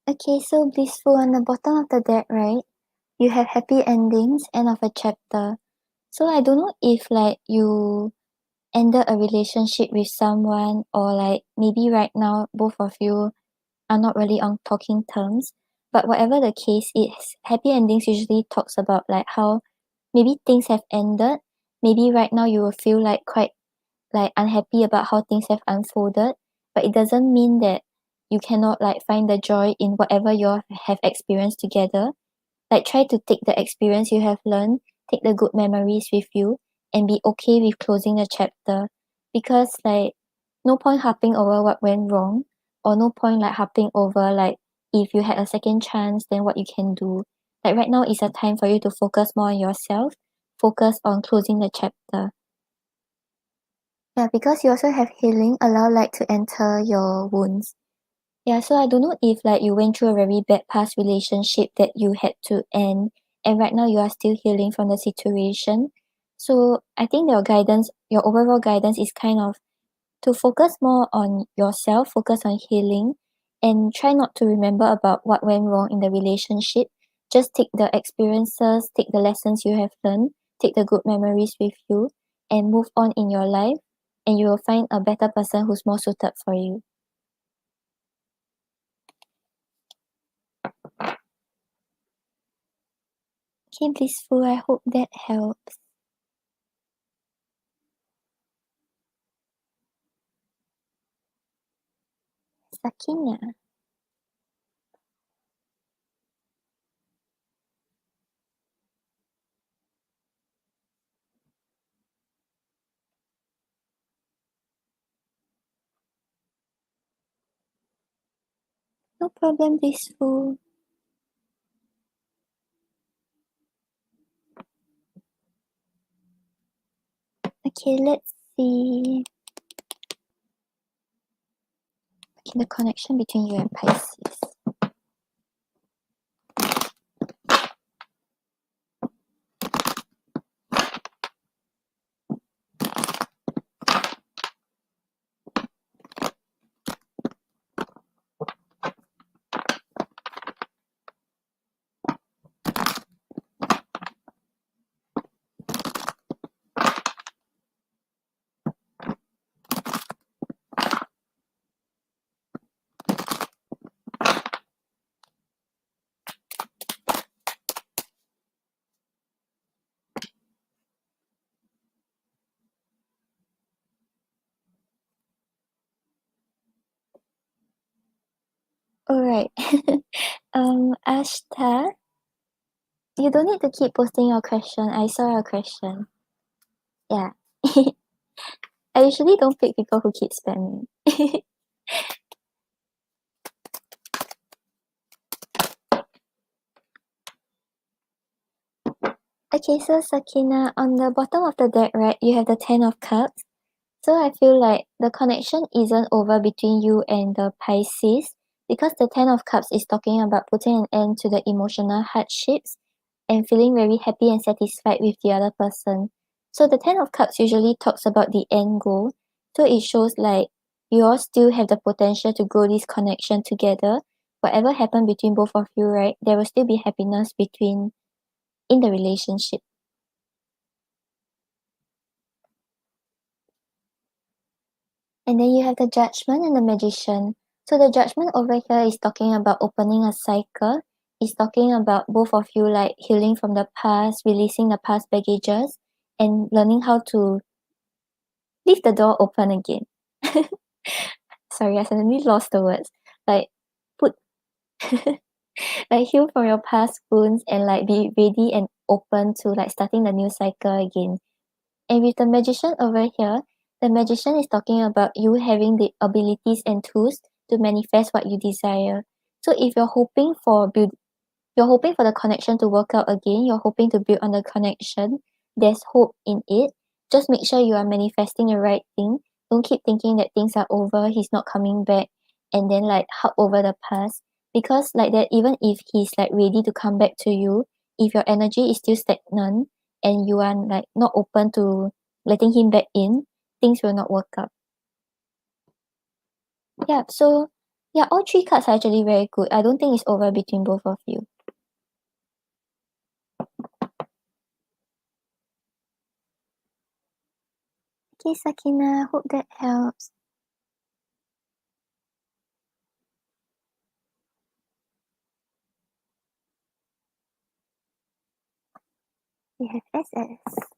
Okay, so blissful on the bottom of the deck, right? You have happy endings, end of a chapter. So I don't know if like you ended a relationship with someone or like maybe right now both of you are not really on talking terms. But whatever the case is, happy endings usually talks about like how maybe things have ended. Maybe right now you will feel like quite like unhappy about how things have unfolded, but it doesn't mean that you cannot like find the joy in whatever you all have experienced together. Like try to take the experience you have learned, take the good memories with you, and be okay with closing the chapter. Because like no point harping over what went wrong, or no point like harping over like if you had a second chance, then what you can do. Like right now is a time for you to focus more on yourself, focus on closing the chapter. Yeah, because you also have healing, allow light to enter your wounds. Yeah, so I don't know if like you went through a very bad past relationship that you had to end, and right now you are still healing from the situation. So I think your guidance, your overall guidance is kind of to focus more on yourself, focus on healing, and try not to remember about what went wrong in the relationship. Just take the experiences, take the lessons you have learned, take the good memories with you, and move on in your life, and you will find a better person who's more suited for you. Okay, blissful. I hope that helps. Sakina. No problem, blissful. Okay, let's see. Okay, the connection between you and Pisces. Alright. Ashta, you don't need to keep posting your question. I saw your question. Yeah. I usually don't pick people who keep spamming. Okay, so Sakina, on the bottom of the deck, right, you have the Ten of Cups. So I feel like the connection isn't over between you and the Pisces because the Ten of Cups is talking about putting an end to the emotional hardships and feeling very happy and satisfied with the other person. So the Ten of Cups usually talks about the end goal. So it shows like you all still have the potential to grow this connection together. Whatever happened between both of you, right, there will still be happiness between in the relationship. And then you have the Judgment and the Magician. So the Judgment over here is talking about opening a cycle. It's talking about both of you like healing from the past, releasing the past baggages, and learning how to leave the door open again. Sorry, I suddenly lost the words. Like put like heal from your past wounds and like be ready and open to like starting the new cycle again. And with the Magician over here, the Magician is talking about you having the abilities and tools to manifest what you desire. So if you're hoping for the connection to work out again, you're hoping to build on the connection, there's hope in it. Just make sure you are manifesting the right thing. Don't keep thinking that things are over, he's not coming back, and then like hop over the past. Because like that, even if he's like ready to come back to you, if your energy is still stagnant and you are like not open to letting him back in, things will not work out. Yeah, so yeah, all three cards are actually very good. I don't think it's over between both of you. Okay, Sakina, hope that helps. We have SS.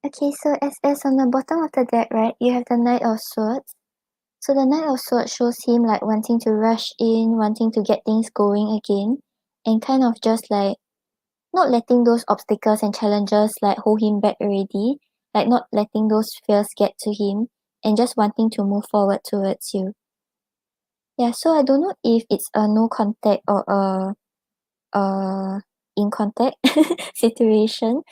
Okay, so as on the bottom of the deck, right, you have the Knight of Swords. So the Knight of Swords shows him like wanting to rush in, wanting to get things going again, and kind of just like not letting those obstacles and challenges like hold him back already, like not letting those fears get to him, and just wanting to move forward towards you. Yeah, so I don't know if it's a no contact or a in contact situation,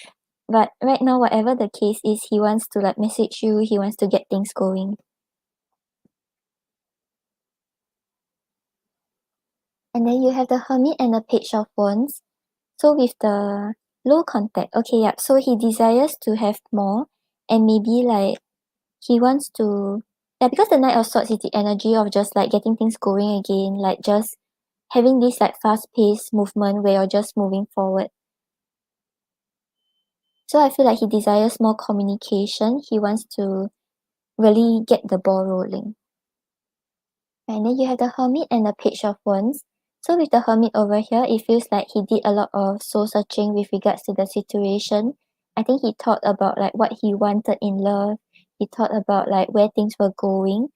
but right now, whatever the case is, he wants to like message you, he wants to get things going. And then you have the Hermit and the Page of Wands. So with the low contact, okay, yeah, so he desires to have more, and maybe like he wants to, yeah, because the Knight of Swords is the energy of just like getting things going again, like just having this like fast-paced movement where you're just moving forward. So I feel like he desires more communication. He wants to really get the ball rolling. And then you have the Hermit and the Page of Wands. So with the Hermit over here, it feels like he did a lot of soul searching with regards to the situation. I think he thought about like what he wanted in love. He thought about like where things were going.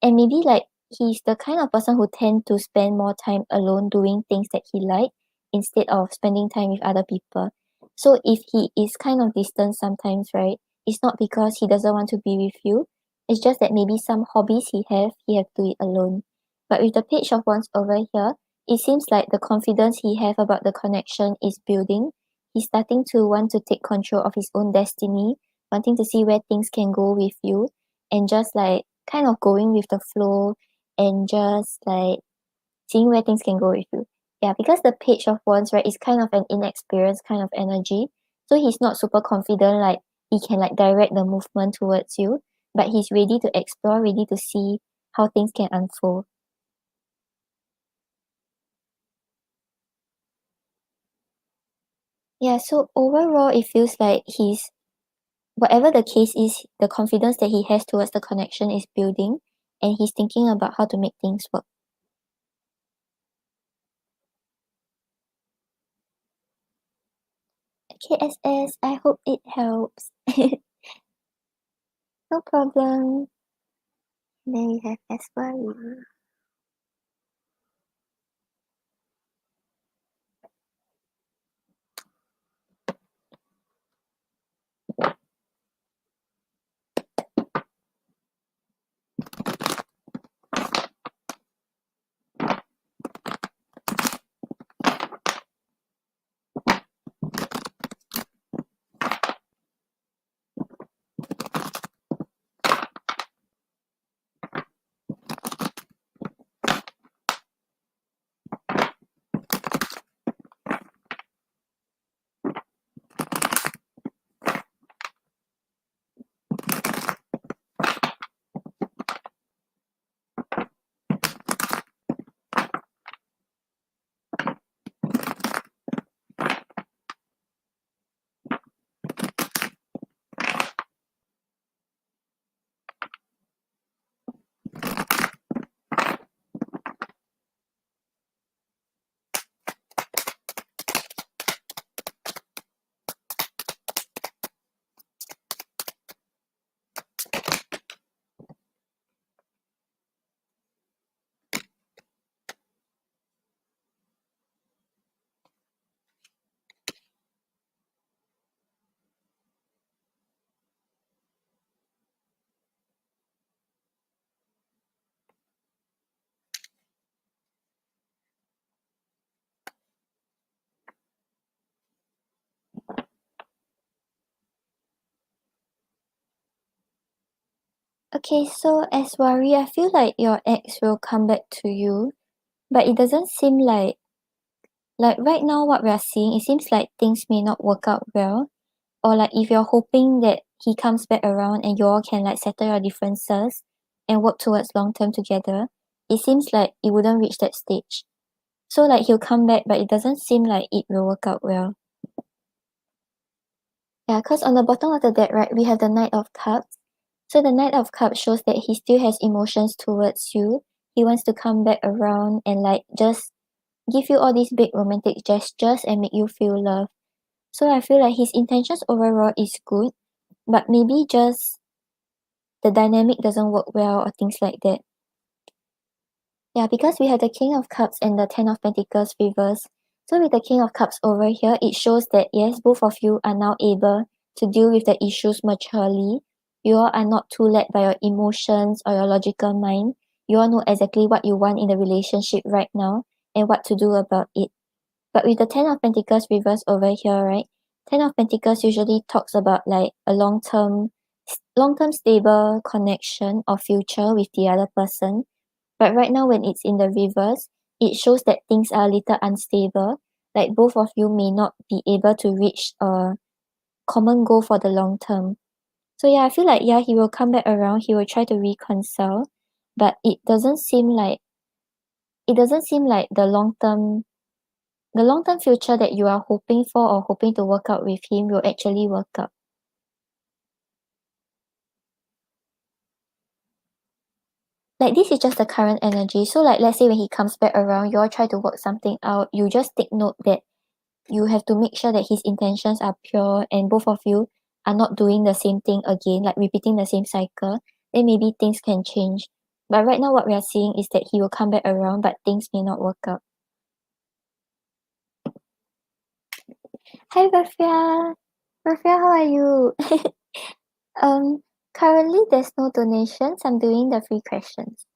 And maybe like he's the kind of person who tend to spend more time alone doing things that he like instead of spending time with other people. So if he is kind of distant sometimes, right, it's not because he doesn't want to be with you. It's just that maybe some hobbies he have to do it alone. But with the Page of Wands over here, it seems like the confidence he have about the connection is building. He's starting to want to take control of his own destiny, wanting to see where things can go with you, and just like kind of going with the flow and just like seeing where things can go with you. Yeah, because the Page of Wands, right, is kind of an inexperienced kind of energy. So he's not super confident, like he can like direct the movement towards you, but he's ready to explore, ready to see how things can unfold. Yeah, so overall, it feels like he's, whatever the case is, the confidence that he has towards the connection is building, and he's thinking about how to make things work. Okay, SS, I hope it helps. No problem. Then we have S Y. Okay, so as worry, I feel like your ex will come back to you, but it doesn't seem like right now what we are seeing, it seems like things may not work out well. Or like if you're hoping that he comes back around and you all can like settle your differences and work towards long term together, it seems like it wouldn't reach that stage. So like he'll come back, but it doesn't seem like it will work out well. Yeah, because on the bottom of the deck, right, we have the Knight of Cups. So the Knight of Cups shows that he still has emotions towards you. He wants to come back around and like just give you all these big romantic gestures and make you feel love. So I feel like his intentions overall is good, but maybe just the dynamic doesn't work well or things like that. Yeah, because we have the King of Cups and the Ten of Pentacles reverse. So with the King of Cups over here, it shows that yes, both of you are now able to deal with the issues maturely. You all are not too led by your emotions or your logical mind. You all know exactly what you want in the relationship right now and what to do about it. But with the Ten of Pentacles reverse over here, right? Ten of Pentacles usually talks about like a long-term stable connection or future with the other person. But right now when it's in the reverse, it shows that things are a little unstable. Like both of you may not be able to reach a common goal for the long term. So yeah, I feel like yeah, he will come back around, he will try to reconcile, but it doesn't seem like the long term future that you are hoping for or hoping to work out with him will actually work out. Like this is just the current energy. So like let's say when he comes back around, you all try to work something out. You just take note that you have to make sure that his intentions are pure and both of you are not doing the same thing again, like repeating the same cycle. Then maybe things can change. But right now what we are seeing is that he will come back around, but things may not work out. Hi Rafia. Rafia, how are you? Um, currently there's no donations. I'm doing the free questions.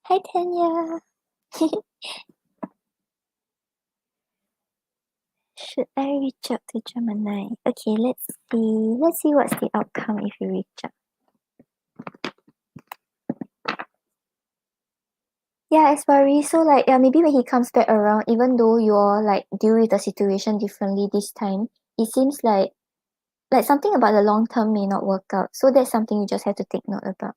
Hi, Tanya. Should I reach out to Gemini? Okay, let's see. Let's see what's the outcome if you reach out. Yeah, it's worry. So like, yeah, maybe when he comes back around, even though you're like deal with the situation differently this time, it seems like something about the long term may not work out. So that's something you just have to take note about.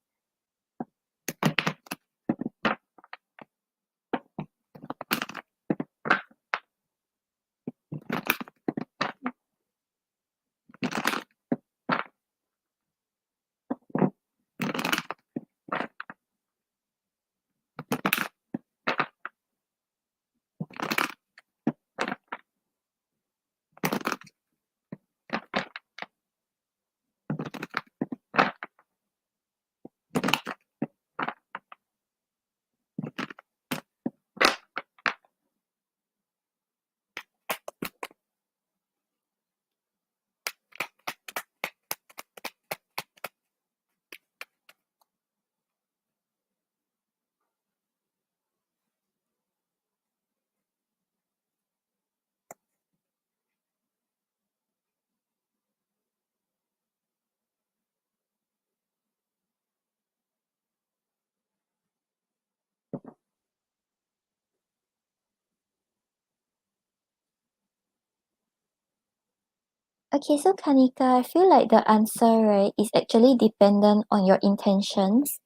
Okay, so Kanika, I feel like the answer, right, is actually dependent on your intentions.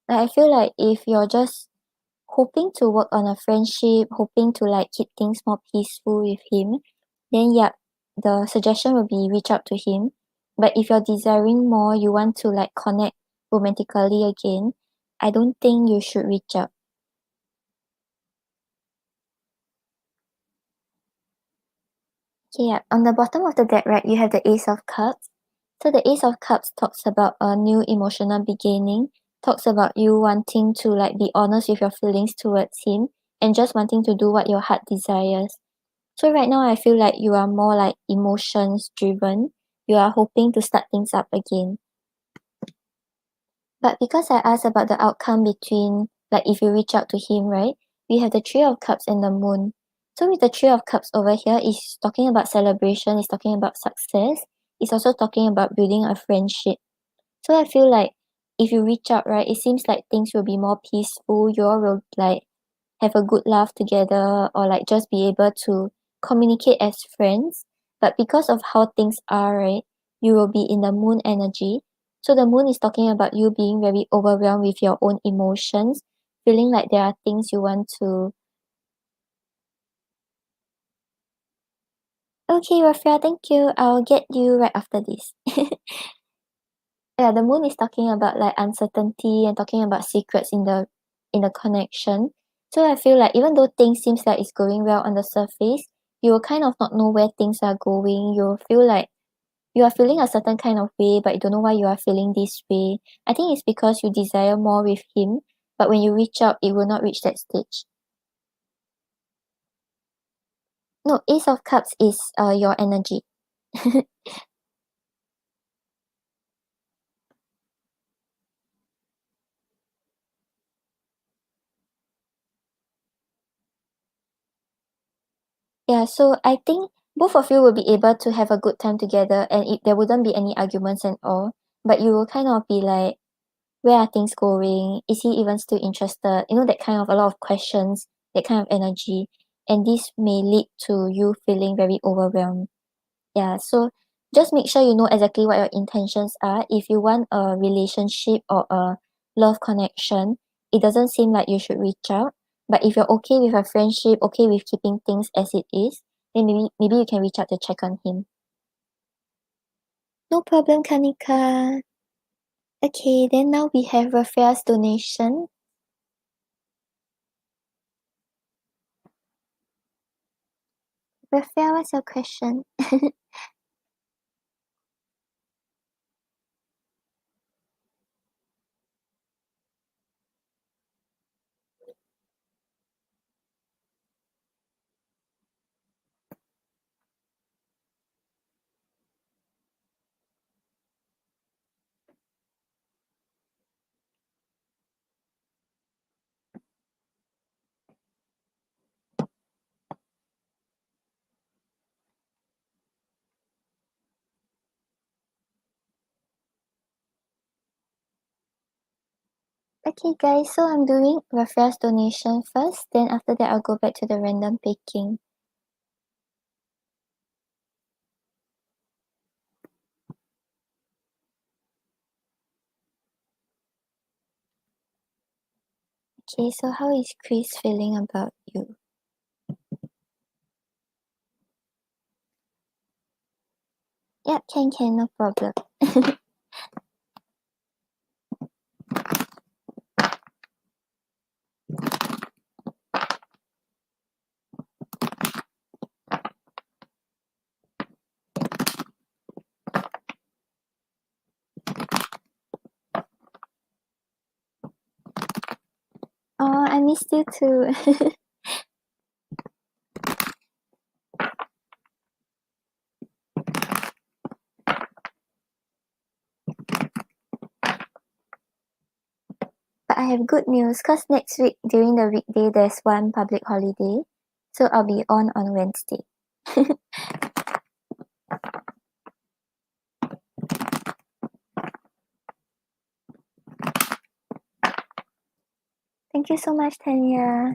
Like I feel like if you're just hoping to work on a friendship, hoping to like keep things more peaceful with him, then yeah, the suggestion will be reach out to him. But if you're desiring more, you want to like connect romantically again, I don't think you should reach out. Okay, yeah. On the bottom of the deck, right, you have the Ace of Cups. So the Ace of Cups talks about a new emotional beginning, talks about you wanting to like be honest with your feelings towards him and just wanting to do what your heart desires. So right now I feel like you are more like emotions driven. You are hoping to start things up again. But because I asked about the outcome between like if you reach out to him, right? We have the Three of Cups and the Moon. So with the Three of Cups over here is talking about celebration, is talking about success, it's also talking about building a friendship. So I feel like if you reach out, right, it seems like things will be more peaceful. You all will like have a good laugh together or like just be able to communicate as friends. But because of how things are, right, you will be in the moon energy. So the moon is talking about you being very overwhelmed with your own emotions, feeling like there are things you want to. Okay, Rafia, thank you. I'll get you right after this. Yeah, the moon is talking about like uncertainty and talking about secrets in the connection. So I feel like even though things seems like it's going well on the surface, you will kind of not know where things are going. You'll feel like you are feeling a certain kind of way, but you don't know why you are feeling this way. I think it's because you desire more with him, but when you reach out, it will not reach that stage. No, Ace of Cups is your energy. Yeah, so I think both of you will be able to have a good time together and there wouldn't be any arguments and all. But you will kind of be like, where are things going? Is he even still interested? You know, that kind of a lot of questions, that kind of energy. And this may lead to you feeling very overwhelmed. Yeah, so just make sure you know exactly what your intentions are. If you want a relationship or a love connection, it doesn't seem like you should reach out. But if you're okay with a friendship, okay with keeping things as it is, then maybe you can reach out to check on him. No problem, Kanika. Okay, then now we have Rafael's donation. Rafael, what's your question? Okay guys, so I'm doing reference donation first, then after that I'll go back to the random picking. Okay, so how is Chris feeling about you? Yep, can, no problem. Oh, I missed you too. But I have good news, cause next week during the weekday there's one public holiday, so I'll be on Wednesday. Thank you so much, Tanya.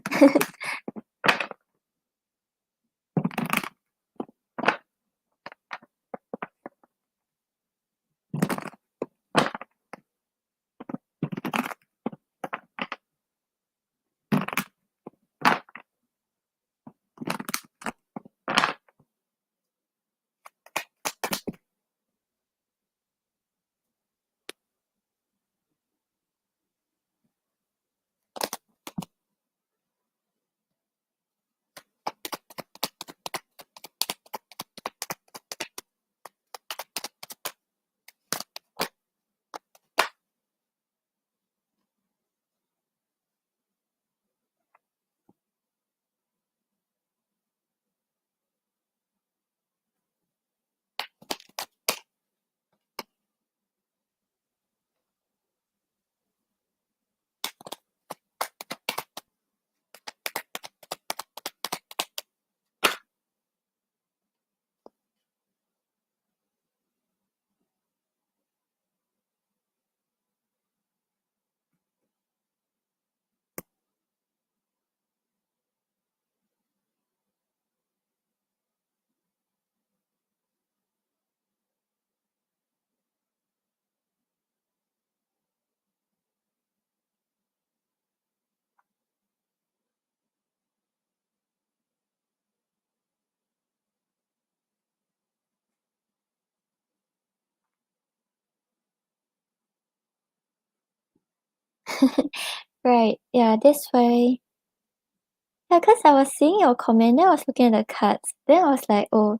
Right, yeah, that's why. Yeah, cause I was seeing your comment, then I was looking at the cards, then I was like, oh,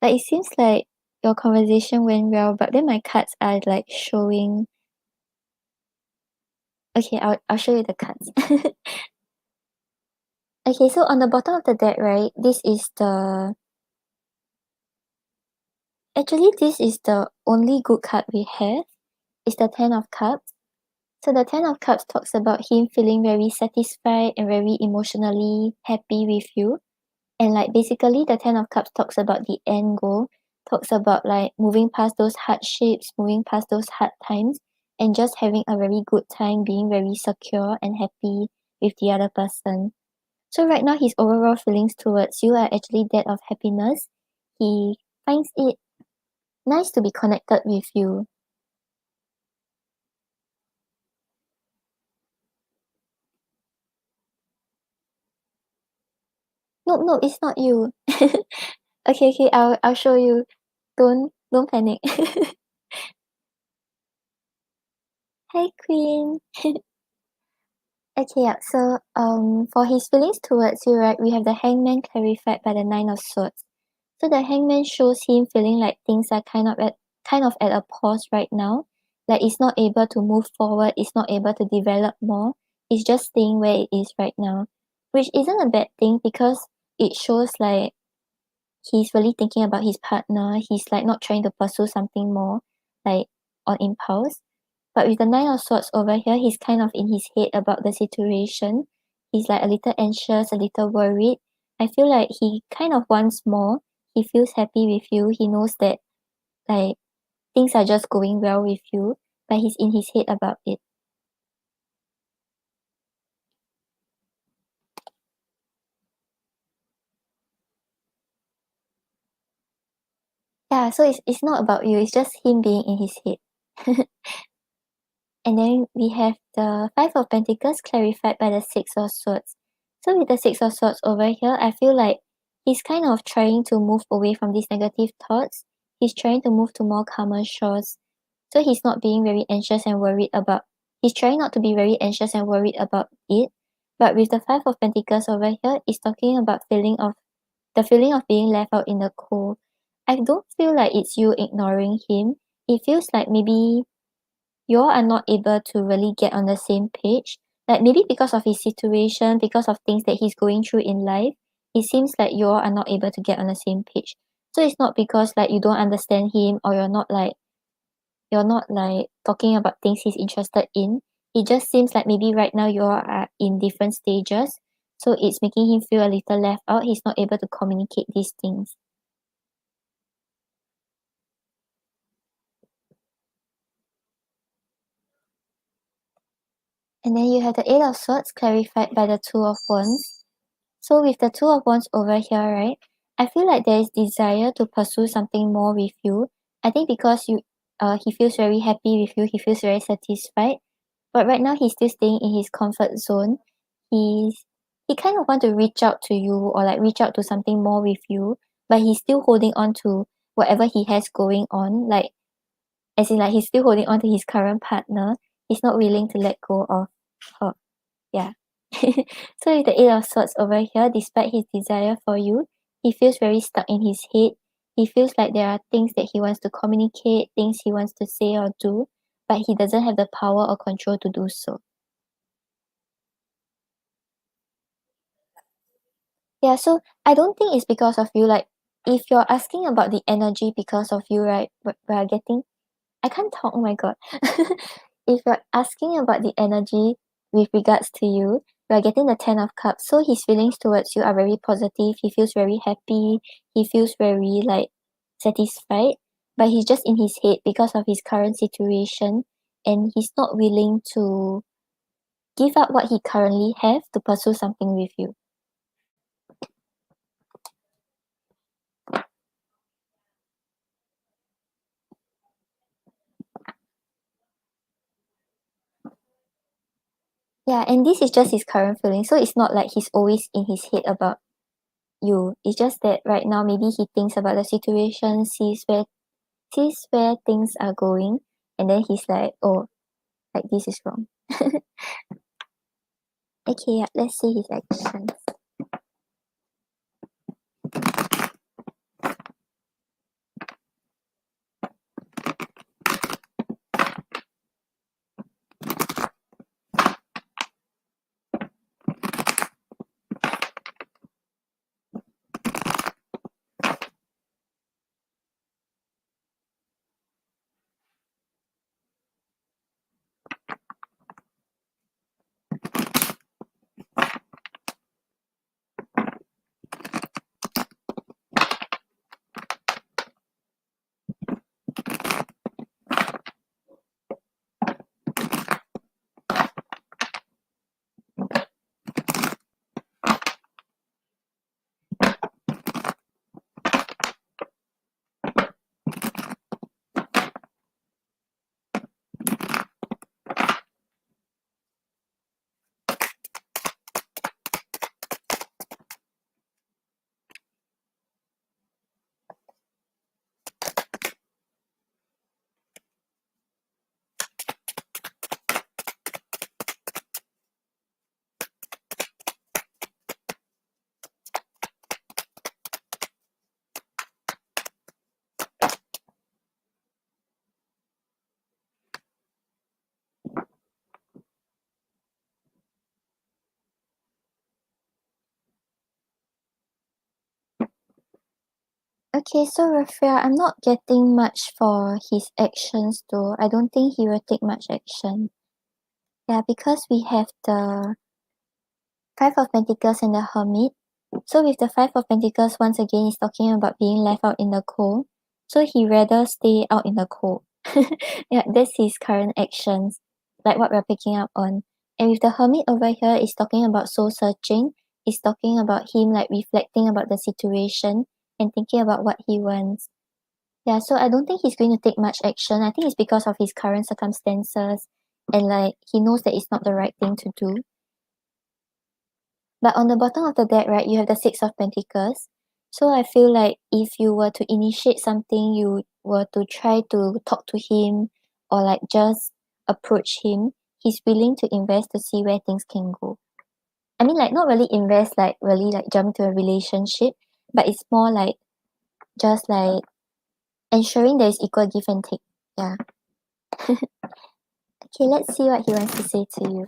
like it seems like your conversation went well, but then my cards are like showing. Okay, I'll show you the cards. Okay, so on the bottom of the deck, right, this is the only good card we have. It's the Ten of Cups. So the Ten of Cups talks about him feeling very satisfied and very emotionally happy with you. And like basically the Ten of Cups talks about the end goal, talks about like moving past those hardships, moving past those hard times, and just having a very good time, being very secure and happy with the other person. So right now his overall feelings towards you are actually that of happiness. He finds it nice to be connected with you. No, no, it's not you. Okay, okay, I'll show you. Don't panic. Hi, Queen. Okay, yeah. So, for his feelings towards you, right, we have the Hangman clarified by the Nine of Swords. So the Hangman shows him feeling like things are kind of at a pause right now. Like it's not able to move forward, it's not able to develop more. It's just staying where it is right now, which isn't a bad thing because it shows like he's really thinking about his partner. He's like not trying to pursue something more, like on impulse. But with the Nine of Swords over here, he's kind of in his head about the situation. He's like a little anxious, a little worried. I feel like he kind of wants more. He feels happy with you. He knows that like things are just going well with you, but he's in his head about it. Yeah, so it's not about you, it's just him being in his head. And then we have the Five of Pentacles clarified by the Six of Swords. So with the Six of Swords over here, I feel like he's kind of trying to move away from these negative thoughts. He's trying to move to more calmer shores. So he's not being very anxious and worried about, he's trying not to be very anxious and worried about it. But with the Five of Pentacles over here, it's talking about the feeling of being left out in the cold. I don't feel like it's you ignoring him. It feels like maybe you all are not able to really get on the same page. Like maybe because of his situation, because of things that he's going through in life, it seems like you all are not able to get on the same page. So it's not because like you don't understand him or you're not like talking about things he's interested in. It just seems like maybe right now you all are in different stages. So it's making him feel a little left out. He's not able to communicate these things. And then you have the Eight of Swords clarified by the Two of Wands. So with the Two of Wands over here, right, I feel like there is desire to pursue something more with you. I think because he feels very happy with you, he feels very satisfied. But right now he's still staying in his comfort zone. He kind of want to reach out to you or like reach out to something more with you, but he's still holding on to whatever he has going on. Like as in like he's still holding on to his current partner. He's not willing to let go of her. Yeah. So with the Eight of Swords over here, despite his desire for you, he feels very stuck in his head. He feels like there are things that he wants to communicate, things he wants to say or do, but he doesn't have the power or control to do so. Yeah, so I don't think it's because of you. Like, if you're asking about the energy because of you, right? We are getting. I can't talk. Oh my god. If you're asking about the energy with regards to you, we are getting the Ten of Cups. So his feelings towards you are very positive. He feels very happy. He feels very like satisfied. But he's just in his head because of his current situation, and he's not willing to give up what he currently have to pursue something with you. Yeah, and this is just his current feeling. So it's not like he's always in his head about you. It's just that right now maybe he thinks about the situation, sees where things are going, and then he's like, oh, like this is wrong. Okay, yeah, let's see his actions. Okay, so Raphael, I'm not getting much for his actions though. I don't think he will take much action. Yeah, because we have the Five of Pentacles and the Hermit. So with the Five of Pentacles, once again, is talking about being left out in the cold. So he rather stay out in the cold. Yeah, that's his current actions, like what we're picking up on. And with the Hermit over here, is talking about soul searching. Is talking about him like reflecting about the situation and thinking about what he wants. Yeah, so I don't think he's going to take much action. I think it's because of his current circumstances and like he knows that it's not the right thing to do. But on the bottom of the deck, right, you have the Six of Pentacles. So I feel like if you were to initiate something, you were to try to talk to him or like just approach him, he's willing to invest to see where things can go. I mean, like not really invest, like really like jump into a relationship, but it's more like just like ensuring there is equal give and take. Yeah. Okay, let's see what he wants to say to you.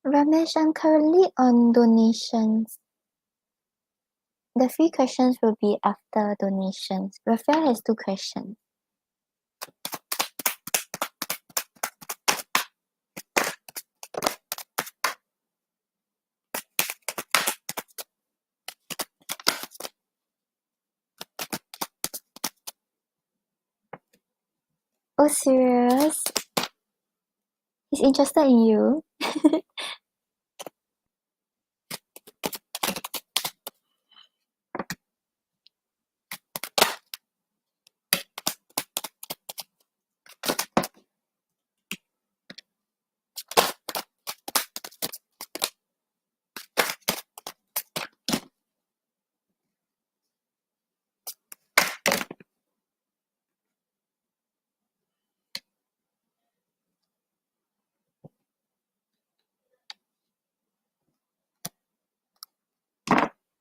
Ramesh, I'm currently on donations. The free questions will be after donations. Raphael has 2 questions. Oh, serious? He's interested in you?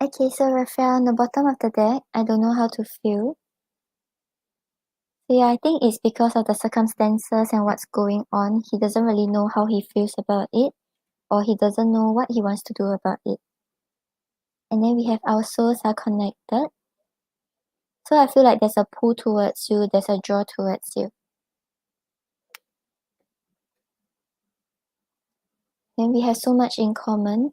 Okay, so Raphael, on the bottom of the deck, I don't know how to feel. So yeah, I think it's because of the circumstances and what's going on. He doesn't really know how he feels about it, or he doesn't know what he wants to do about it. And then we have our souls are connected. So I feel like there's a pull towards you, there's a draw towards you. Then we have so much in common.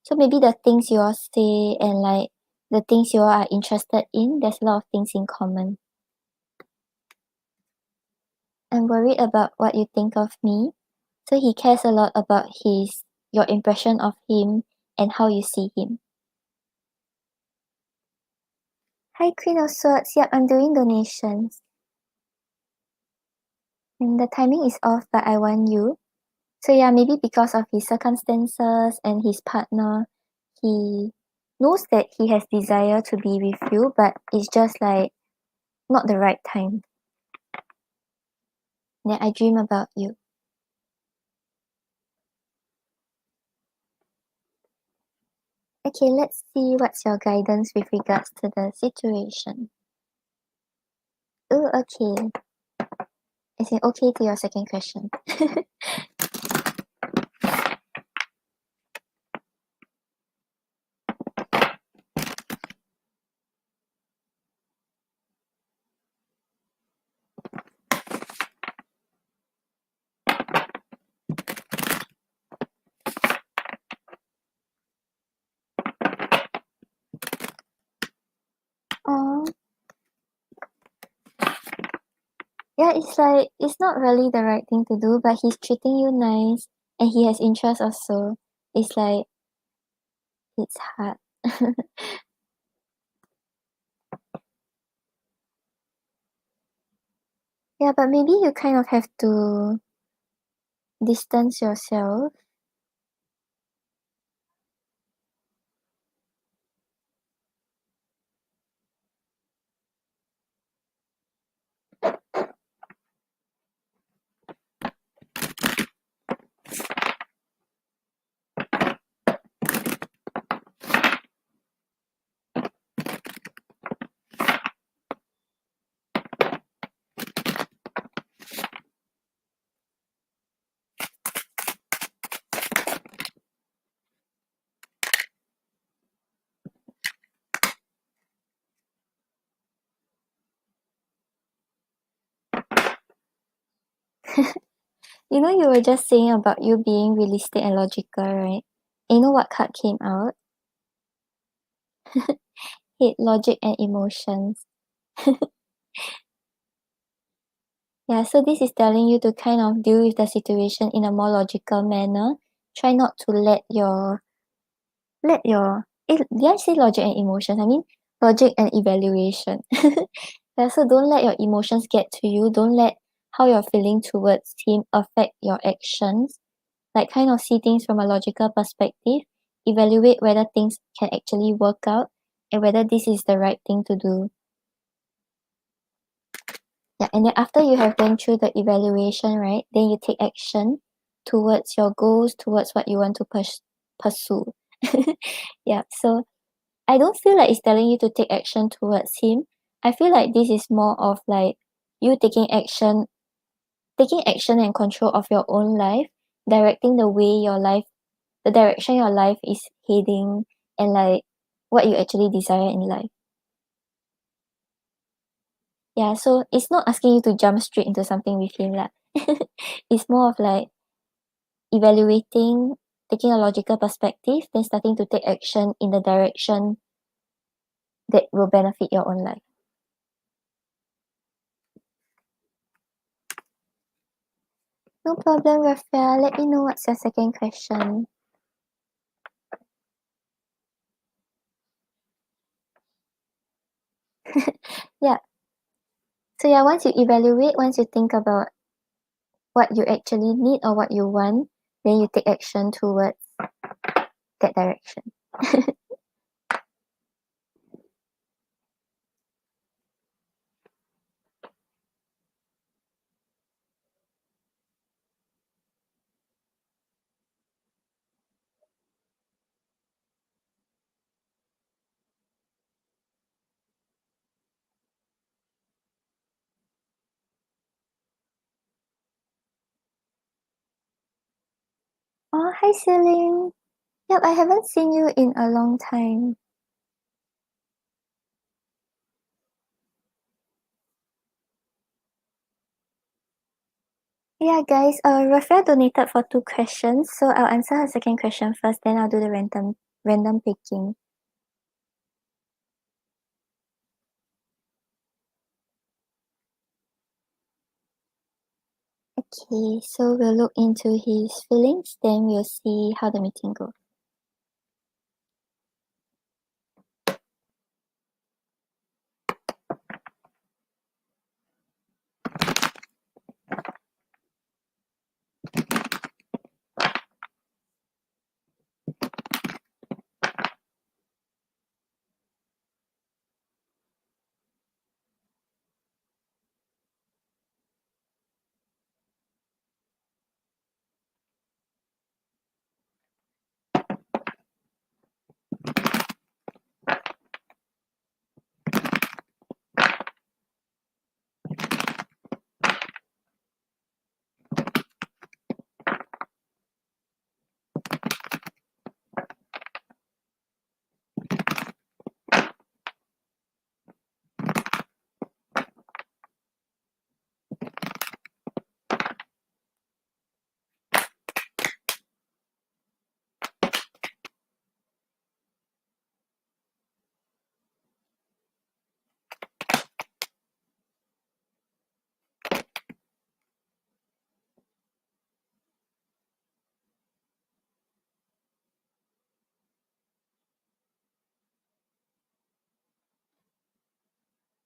So maybe the things you all say and like the things you all are interested in, there's a lot of things in common. I'm worried about what you think of me. So he cares a lot about your impression of him and how you see him. Hi, Queen of Swords. Yep, I'm doing donations. And the timing is off, but I want you. So yeah, maybe because of his circumstances and his partner, he knows that he has desire to be with you, but it's just like not the right time. Then I dream about you. Okay, let's see what's your guidance with regards to the situation. Oh, okay. Is it okay to your second question? Oh, yeah, it's like it's not really the right thing to do, but he's treating you nice and he has interest also. It's like it's hard. Yeah, but maybe you kind of have to distance yourself. You know, you were just saying about you being realistic and logical, right? And you know what card came out? Hate, logic, and emotions. Yeah, so this is telling you to kind of deal with the situation in a more logical manner. Try not to did I say logic and emotions? I mean logic and evaluation. Yeah, so don't let your emotions get to you. Don't let how you're feeling towards him affect your actions. Like kind of see things from a logical perspective, evaluate whether things can actually work out and whether this is the right thing to do. Yeah, and then after you have gone through the evaluation, right, then you take action towards your goals, towards what you want to pursue. Yeah, so I don't feel like it's telling you to take action towards him. I feel like this is more of like you taking action and control of your own life, directing the direction your life is heading, and like what you actually desire in life. Yeah, so it's not asking you to jump straight into something with him lah. It's more of like evaluating, taking a logical perspective, then starting to take action in the direction that will benefit your own life. No problem, Rafael. Let me know what's your second question. Yeah. So yeah, once you evaluate, once you think about what you actually need or what you want, then you take action towards that direction. Oh, hi, Celine. Yep, I haven't seen you in a long time. Yeah, guys, Rafael donated for 2 questions, so I'll answer her second question first, then I'll do the random picking. Okay, so we'll look into his feelings, then we'll see how the meeting goes.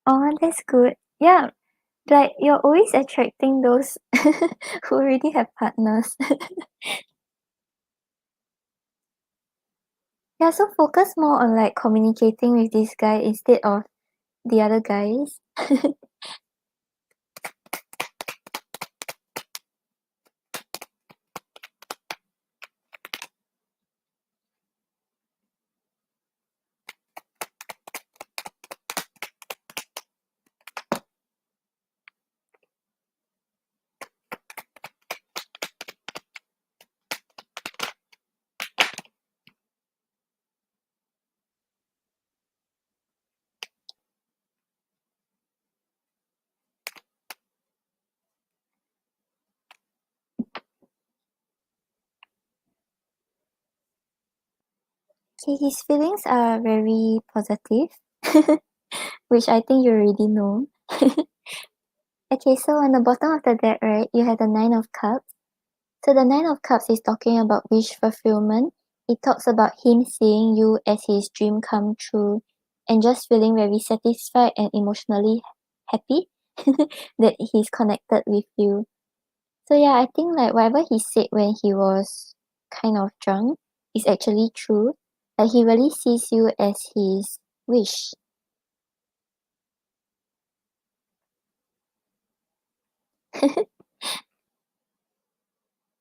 Oh, that's good. Yeah, like you're always attracting those who already have partners. Yeah, so focus more on like communicating with this guy instead of the other guys. Okay, his feelings are very positive, which I think you already know. Okay, so on the bottom of the deck, right, you have the Nine of Cups. So the Nine of Cups is talking about wish fulfillment. It talks about him seeing you as his dream come true and just feeling very satisfied and emotionally happy that he's connected with you. So yeah, I think like whatever he said when he was kind of drunk is actually true. Like he really sees you as his wish.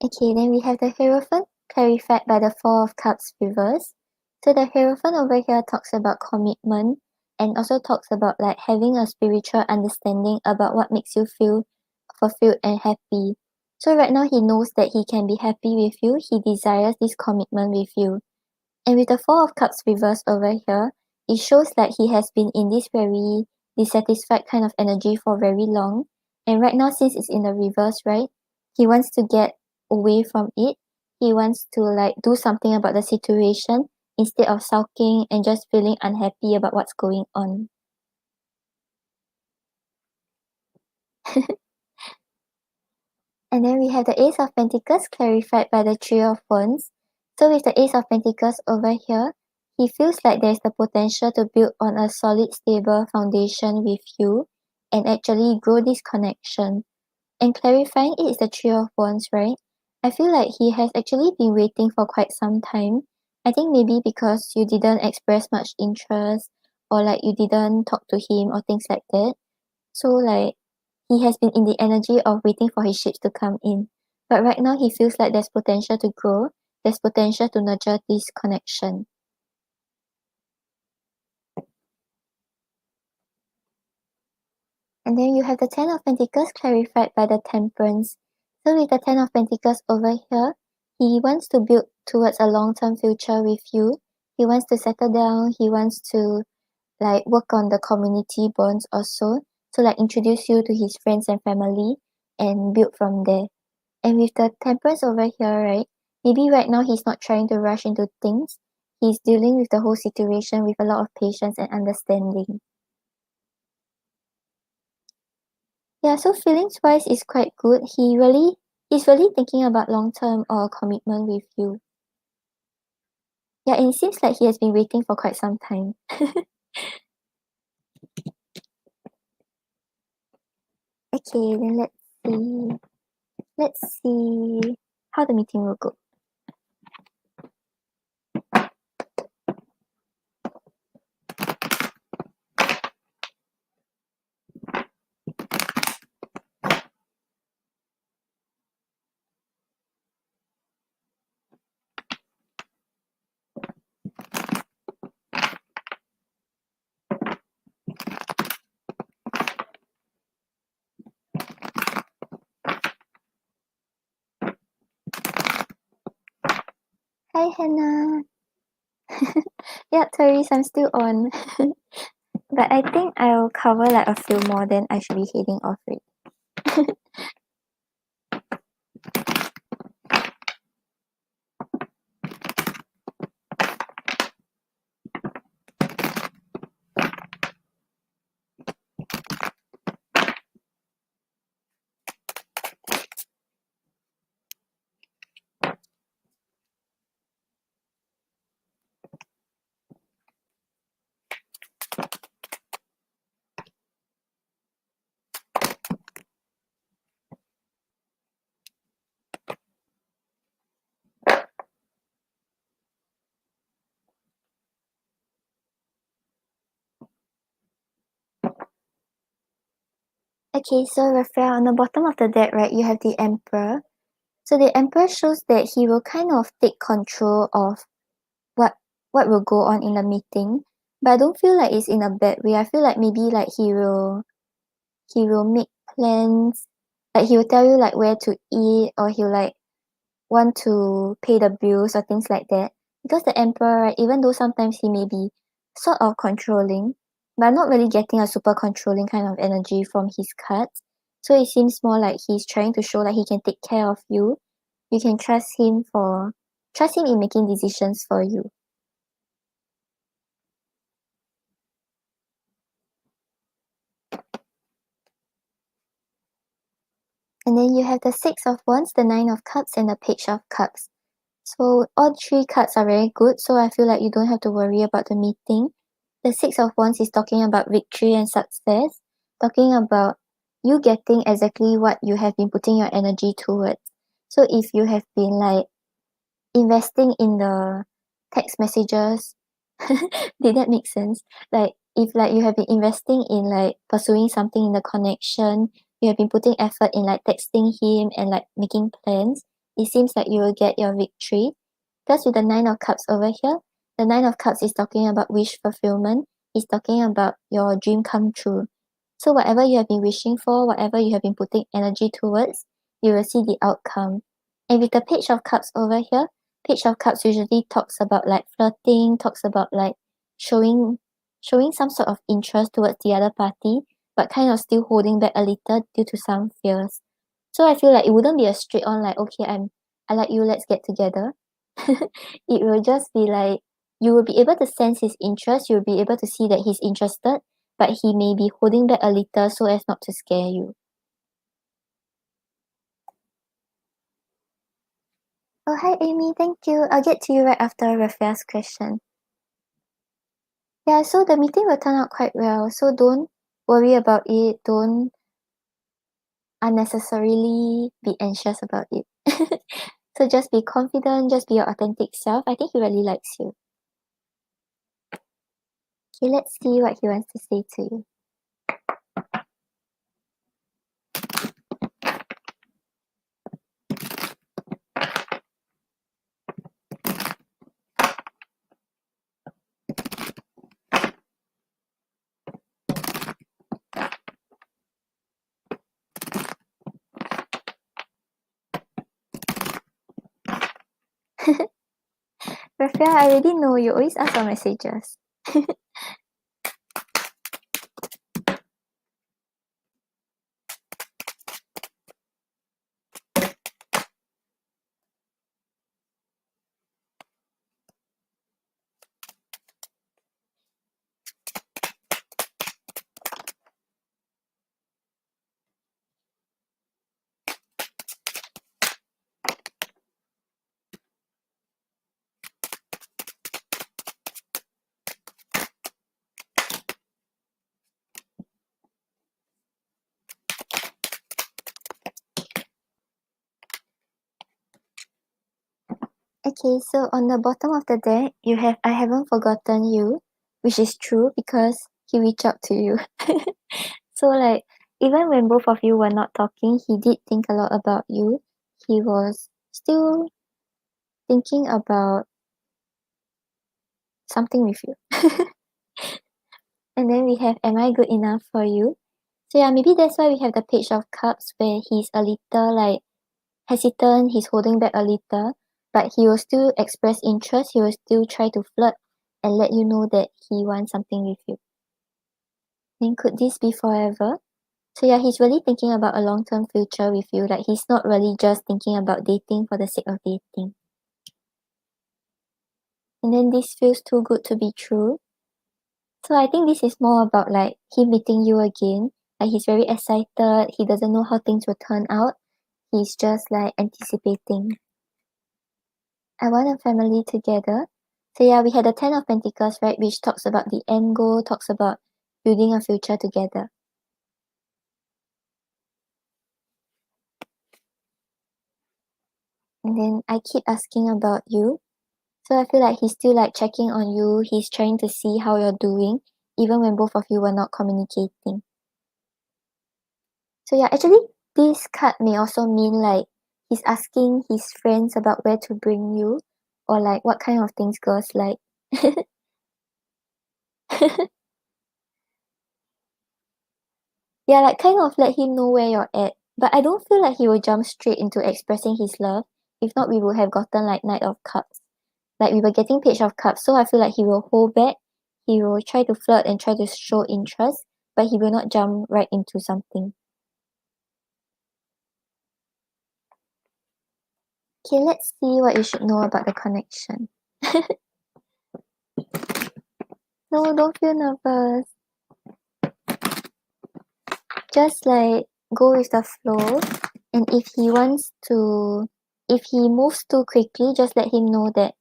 Okay, then we have the Hierophant clarified by the Four of Cups reverse. So the Hierophant over here talks about commitment and also talks about like having a spiritual understanding about what makes you feel fulfilled and happy. So right now he knows that he can be happy with you. He desires this commitment with you. And with the Four of Cups reversed over here, it shows that he has been in this very dissatisfied kind of energy for very long. And right now, since it's in the reverse, right, he wants to get away from it. He wants to like do something about the situation instead of sulking and just feeling unhappy about what's going on. And then we have the Ace of Pentacles clarified by the Three of Wands. So with the Ace of Pentacles over here, he feels like there's the potential to build on a solid, stable foundation with you and actually grow this connection. And clarifying it is the Three of Wands, right? I feel like he has actually been waiting for quite some time. I think maybe because you didn't express much interest or like you didn't talk to him or things like that. So like he has been in the energy of waiting for his ships to come in. But right now he feels like there's potential to grow, there's potential to nurture this connection. And then you have the Ten of Pentacles clarified by the Temperance. So with the Ten of Pentacles over here, he wants to build towards a long-term future with you. He wants to settle down, he wants to like work on the community bonds also. So like introduce you to his friends and family and build from there. And with the Temperance over here, right, maybe right now he's not trying to rush into things. He's dealing with the whole situation with a lot of patience and understanding. Yeah, so feelings wise is quite good. He's really thinking about long term or commitment with you. Yeah, and it seems like he has been waiting for quite some time. Okay, then see. Let's see how the meeting will go. Hi Hannah. Yeah, Therese, I'm still on. But I think I'll cover like a few more, then I should be heading off it. Okay, so Raphael, on the bottom of the deck, right, you have the Emperor. So the Emperor shows that he will kind of take control of what what will go on in the meeting. But I don't feel like it's in a bad way. I feel like maybe like he will make plans. Like he will tell you like where to eat or he'll like want to pay the bills or things like that. Because the Emperor, right, even though sometimes he may be sort of controlling, but I'm not really getting a super controlling kind of energy from his cards. So it seems more like he's trying to show that he can take care of you. You can trust him in making decisions for you. And then you have the Six of Wands, the Nine of Cups, and the Page of Cups. So all three cards are very good, so I feel like you don't have to worry about the meeting. The Six of Wands is talking about victory and success, talking about you getting exactly what you have been putting your energy towards. So if you have been like investing in the text messages, did that make sense? Like if like you have been investing in like pursuing something in the connection, you have been putting effort in like texting him and like making plans, it seems like you will get your victory. Plus with the Nine of Cups over here, the Nine of Cups is talking about wish fulfillment. It's talking about your dream come true. So whatever you have been wishing for, whatever you have been putting energy towards, you will see the outcome. And with the Page of Cups over here, Page of Cups usually talks about like flirting, talks about like showing some sort of interest towards the other party, but kind of still holding back a little due to some fears. So I feel like it wouldn't be a straight on like, okay, I like you, let's get together. It will just be like you will be able to sense his interest, you'll be able to see that he's interested, but he may be holding back a little so as not to scare you. Oh, hi Amy, thank you. I'll get to you right after Rafael's question. Yeah, so the meeting will turn out quite well, so don't worry about it. Don't unnecessarily be anxious about it. So just be confident, just be your authentic self. I think he really likes you. Okay, let's see what he wants to say to you. Rafael, I already know you always ask for messages. Okay, so on the bottom of the deck, you have I haven't forgotten you, which is true because he reached out to you. So like even when both of you were not talking, he did think a lot about you. He was still thinking about something with you. And then we have am I good enough for you? So yeah, maybe that's why we have the Page of Cups where he's a little like hesitant, he's holding back a little, but he will still express interest, he will still try to flirt and let you know that he wants something with you. Then could this be forever? So yeah, he's really thinking about a long-term future with you. Like he's not really just thinking about dating for the sake of dating. And then this feels too good to be true. So I think this is more about like him meeting you again. Like he's very excited. He doesn't know how things will turn out. He's just like anticipating. I want a family together. So yeah, we had the Ten of Pentacles, right? Which talks about the end goal, talks about building a future together. And then I keep asking about you. So I feel like he's still like checking on you. He's trying to see how you're doing, even when both of you were not communicating. So yeah, actually, this card may also mean like he's asking his friends about where to bring you, or like what kind of things girls like. Yeah, like kind of let him know where you're at. But I don't feel like he will jump straight into expressing his love. If not, we would have gotten like Knight of Cups. Like we were getting Page of Cups, so I feel like he will hold back. He will try to flirt and try to show interest, but he will not jump right into something. Okay, let's see what you should know about the connection. No, don't feel nervous. Just like go with the flow And if he moves too quickly, just let him know that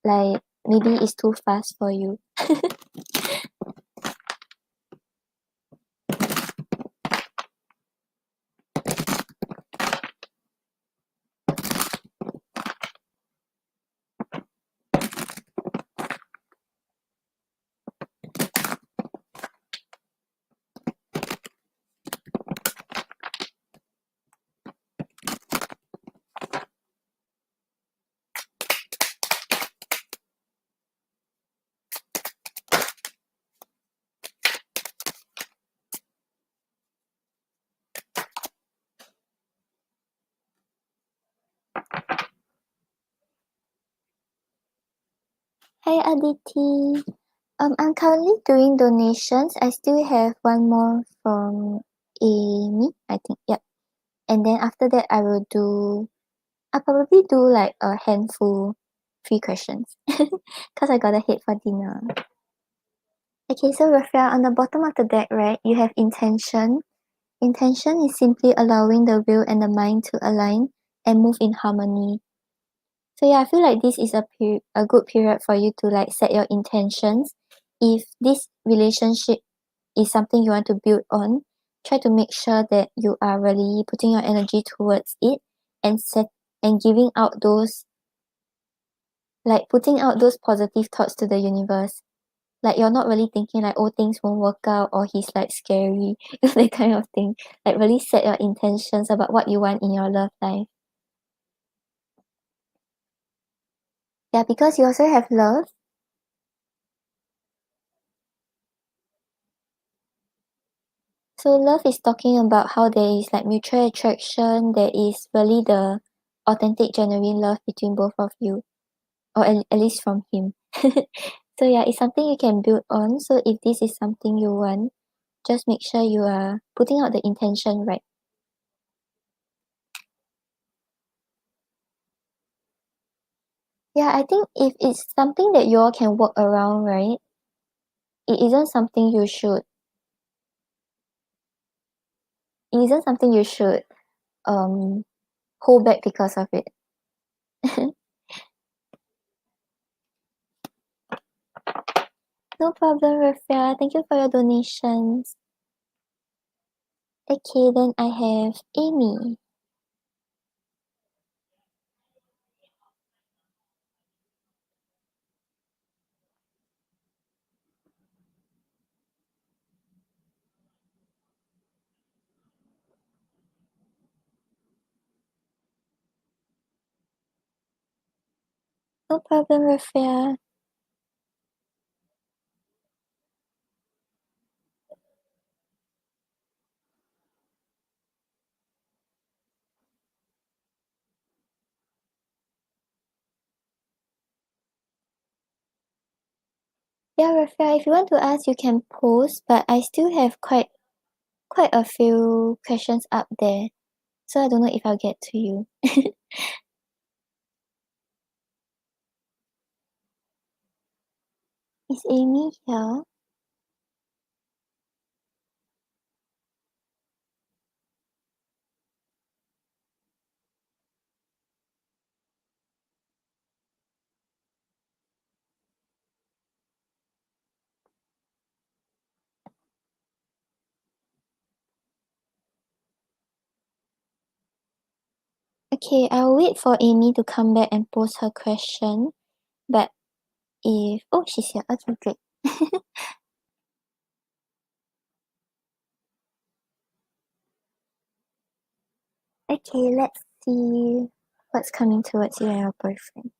like maybe it's too fast for you. Hi Aditi. I'm currently doing donations. I still have one more from Amy, I think. Yep. And then after that I'll probably do like a handful, 3 questions. Because I gotta head for dinner. Okay, so Rafael, on the bottom of the deck, right, you have intention. Intention is simply allowing the will and the mind to align and move in harmony. So yeah, I feel like this is a good period for you to like set your intentions. If this relationship is something you want to build on, try to make sure that you are really putting your energy towards it and giving out those like putting out those positive thoughts to the universe. Like you're not really thinking like, oh, things won't work out or he's like scary, that kind of thing. Like really set your intentions about what you want in your love life. Yeah, because you also have love. So love is talking about how there is like mutual attraction, there is really the authentic, genuine love between both of you, or at least from him. So yeah, it's something you can build on. So if this is something you want, just make sure you are putting out the intention right. Yeah, I think if it's something that you all can work around, right, it isn't something you should um hold back because of it. No problem, Rafael. Thank you for your donations. Okay, then I have Amy. No problem, Rafael. Yeah, Rafael, if you want to ask, you can post, but I still have quite a few questions up there, so I don't know if I'll get to you. Is Amy here? Okay, I'll wait for Amy to come back and post her question. But if oh, she's here. Okay, great. Okay, let's see what's coming towards you and your boyfriend.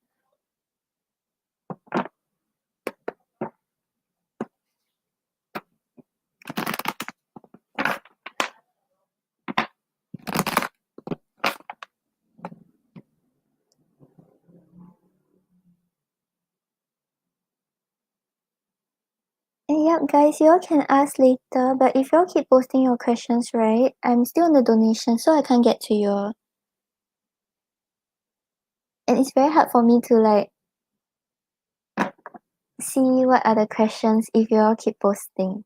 And yep, guys, you all can ask later, but if you all keep posting your questions, right, I'm still on the donation, so I can't get to you all. And it's very hard for me to like see what are the questions if you all keep posting.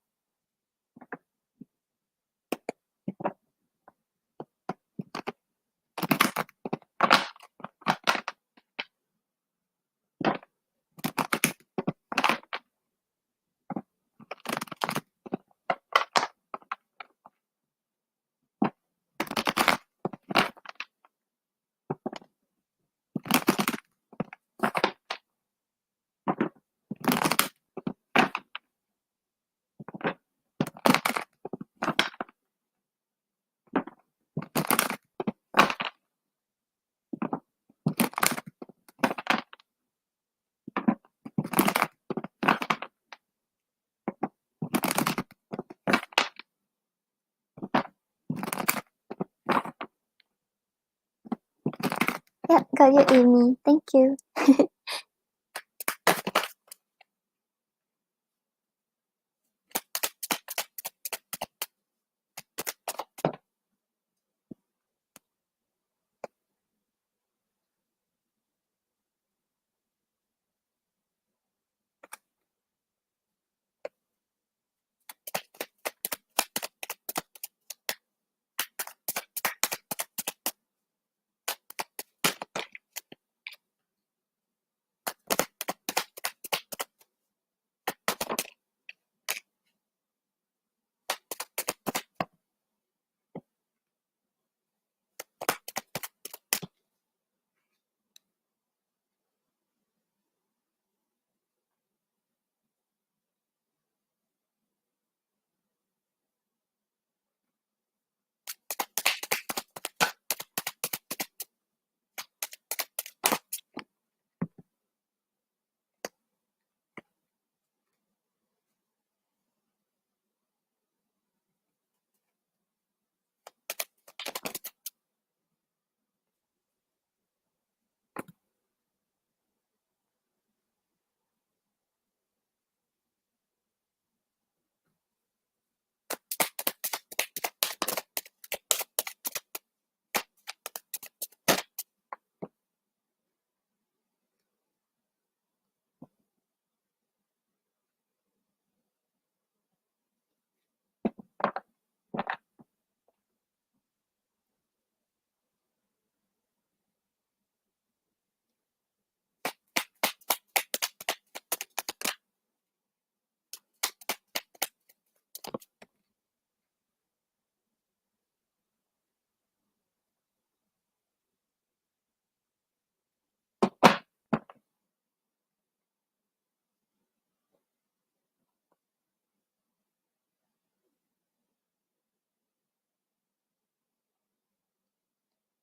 Got you, Amy. Thank you.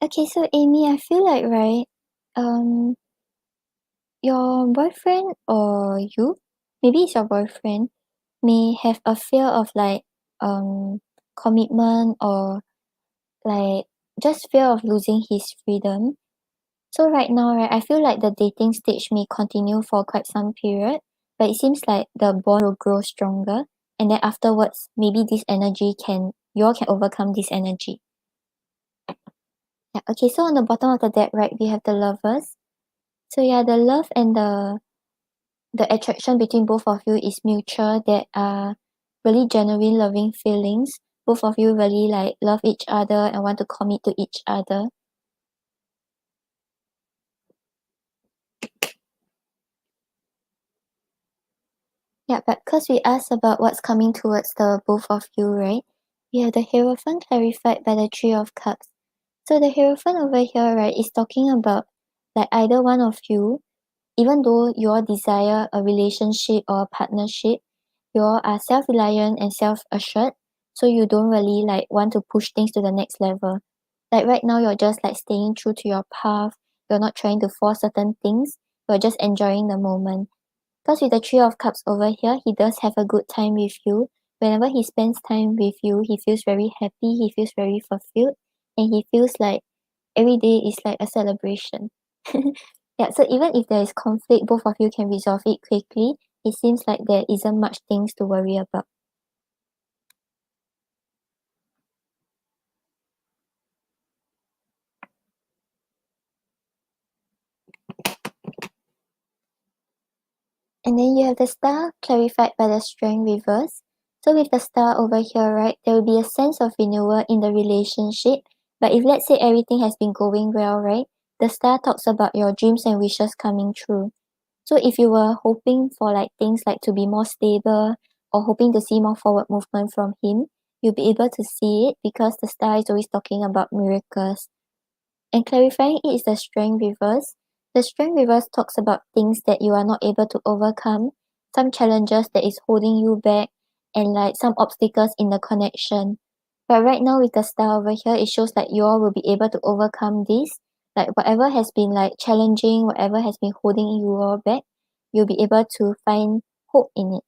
Okay, so Amy, I feel like, right, um, your boyfriend or you, maybe it's your boyfriend, may have a fear of like commitment or like just fear of losing his freedom. So right now, right, I feel like the dating stage may continue for quite some period, but it seems like the bond will grow stronger, and then afterwards, maybe this energy can you all can overcome this energy. Yeah. Okay. So on the bottom of the deck, right, we have the lovers. So yeah, the love and the attraction between both of you is mutual. There are really genuine loving feelings. Both of you really like love each other and want to commit to each other. Yeah, but because we asked about what's coming towards the both of you, right? We have the Hierophant clarified by the Three of Cups. So the Hierophant over here, right, is talking about like either one of you, even though you all desire a relationship or a partnership, you all are self-reliant and self-assured, so you don't really like want to push things to the next level. Like right now, you're just like staying true to your path. You're not trying to force certain things. You're just enjoying the moment. Because with the Three of Cups over here, he does have a good time with you. Whenever he spends time with you, he feels very happy, he feels very fulfilled, and he feels like every day is like a celebration. Yeah, so even if there is conflict, both of you can resolve it quickly. It seems like there isn't much things to worry about. And then you have the star clarified by the strength reverse. So with the star over here, right, there will be a sense of renewal in the relationship. But if let's say everything has been going well, right, the star talks about your dreams and wishes coming true. So if you were hoping for like things like to be more stable or hoping to see more forward movement from him, you'll be able to see it because the star is always talking about miracles. And clarifying it is the strength reverse. The strength reverse talks about things that you are not able to overcome, some challenges that is holding you back, and like some obstacles in the connection. But right now with the star over here, it shows that you all will be able to overcome this. Like whatever has been like challenging, whatever has been holding you all back, you'll be able to find hope in it.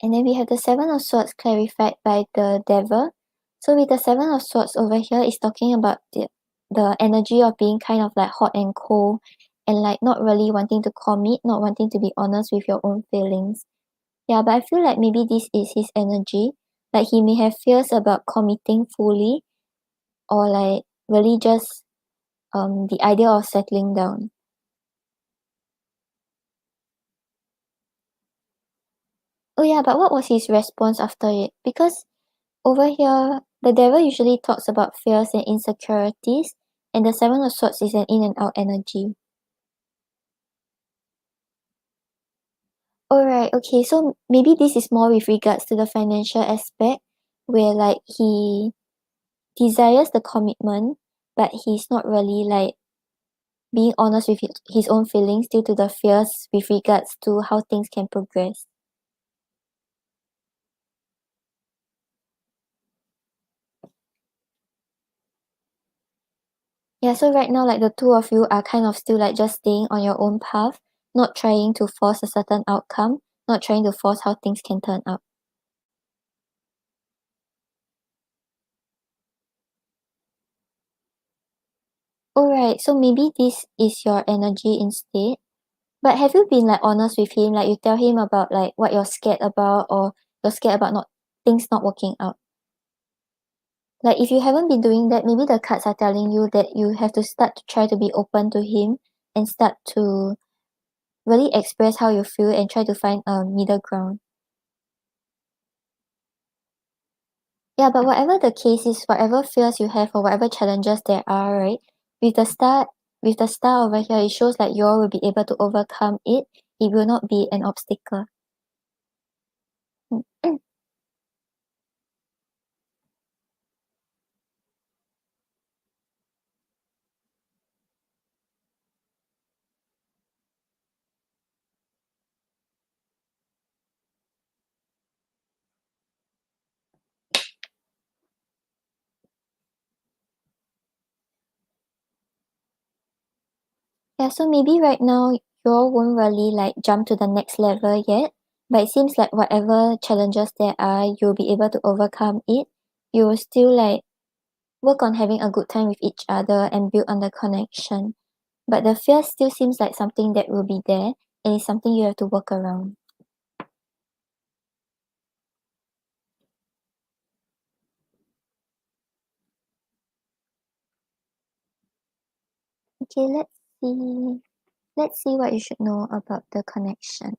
And then we have the Seven of Swords clarified by the Devil. So with the Seven of Swords over here, it's talking about the energy of being kind of like hot and cold and like not really wanting to commit, not wanting to be honest with your own feelings. Yeah, but I feel like maybe this is his energy. Like he may have fears about committing fully or like really just the idea of settling down. Oh yeah, but what was his response after it? Because over here, the devil usually talks about fears and insecurities, and the Seven of Swords is an in and out energy. Alright, okay, so maybe this is more with regards to the financial aspect, where like he desires the commitment, but he's not really like being honest with his own feelings due to the fears with regards to how things can progress. Yeah, so right now, like the two of you are kind of still like just staying on your own path, not trying to force a certain outcome, not trying to force how things can turn out. Alright, so maybe this is your energy instead. But have you been like honest with him? Like you tell him about like what you're scared about or you're scared about not things not working out. Like if you haven't been doing that, maybe the cards are telling you that you have to start to try to be open to him and start to really express how you feel and try to find a middle ground. Yeah, but whatever the case is, whatever fears you have or whatever challenges there are, right? With the star over here, it shows like you all will be able to overcome it. It will not be an obstacle. Mm. Yeah, so maybe right now you all won't really like jump to the next level yet, but it seems like whatever challenges there are, you'll be able to overcome it. You will still like work on having a good time with each other and build on the connection. But the fear still seems like something that will be there and it's something you have to work around. Okay, see. Let's see what you should know about the connection.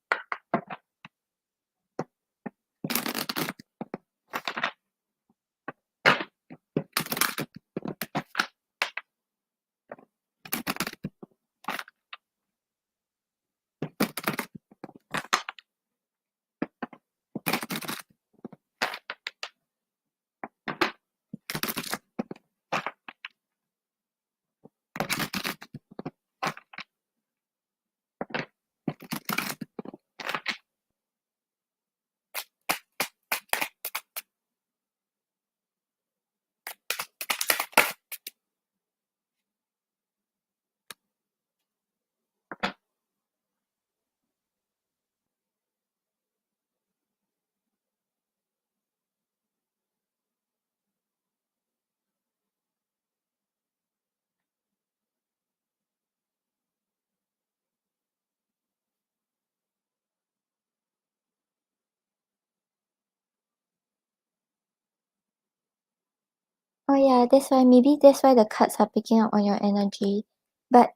Oh yeah, that's why the cards are picking up on your energy. But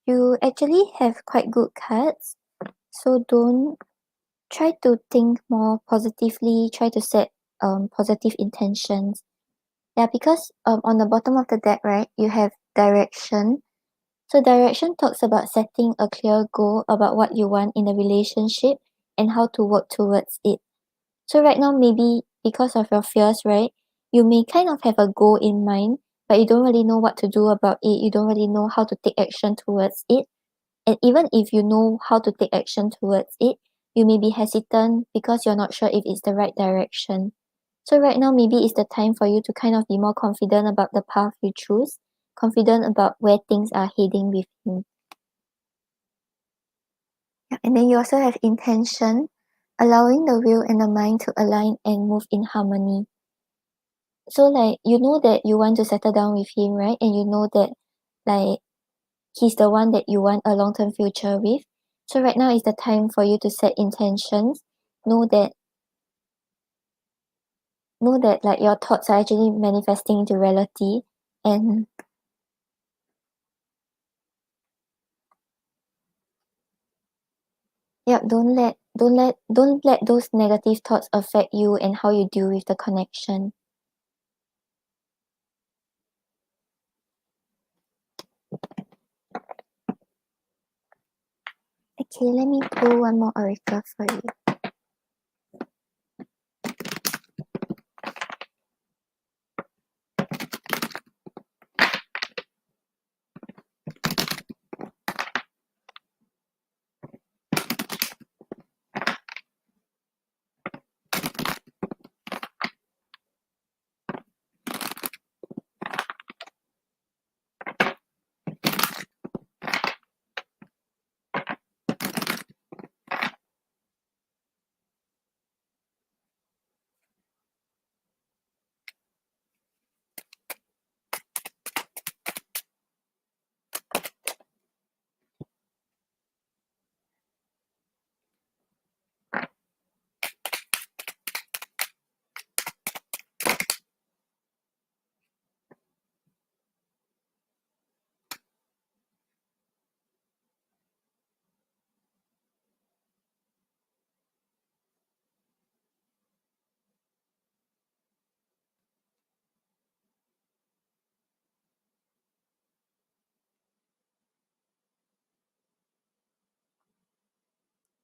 you actually have quite good cards, so don't try to think more positively, try to set positive intentions. Yeah, because on the bottom of the deck, right, you have direction. So direction talks about setting a clear goal about what you want in a relationship and how to work towards it. So right now, maybe because of your fears, right, you may kind of have a goal in mind, but you don't really know what to do about it. You don't really know how to take action towards it. And even if you know how to take action towards it, you may be hesitant because you're not sure if it's the right direction. So right now, maybe it's the time for you to kind of be more confident about the path you choose, confident about where things are heading with him. Yeah, and then you also have intention. allowing the will and the mind to align and move in harmony. So like you know that you want to settle down with him, right? And you know that like he's the one that you want a long-term future with. So right now is the time for you to set intentions. Know that like your thoughts are actually manifesting into reality, and yep, don't let those negative thoughts affect you and how you deal with the connection. Okay, let me pull one more oracle for you.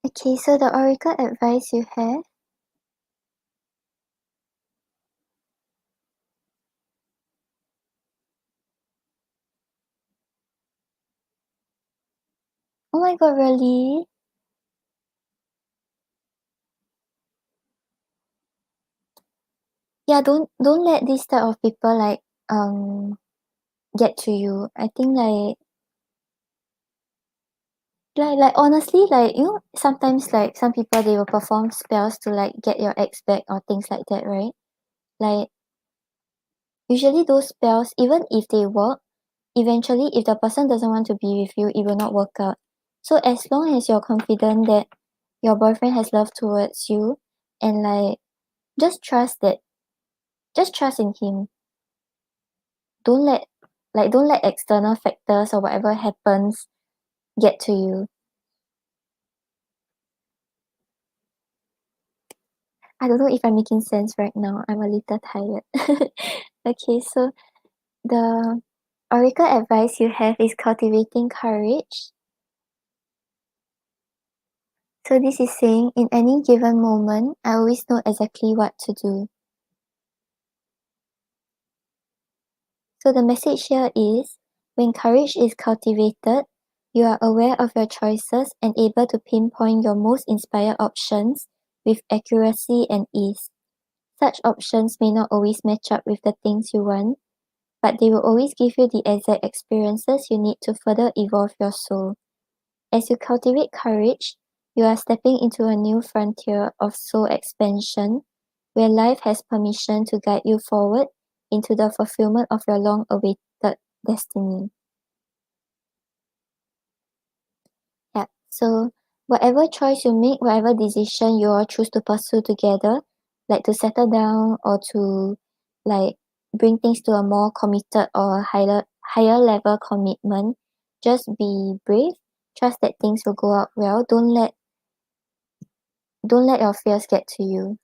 Okay, so the oracle advice you have. Oh my god, really? Yeah, don't let this type of people like get to you. I think like honestly, like you know, sometimes like some people they will perform spells to like get your ex back or things like that, right? Like usually those spells, even if they work, eventually if the person doesn't want to be with you, it will not work out. So as long as you're confident that your boyfriend has love towards you and like just trust that just trust in him. Don't let don't let external factors or whatever happens get to you. I don't know if I'm making sense right now. I'm a little tired. Okay, so the oracle advice you have is cultivating courage. So this is saying in any given moment, I always know exactly what to do. So the message here is when courage is cultivated, you are aware of your choices and able to pinpoint your most inspired options with accuracy and ease. Such options may not always match up with the things you want, but they will always give you the exact experiences you need to further evolve your soul. As you cultivate courage, you are stepping into a new frontier of soul expansion, where life has permission to guide you forward into the fulfillment of your long awaited destiny. Yeah. So whatever choice you make, whatever decision you all choose to pursue together, like to settle down or to like bring things to a more committed or higher level commitment, just be brave. Trust that things will go out well. Don't let your fears get to you.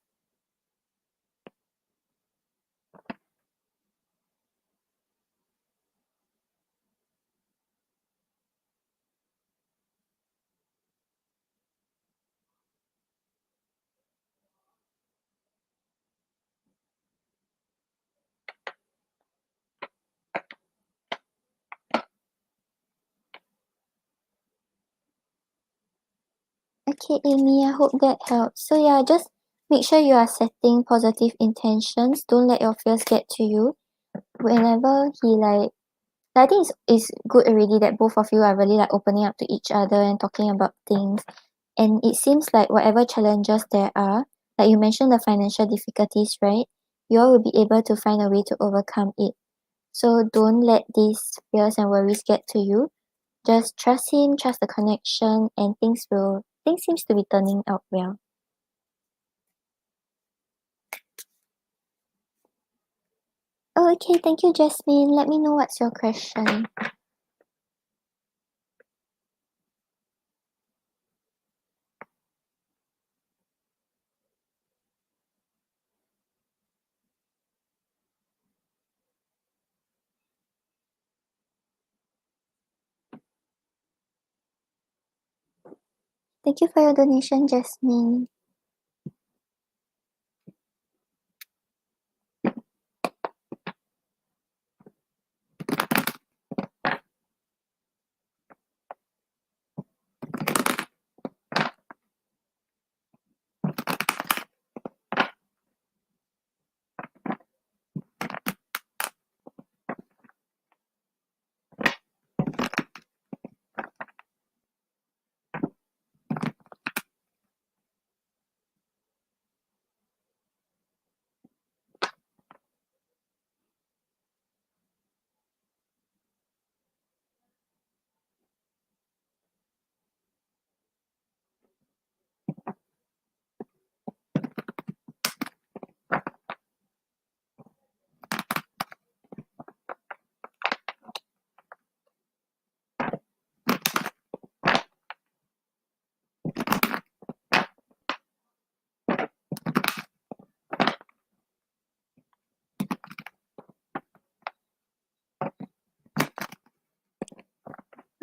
Okay, Amy, I hope that helps. So yeah, just make sure you are setting positive intentions. Don't let your fears get to you. Whenever he like I think it's good already that both of you are really like opening up to each other and talking about things. And it seems like whatever challenges there are, like you mentioned the financial difficulties, right? You all will be able to find a way to overcome it. So don't let these fears and worries get to you. Just trust him, trust the connection, and things seems to be turning out well. Oh, okay, thank you, Jasmine. Let me know what's your question. Thank you for your donation, Jasmine.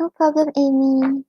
No problem, Amy.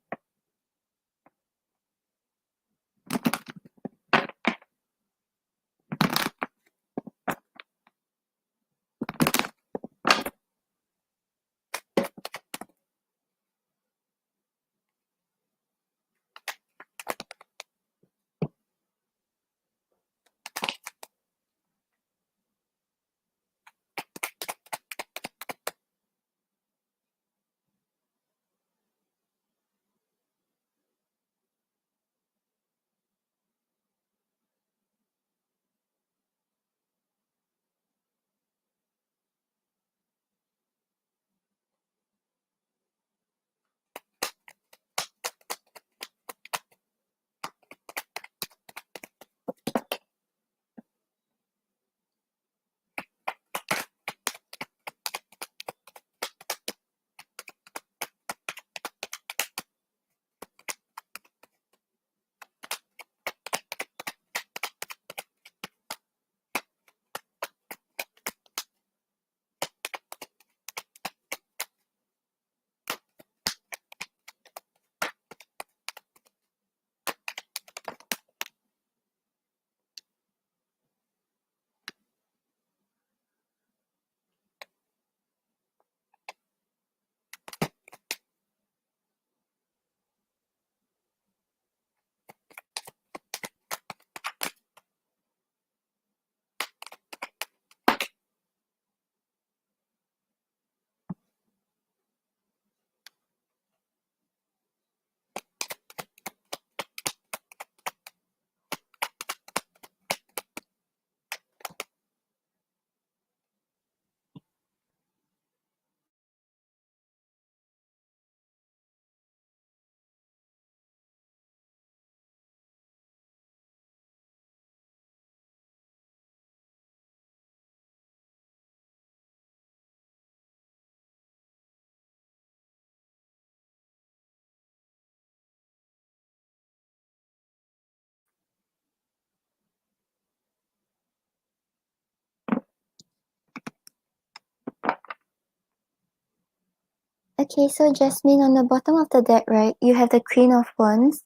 Okay, so Jasmine, on the bottom of the deck, right, you have the Queen of Wands.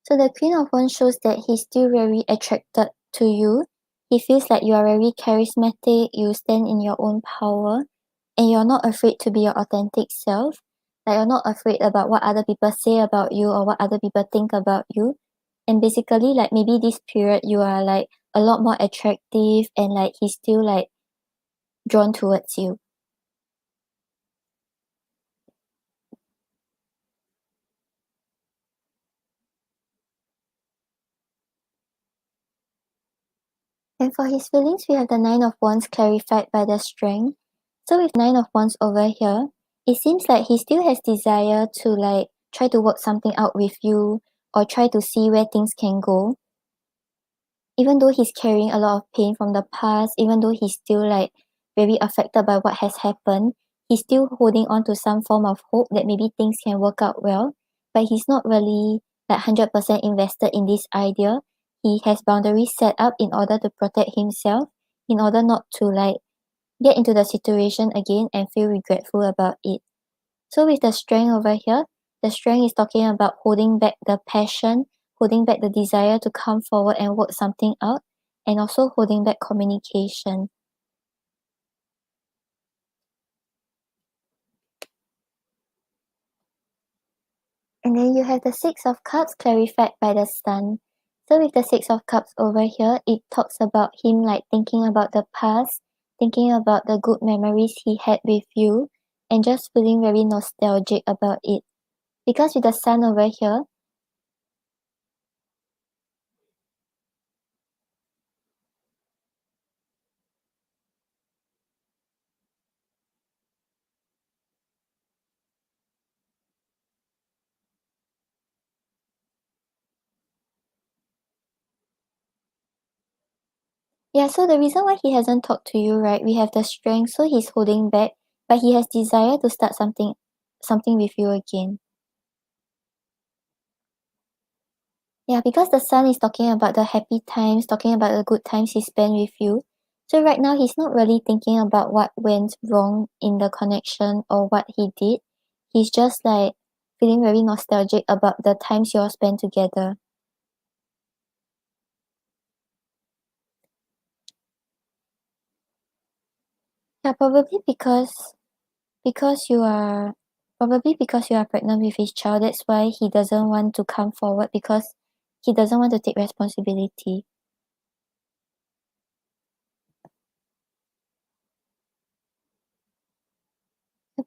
So the Queen of Wands shows that he's still very attracted to you. He feels like you are very charismatic, you stand in your own power, and you're not afraid to be your authentic self. Like you're not afraid about what other people say about you or what other people think about you. And basically, like maybe this period you are like a lot more attractive and like he's still like drawn towards you. And for his feelings, we have the Nine of Wands clarified by the Strength. So with Nine of Wands over here, it seems like he still has desire to like try to work something out with you or try to see where things can go. Even though he's carrying a lot of pain from the past, even though he's still like very affected by what has happened, he's still holding on to some form of hope that maybe things can work out well. But he's not really like 100% invested in this idea. He has boundaries set up in order to protect himself, in order not to like get into the situation again and feel regretful about it. So with the Strength over here, the Strength is talking about holding back the passion, holding back the desire to come forward and work something out, and also holding back communication. And then you have the Six of Cups clarified by the Sun. So with the Six of Cups over here, it talks about him like thinking about the past, thinking about the good memories he had with you, and just feeling very nostalgic about it. Because with the Sun over here, yeah, so the reason why he hasn't talked to you, right? We have the Strength, so he's holding back, but he has desire to start something with you again. Yeah, because the Sun is talking about the happy times, talking about the good times he spent with you. So right now he's not really thinking about what went wrong in the connection or what he did. He's just like feeling very nostalgic about the times you all spent together. Yeah, because you are probably because you are pregnant with his child, that's why he doesn't want to come forward because he doesn't want to take responsibility.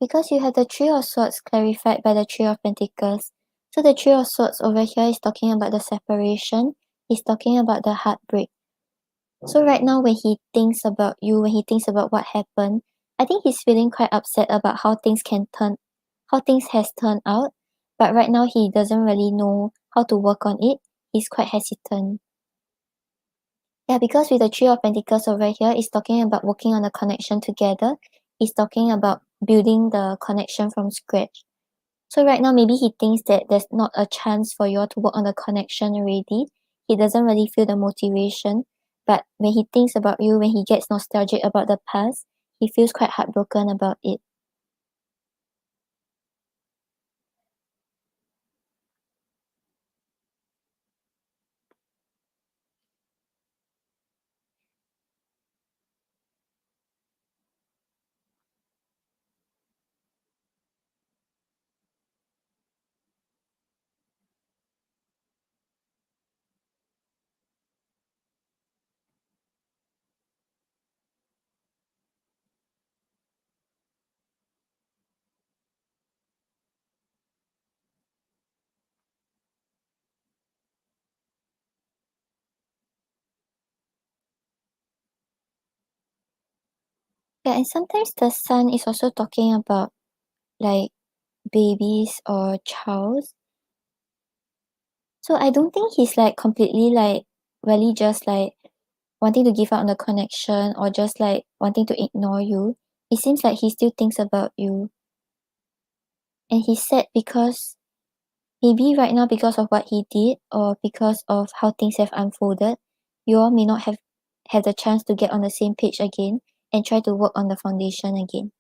Because you have the Three of Swords clarified by the Three of Pentacles. So the Three of Swords over here is talking about the separation, he's talking about the heartbreak. So right now when he thinks about you, when he thinks about what happened, I think he's feeling quite upset about how things has turned out. But right now he doesn't really know how to work on it. He's quite hesitant. Yeah, because with the Three of Pentacles over here, it's talking about working on a connection together. It's talking about building the connection from scratch. So right now, maybe he thinks that there's not a chance for you all to work on the connection already. He doesn't really feel the motivation. But when he thinks about you, when he gets nostalgic about the past, he feels quite heartbroken about it. Yeah, and sometimes the Sun is also talking about like babies or child. So I don't think he's like completely like really just like wanting to give up on the connection or just like wanting to ignore you. It seems like he still thinks about you. And he's sad because maybe right now because of what he did or because of how things have unfolded, you all may not have the chance to get on the same page again and try to work on the foundation again.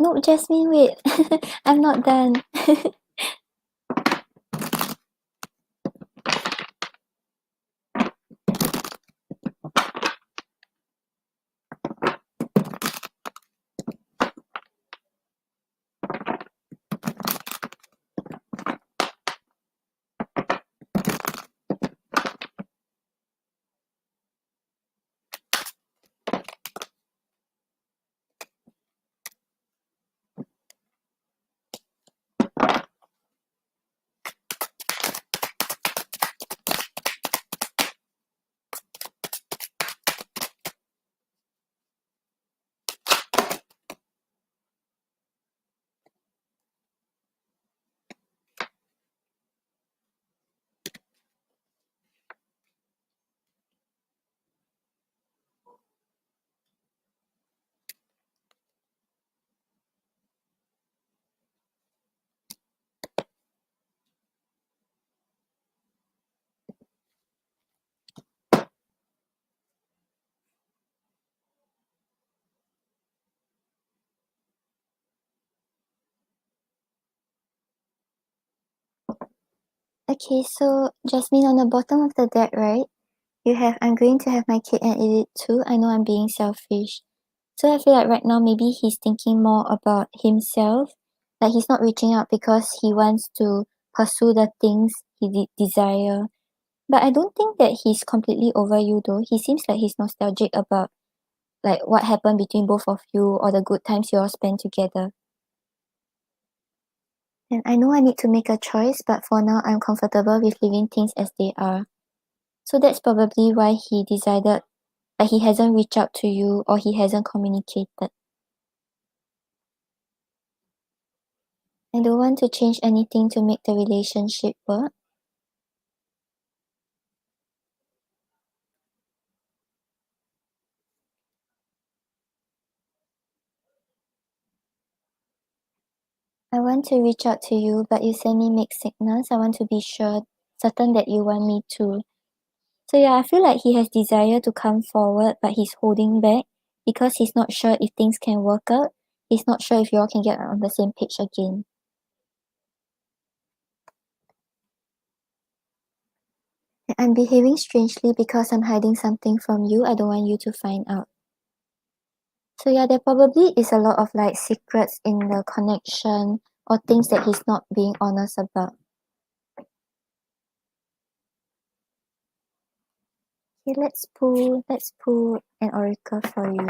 No, Jasmine, wait. I'm not done. Okay, so Jasmine, on the bottom of the deck, right, you have I'm going to have my cake and eat it too. I know I'm being selfish. So I feel like right now maybe he's thinking more about himself. Like he's not reaching out because he wants to pursue the things he desire. But I don't think that he's completely over you though. He seems like he's nostalgic about like what happened between both of you or the good times you all spent together. And I know I need to make a choice, but for now I'm comfortable with leaving things as they are. So that's probably why he decided that he hasn't reached out to you or he hasn't communicated. I don't want to change anything to make the relationship work. I want to reach out to you, but you send me mixed signals. I want to be certain that you want me to. So yeah, I feel like he has desire to come forward, but he's holding back because he's not sure if things can work out. He's not sure if you all can get on the same page again. I'm behaving strangely because I'm hiding something from you. I don't want you to find out. So yeah, there probably is a lot of like secrets in the connection or things that he's not being honest about. Okay, let's pull an oracle for you.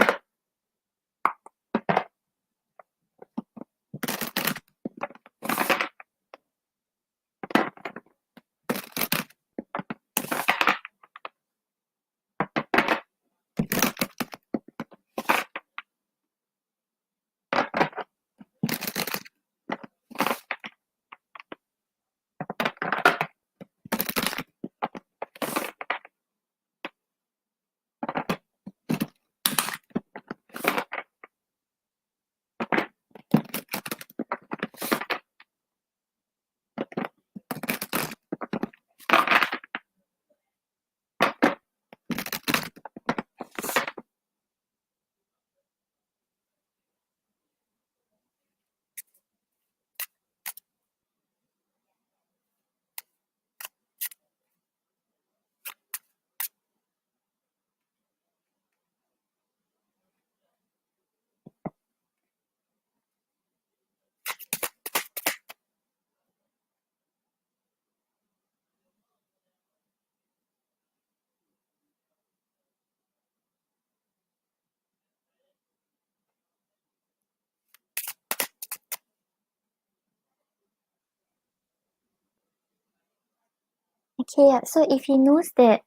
Okay, yeah. So if he knows that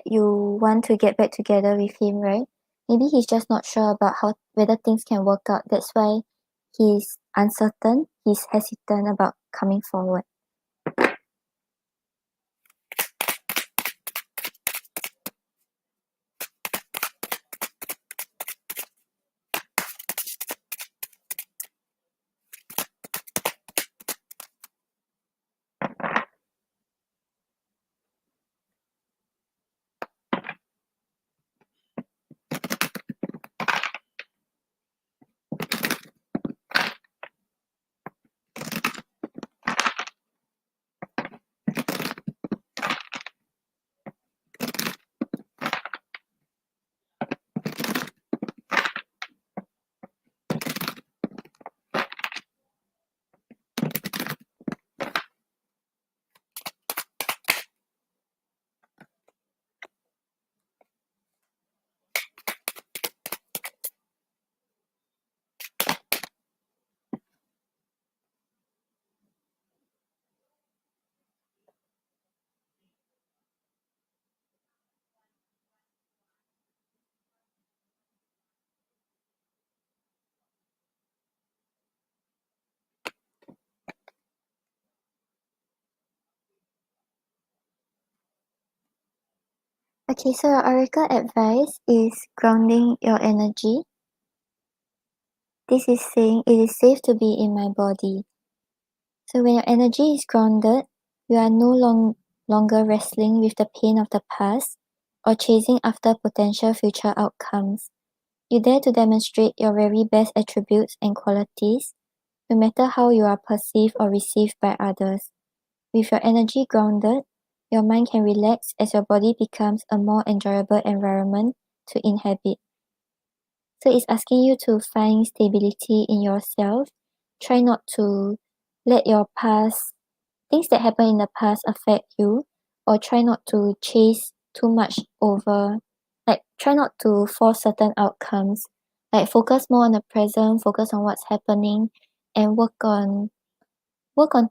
you want to get back together with him, right? Maybe he's just not sure about how whether things can work out. That's why he's uncertain. He's hesitant about coming forward. Okay, so your oracle advice is grounding your energy. This is saying it is safe to be in my body. So when your energy is grounded, you are no longer wrestling with the pain of the past or chasing after potential future outcomes. You dare to demonstrate your very best attributes and qualities, no matter how you are perceived or received by others. With your energy grounded, your mind can relax as your body becomes a more enjoyable environment to inhabit. So it's asking you to find stability in yourself. Try not to let your past, things that happened in the past affect you, or try not to chase too much over, like try not to force certain outcomes. Like focus more on the present, focus on what's happening, and work on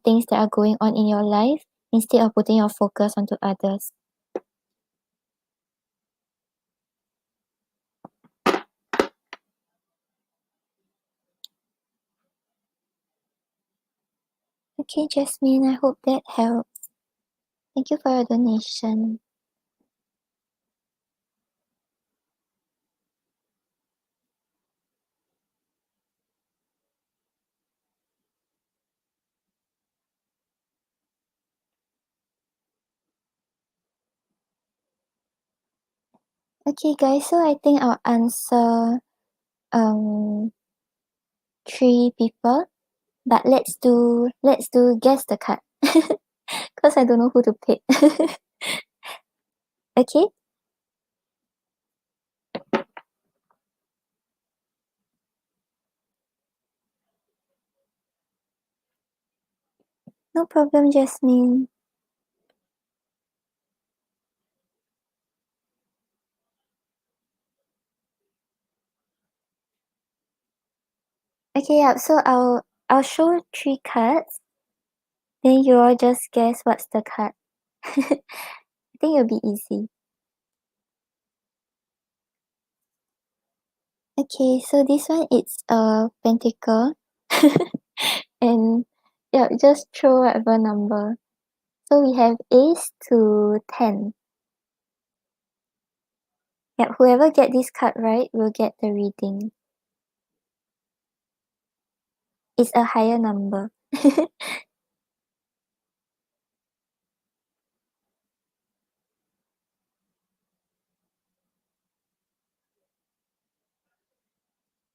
things that are going on in your life instead of putting your focus onto others. Okay, Jasmine, I hope that helps. Thank you for your donation. Okay, guys, so I think I'll answer um 3 people, but let's do guess the card because I don't know who to pick. Okay, no problem, Jasmine. Okay, yeah, so I'll show 3 cards, then you all just guess what's the card. I think it'll be easy. Okay, so this one it's a pentacle. And yeah, just throw whatever number. So we have ace to 10. Yep, whoever get this card right will get the reading. It's a higher number.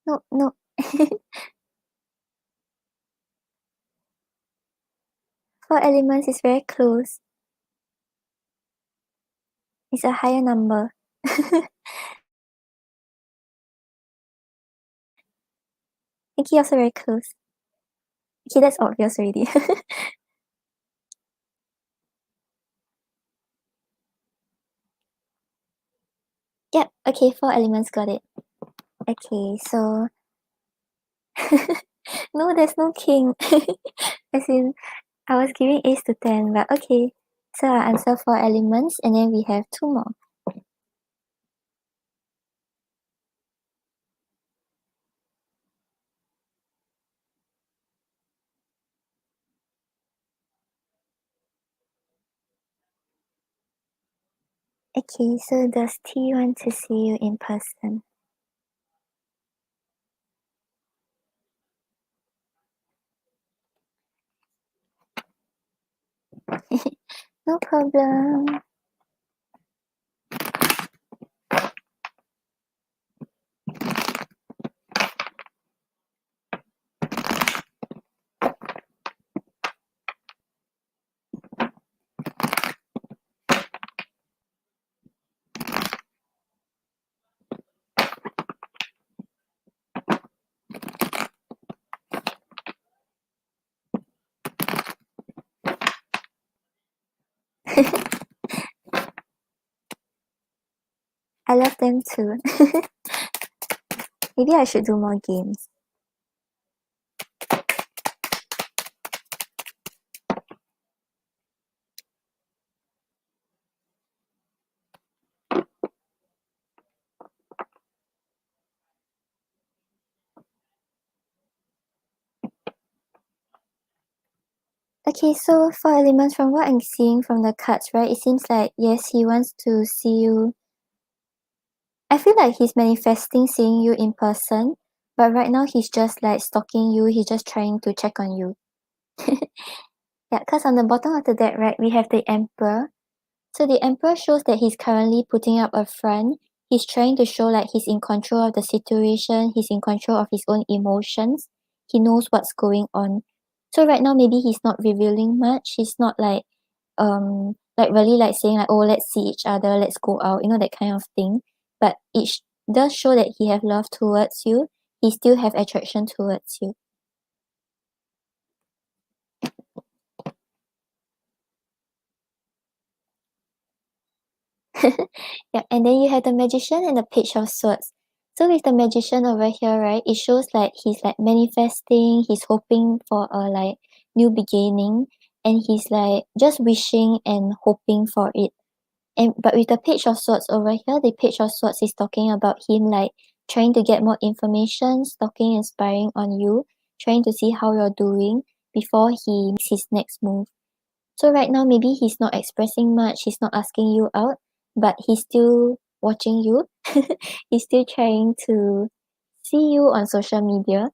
No, no. 4 elements is very close. It's a higher number. Pinky also very close. Okay, that's obvious already. Yep, okay, 4 elements got it. Okay, so no, there's no king. As in, I was giving ace to 10, but okay. So I'll answer 4 elements and then we have 2 more. Okay, so does T want to see you in person? No problem. I love them too. Maybe I should do more games. Okay, so for elements, from what I'm seeing from the cards, right, it seems like, yes, he wants to see you. I feel like he's manifesting seeing you in person, but right now he's just like stalking you, he's just trying to check on you. Yeah, because on the bottom of the deck, right, we have the Emperor. So the Emperor shows that he's currently putting up a front. He's trying to show like he's in control of the situation, he's in control of his own emotions. He knows what's going on. So right now maybe he's not revealing much. He's not like really like saying like, oh, let's see each other, let's go out, you know, that kind of thing. But does show that he have love towards you. He still have attraction towards you. Yeah, and then you have the Magician and the Page of Swords. So with the Magician over here, right, it shows like he's like manifesting, he's hoping for a like new beginning, and he's like just wishing and hoping for it. And but with the Page of Swords over here, the Page of Swords is talking about him like trying to get more information, stalking and spying on you, trying to see how you're doing before he makes his next move. So right now maybe he's not expressing much, he's not asking you out, but he's still watching you. He's still trying to see you on social media.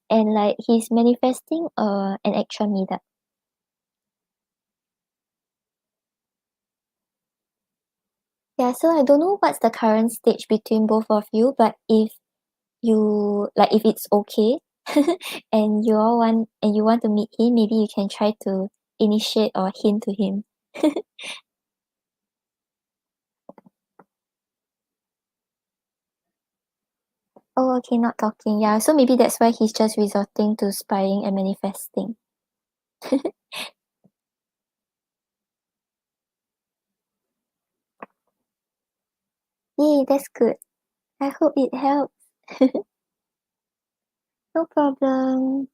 And like he's manifesting an actual meetup. Yeah, so I don't know what's the current stage between both of you, but if it's okay, and you want to meet him, maybe you can try to initiate or hint to him. Oh, okay, not talking. Yeah, so maybe that's why he's just resorting to spying and manifesting. Yay, that's good. I hope it helps. No problem.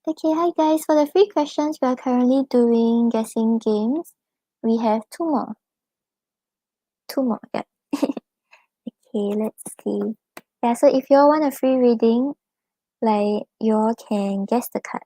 Okay, hi guys. For the free questions, we are currently doing guessing games. We have two more. Two more, yeah. Okay, let's see. Yeah, so if you all want a free reading, like you all can guess the card.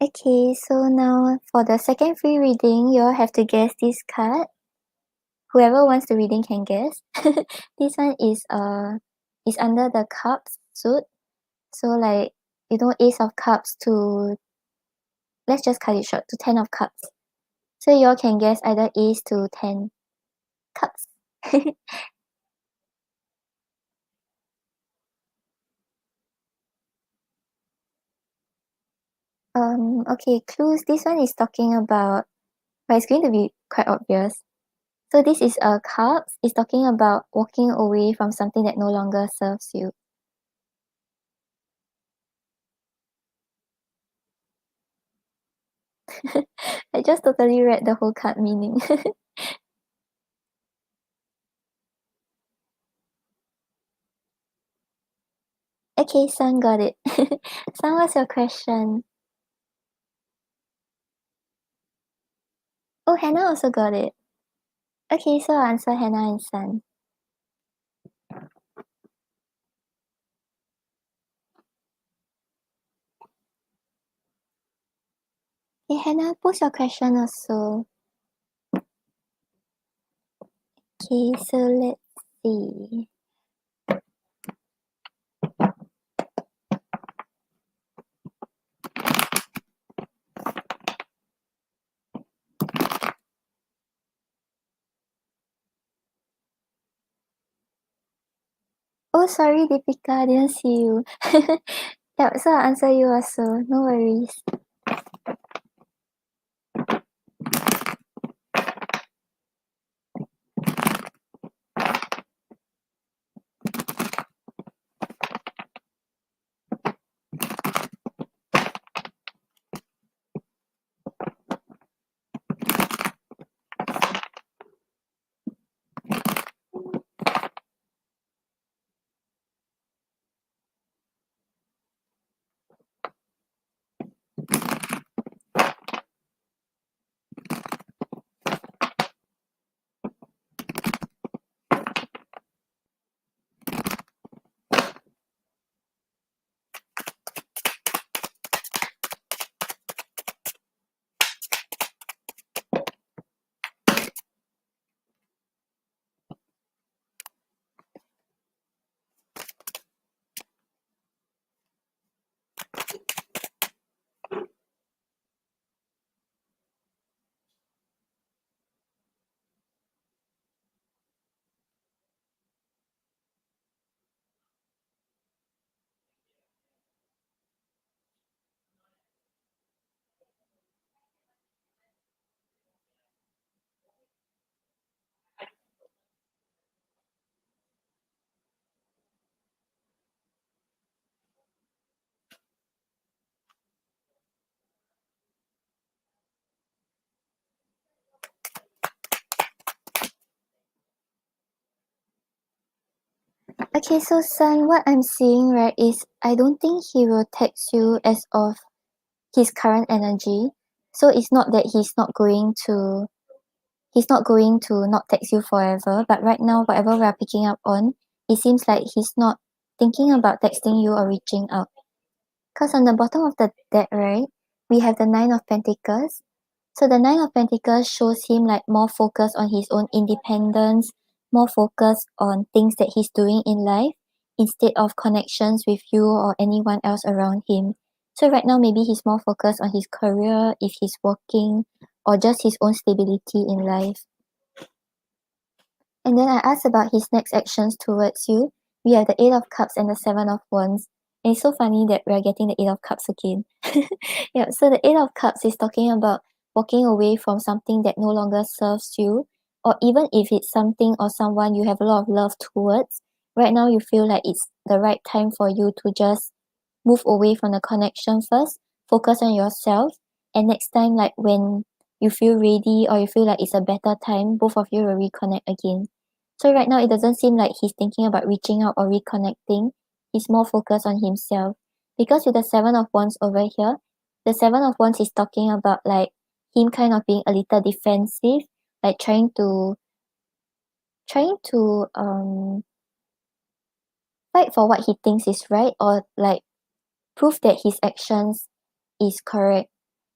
Okay, so now for the second free reading, you all have to guess this card. Whoever wants the reading can guess. This one is under the cups suit. So like Ace of Cups to, let's just cut it short, to Ten of Cups. So you all can guess either Ace to Ten Cups. Okay, clues. This one is talking about, but it's going to be quite obvious. So this is a cups. It's talking about walking away from something that no longer serves you. I just totally read the whole card meaning. Okay, Sun got it. Sun, what's your question? Oh, Hannah also got it. Okay, so I'll answer Hannah and Sun. Hey, Hannah, post your question also. Okay, so let's see. Oh, sorry, Deepika, I didn't see you. Yeah, so I'll answer you also. No worries. Okay, so Sun, what I'm seeing, right, is I don't think he will text you as of his current energy. So it's not that he's not going to not text you forever, but right now, whatever we are picking up on, it seems like he's not thinking about texting you or reaching out. Because on the bottom of the deck, right, we have the Nine of Pentacles. So the Nine of Pentacles shows him like more focused on his own independence, more focused on things that he's doing in life instead of connections with you or anyone else around him. So right now, maybe he's more focused on his career, if he's working, or just his own stability in life. And then I asked about his next actions towards you. We have the Eight of Cups and the Seven of Wands. And it's so funny that we're getting the Eight of Cups again. Yeah, so the Eight of Cups is talking about walking away from something that no longer serves you, or even if it's something or someone you have a lot of love towards, right now you feel like it's the right time for you to just move away from the connection first, focus on yourself, and next time, like when you feel ready or you feel like it's a better time, both of you will reconnect again. So right now, it doesn't seem like he's thinking about reaching out or reconnecting. He's more focused on himself. Because with the Seven of Wands over here, the Seven of Wands is talking about like him kind of being a little defensive, like trying to fight for what he thinks is right, or like prove that his actions is correct.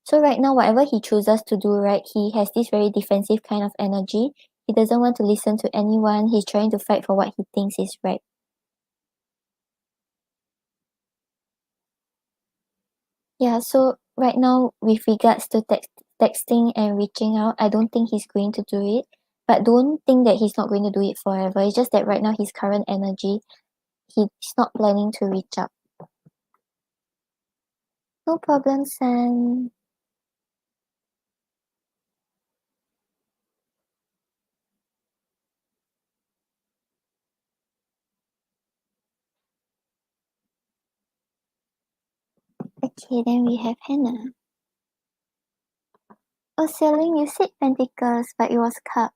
So right now, whatever he chooses to do, right, he has this very defensive kind of energy. He doesn't want to listen to anyone. He's trying to fight for what he thinks is right. Yeah, so right now, with regards to texting and reaching out, I don't think he's going to do it. But don't think that he's not going to do it forever. It's just that right now, his current energy, he's not planning to reach out. No problem, Sam. Okay, then we have Hannah. Oh, Selling, you said Pentacles, but it was Cups.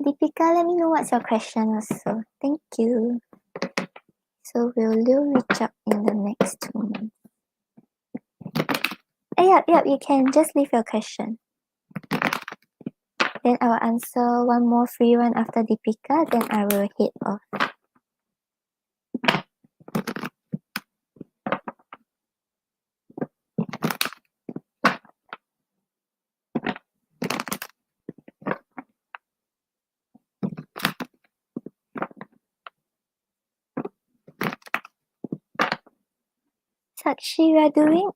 Deepika, let me know what's your question also. Thank you. So will you reach out in the next 2 months? Yep, you can just leave your question. Then I will answer one more free one after Deepika, then I will head off. Sakshi, we are doing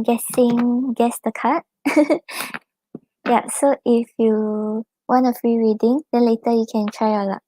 guess the card. Yeah, so if you want a free reading, then later you can try your luck.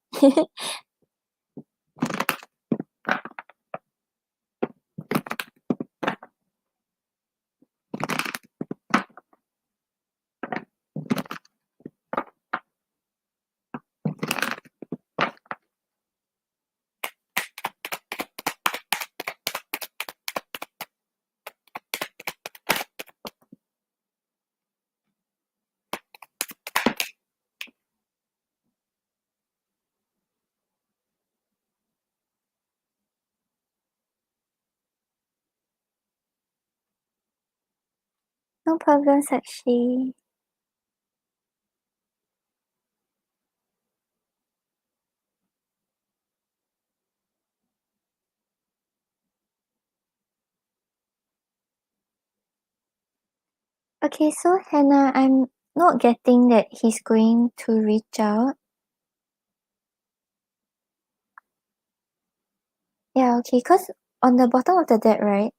No problem, Sakshi. Okay, so Hannah, I'm not getting that he's going to reach out. Yeah, okay, because on the bottom of the deck, right,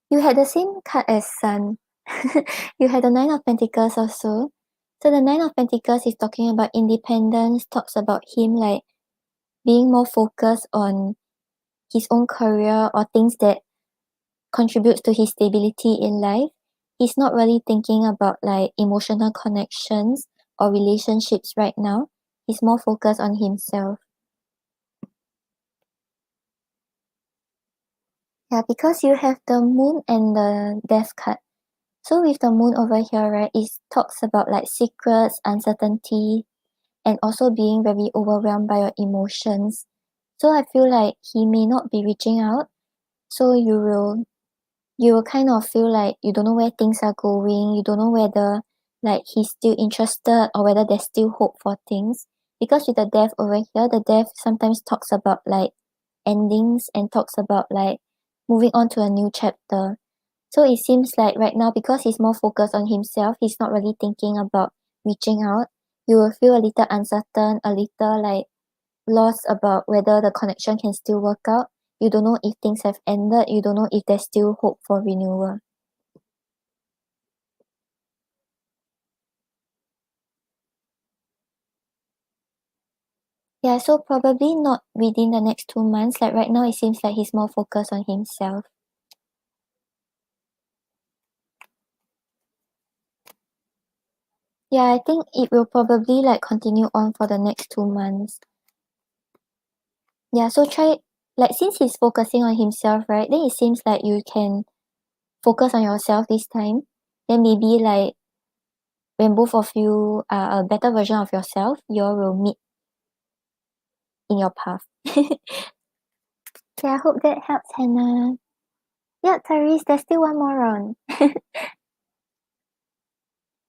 you had the same card as Sun. You had the Nine of Pentacles also. So the Nine of Pentacles is talking about independence, talks about him like being more focused on his own career or things that contributes to his stability in life. He's not really thinking about like emotional connections or relationships right now. He's more focused on himself. Yeah, because you have the Moon and the Death card. So with the Moon over here, right, it talks about like secrets, uncertainty, and also being very overwhelmed by your emotions. So I feel like he may not be reaching out, so you will kind of feel like you don't know where things are going, you don't know whether like he's still interested or whether there's still hope for things. Because with the death over here, the death sometimes talks about like endings and talks about like moving on to a new chapter. So it seems like right now, because he's more focused on himself, he's not really thinking about reaching out. You will feel a little uncertain, a little like lost about whether the connection can still work out. You don't know if things have ended, you don't know if there's still hope for renewal. Yeah, so probably not within the next 2 months. Like right now, it seems like he's more focused on himself. Yeah, I think it will probably like continue on for the next 2 months. Yeah, so try like since he's focusing on himself, right? Then it seems like you can focus on yourself this time. Then maybe like when both of you are a better version of yourself, you all will meet in your path. Yeah, I hope that helps, Hannah. Yeah, Therese, there's still one more round.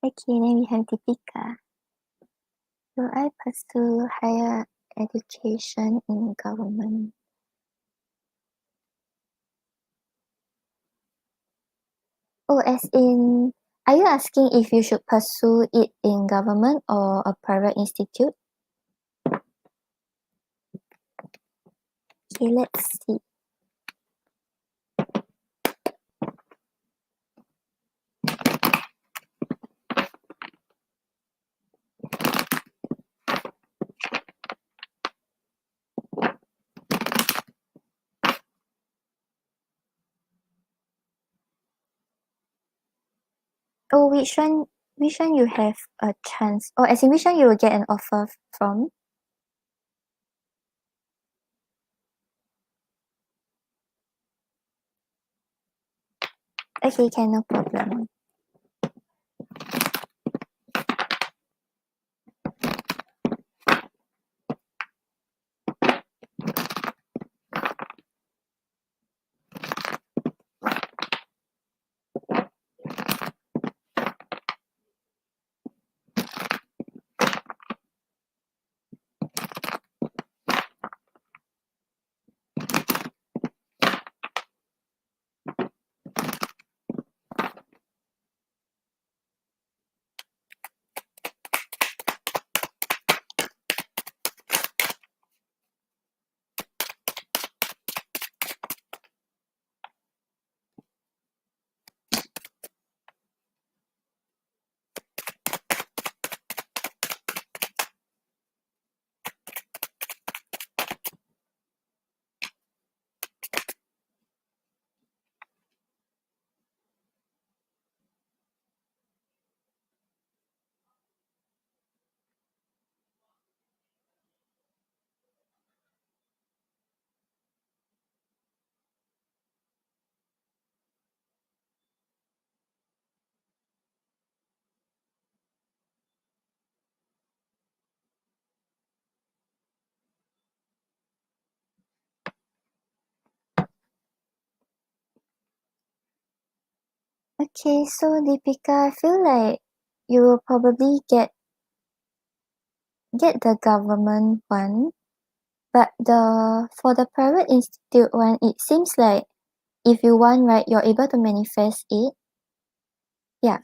Okay, then we have Deepika. Will I pursue higher education in government? Oh, as in, are you asking if you should pursue it in government or a private institute? Okay, let's see. Oh, which one you have a chance? Oh, as in which one you will get an offer from? Okay, can, no problem. Okay, so Deepika, I feel like you will probably get the government one, but for the private institute one, it seems like if you want, right, you're able to manifest it. Yeah.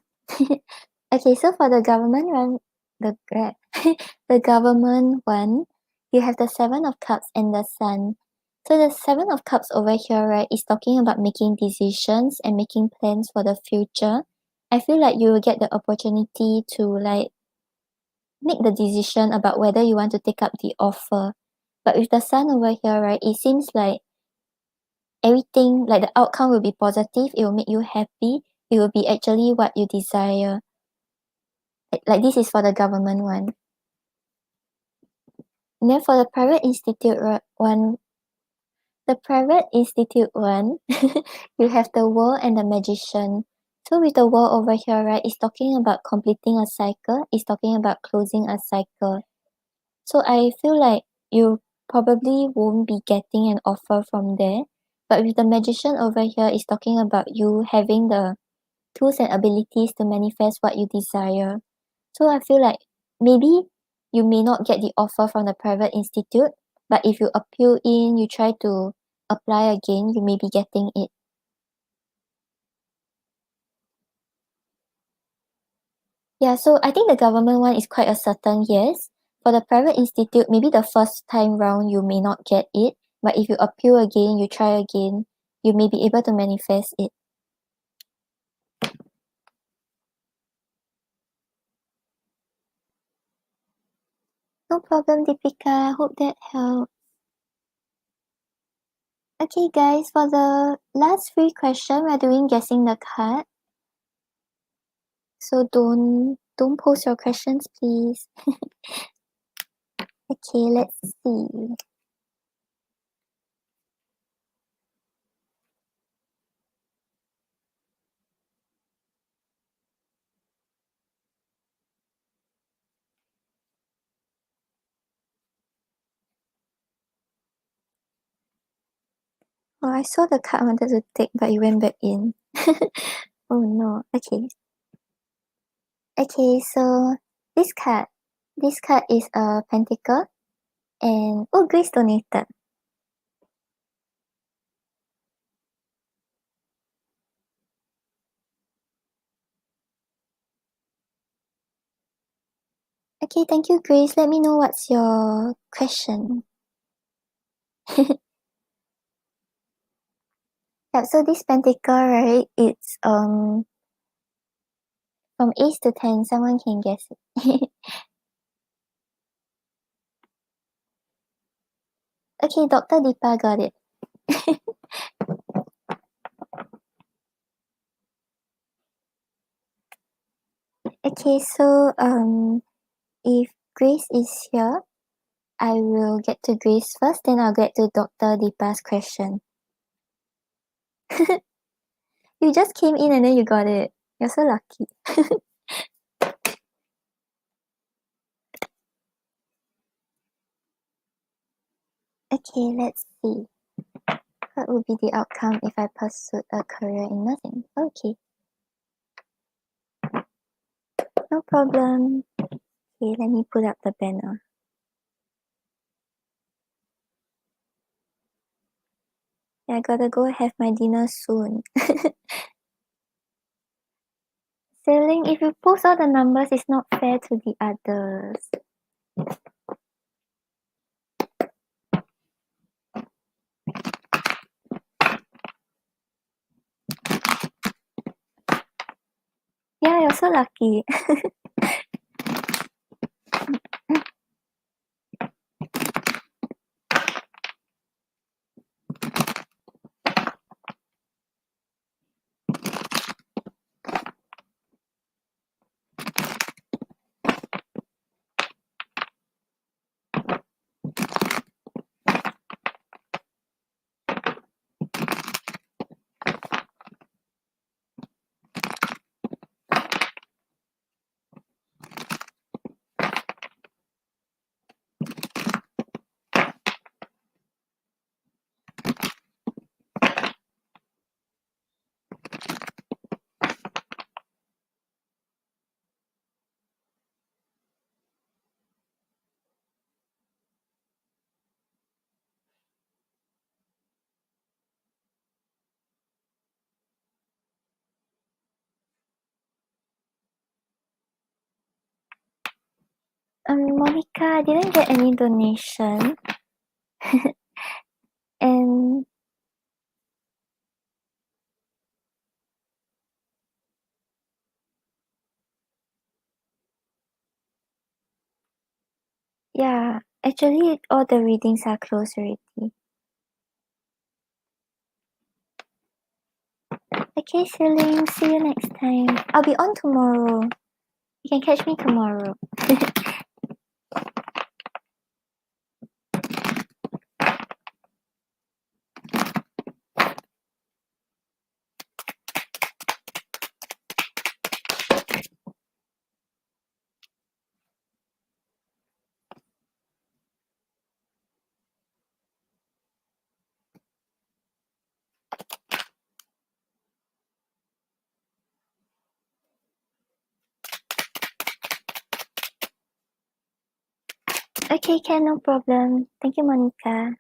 Okay, so for the government one, the government one, you have the Seven of Cups and the Sun. So the Seven of Cups over here, right, is talking about making decisions and making plans for the future. I feel like you will get the opportunity to like make the decision about whether you want to take up the offer. But with the Sun over here, right, it seems like everything, like the outcome will be positive, it will make you happy, it will be actually what you desire. Like this is for the government one. And then for the private institute one, the private institute one, you have the world and the magician. So with the world over here, right, it's talking about completing a cycle, it's talking about closing a cycle. So I feel like you probably won't be getting an offer from there. But with the magician over here is talking about you having the tools and abilities to manifest what you desire. So I feel like maybe you may not get the offer from the private institute, but if you appeal in, you try to apply again, you may be getting it. Yeah, so I think the government one is quite a certain yes. For the private institute, maybe the first time round you may not get it, but if you appeal again, you try again, you may be able to manifest it. No problem, Deepika. Hope that helps. Okay, guys, for the last free question, we're doing guessing the card. So don't post your questions, please. Okay, let's see. Oh, I saw the card I wanted to take, but it went back in. Oh no. Okay. Okay, so this card is a pentacle, and oh, Grace donated. Okay, thank you, Grace. Let me know what's your question. Yeah, so this pentacle, right? It's from ace to 10. Someone can guess it. Okay, Dr. Deepa got it. Okay, so if Grace is here, I will get to Grace first, then I'll get to Dr. Deepa's question. You just came in and then you got it. You're so lucky. Okay, let's see. What would be the outcome if I pursued a career in nursing? Okay, no problem. Okay, let me put up the banner. Yeah, I gotta go have my dinner soon. Selling, if you post all the numbers, it's not fair to the others. Yeah, you're so lucky. Monica, I didn't get any donation. And yeah, actually all the readings are closed already. Okay, Celine, see you next time. I'll be on tomorrow. You can catch me tomorrow. Okay, can, no problem. Thank you, Monica.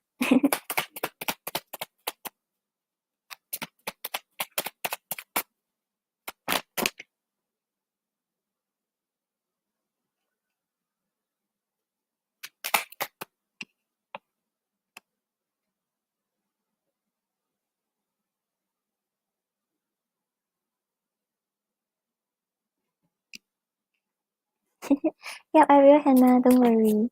Yep, I will, Hannah. Don't worry.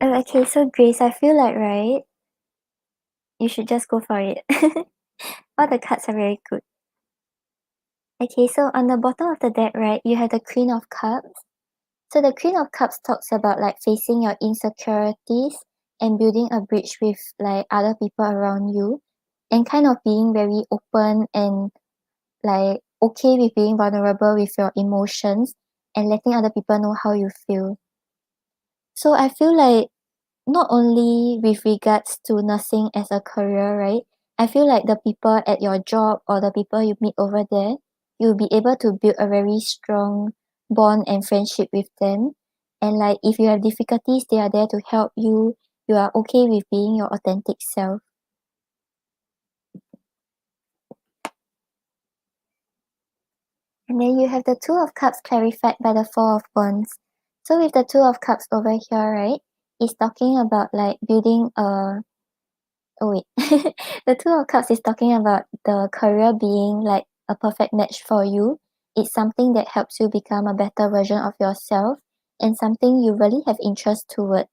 Oh, okay, so Grace, I feel like, right, you should just go for it. All the cards are very good. Okay, so on the bottom of the deck, right, you have the Queen of Cups. So the Queen of Cups talks about like facing your insecurities and building a bridge with like other people around you and kind of being very open and like okay with being vulnerable with your emotions and letting other people know how you feel. So I feel like not only with regards to nursing as a career, right? I feel like the people at your job or the people you meet over there, you'll be able to build a very strong bond and friendship with them. And like if you have difficulties, they are there to help you. You are okay with being your authentic self. And then you have the Two of Cups clarified by the Four of Wands. So with the Two of Cups over here, right, it's talking about like building a oh wait. The Two of Cups is talking about the career being like a perfect match for you. It's something that helps you become a better version of yourself and something you really have interest towards.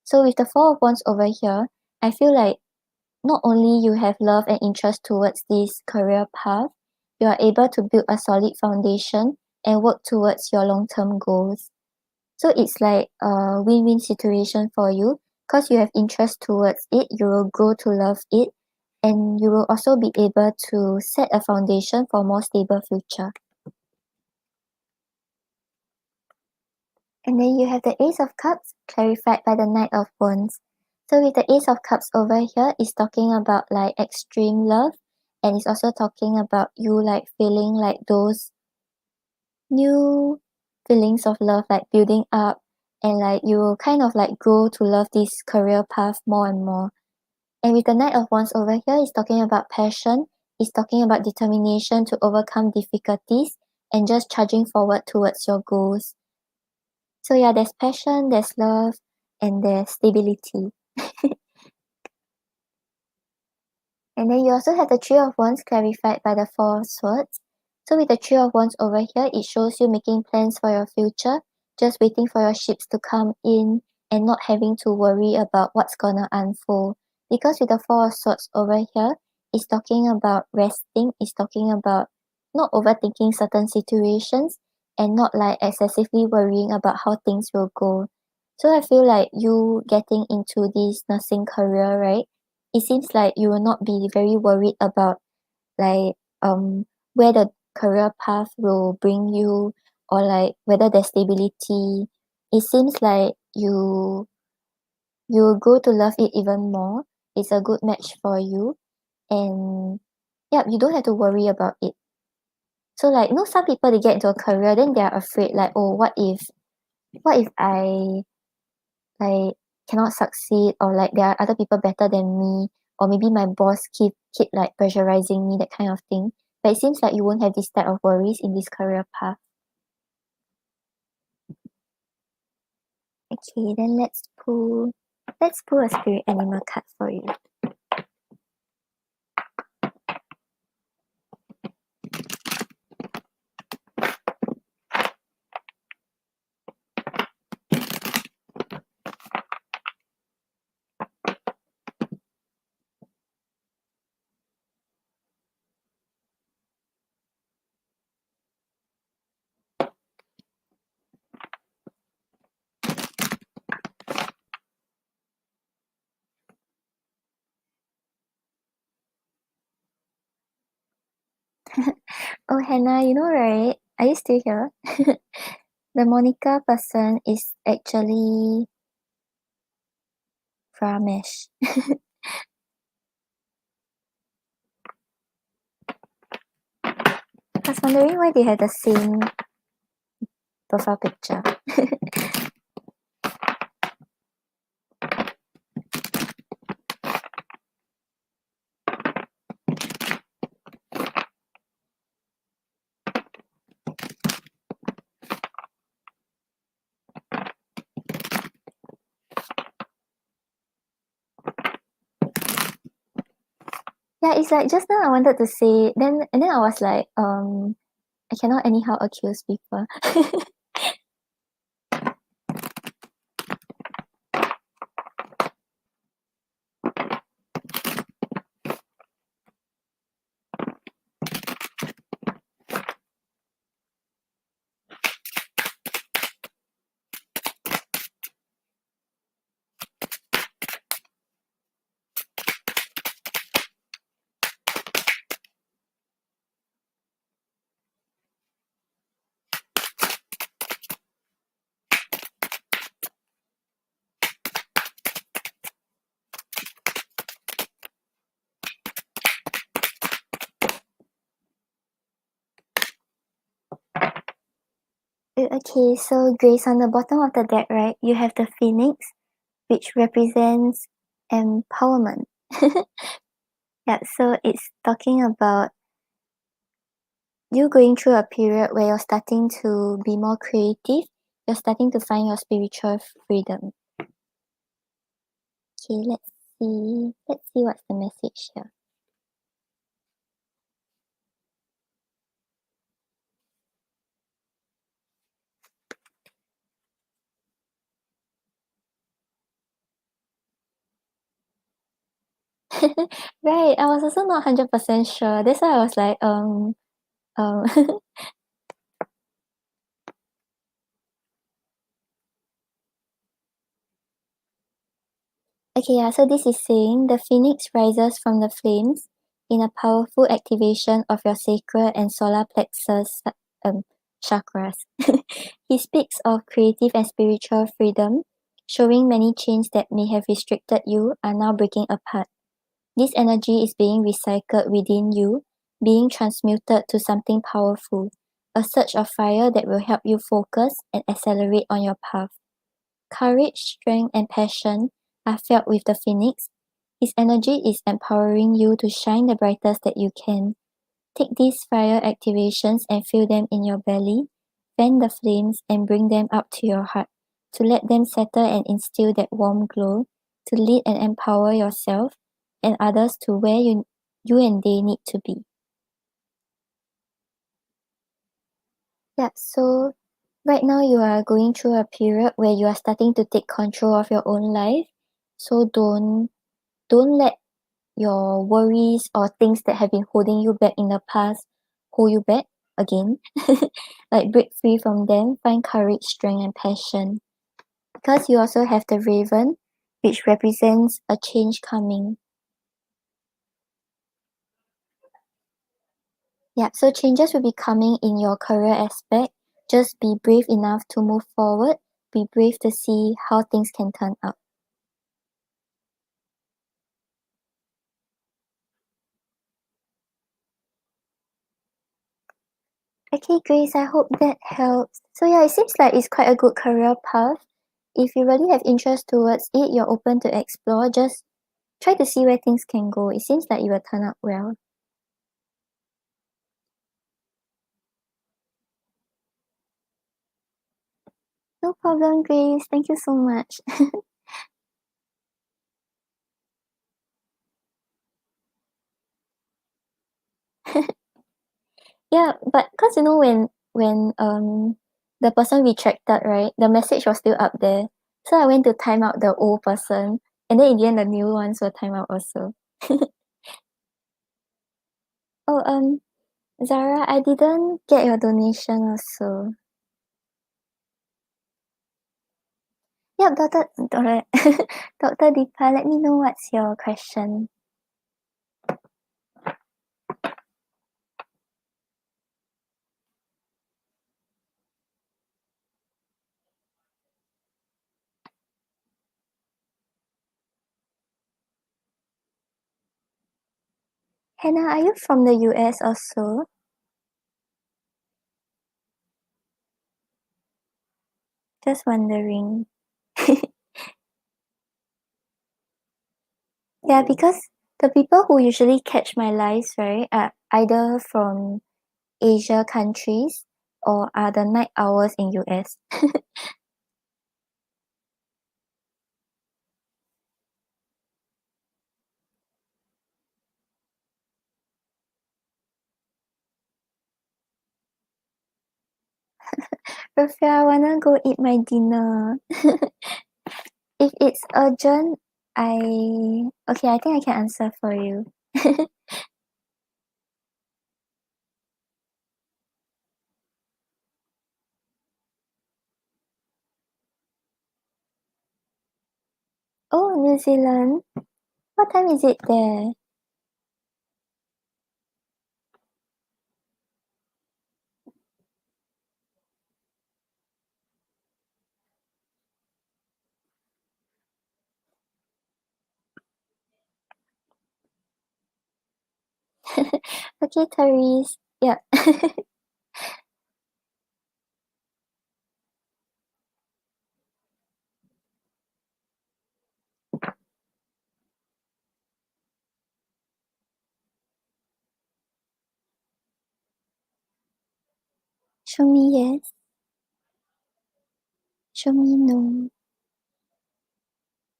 So with the Four of Wands over here, I feel like not only you have love and interest towards this career path, you are able to build a solid foundation and work towards your long-term goals. So it's like a win-win situation for you because you have interest towards it, you will grow to love it, and you will also be able to set a foundation for more stable future. And then you have the Ace of Cups clarified by the Knight of Wands. So with the Ace of Cups over here, it's talking about like extreme love, and it's also talking about you like feeling like those new feelings of love like building up, and like you will kind of like grow to love this career path more and more. And with the Knight of Wands over here, it's talking about passion, it's talking about determination to overcome difficulties and just charging forward towards your goals. So yeah, there's passion, there's love, and there's stability. And then you also have the Three of Wands clarified by the Four of Swords. So with the Three of Wands over here, it shows you making plans for your future, just waiting for your ships to come in and not having to worry about what's gonna unfold. Because with the Four of Swords over here, it's talking about resting, it's talking about not overthinking certain situations and not like excessively worrying about how things will go. So I feel like you getting into this nursing career, right? It seems like you will not be very worried about like where the career path will bring you or like whether there's stability. It seems like you will grow to love it even more. It's a good match for you, and yeah, you don't have to worry about it. So like you know some people they get into a career then they're afraid like, oh, what if I cannot succeed or like there are other people better than me or maybe my boss keep like pressurizing me, that kind of thing. But it seems like you won't have this type of worries in this career path. Okay, then let's pull a spirit animal card for you. Oh, Hannah, you know, right? Are you still here? The Monica person is actually Ramesh. I was wondering why they had the same profile picture. Yeah, it's like just now I wanted to say, then I was like, I cannot anyhow accuse people. Okay, so Grace, on the bottom of the deck, right, you have the Phoenix, which represents empowerment. Yeah, so it's talking about you going through a period where you're starting to be more creative, you're starting to find your spiritual freedom. Okay, let's see what's the message here. Right, I was also not 100% sure. That's why I was like, okay, yeah, so this is saying the phoenix rises from the flames in a powerful activation of your sacral and solar plexus chakras. He speaks of creative and spiritual freedom, showing many chains that may have restricted you are now breaking apart. This energy is being recycled within you, being transmuted to something powerful, a surge of fire that will help you focus and accelerate on your path. Courage, strength, and passion are felt with the phoenix. His energy is empowering you to shine the brightest that you can. Take these fire activations and feel them in your belly, fan the flames and bring them up to your heart, to let them settle and instill that warm glow, to lead and empower yourself and others to where you and they need to be. Yeah, so right now you are going through a period where you are starting to take control of your own life. So don't let your worries or things that have been holding you back in the past hold you back again. Like break free from them, find courage, strength and passion. Because you also have the raven, which represents a change coming. Yeah, so changes will be coming in your career aspect. Just be brave enough to move forward. Be brave to see how things can turn out. Okay, Grace, I hope that helps. So yeah, it seems like it's quite a good career path. If you really have interest towards it, you're open to explore, just try to see where things can go. It seems like you will turn out well. No problem, Grace. Thank you so much. Yeah, but because you know when the person retracted, right, the message was still up there. So I went to time out the old person, and then in the end the new ones were time out also. Oh, Zara, I didn't get your donation also. Yep, Dr. Deepa, let me know what's your question. Hannah, are you from the US also? Just wondering. Yeah, because the people who usually catch my lives, right, are either from Asia countries or are the night owls in US. Rafia, I wanna go eat my dinner. If it's urgent, okay, I think I can answer for you. Oh, New Zealand. What time is it there? Okay, Therese. Yeah. Show me yes. Show me no.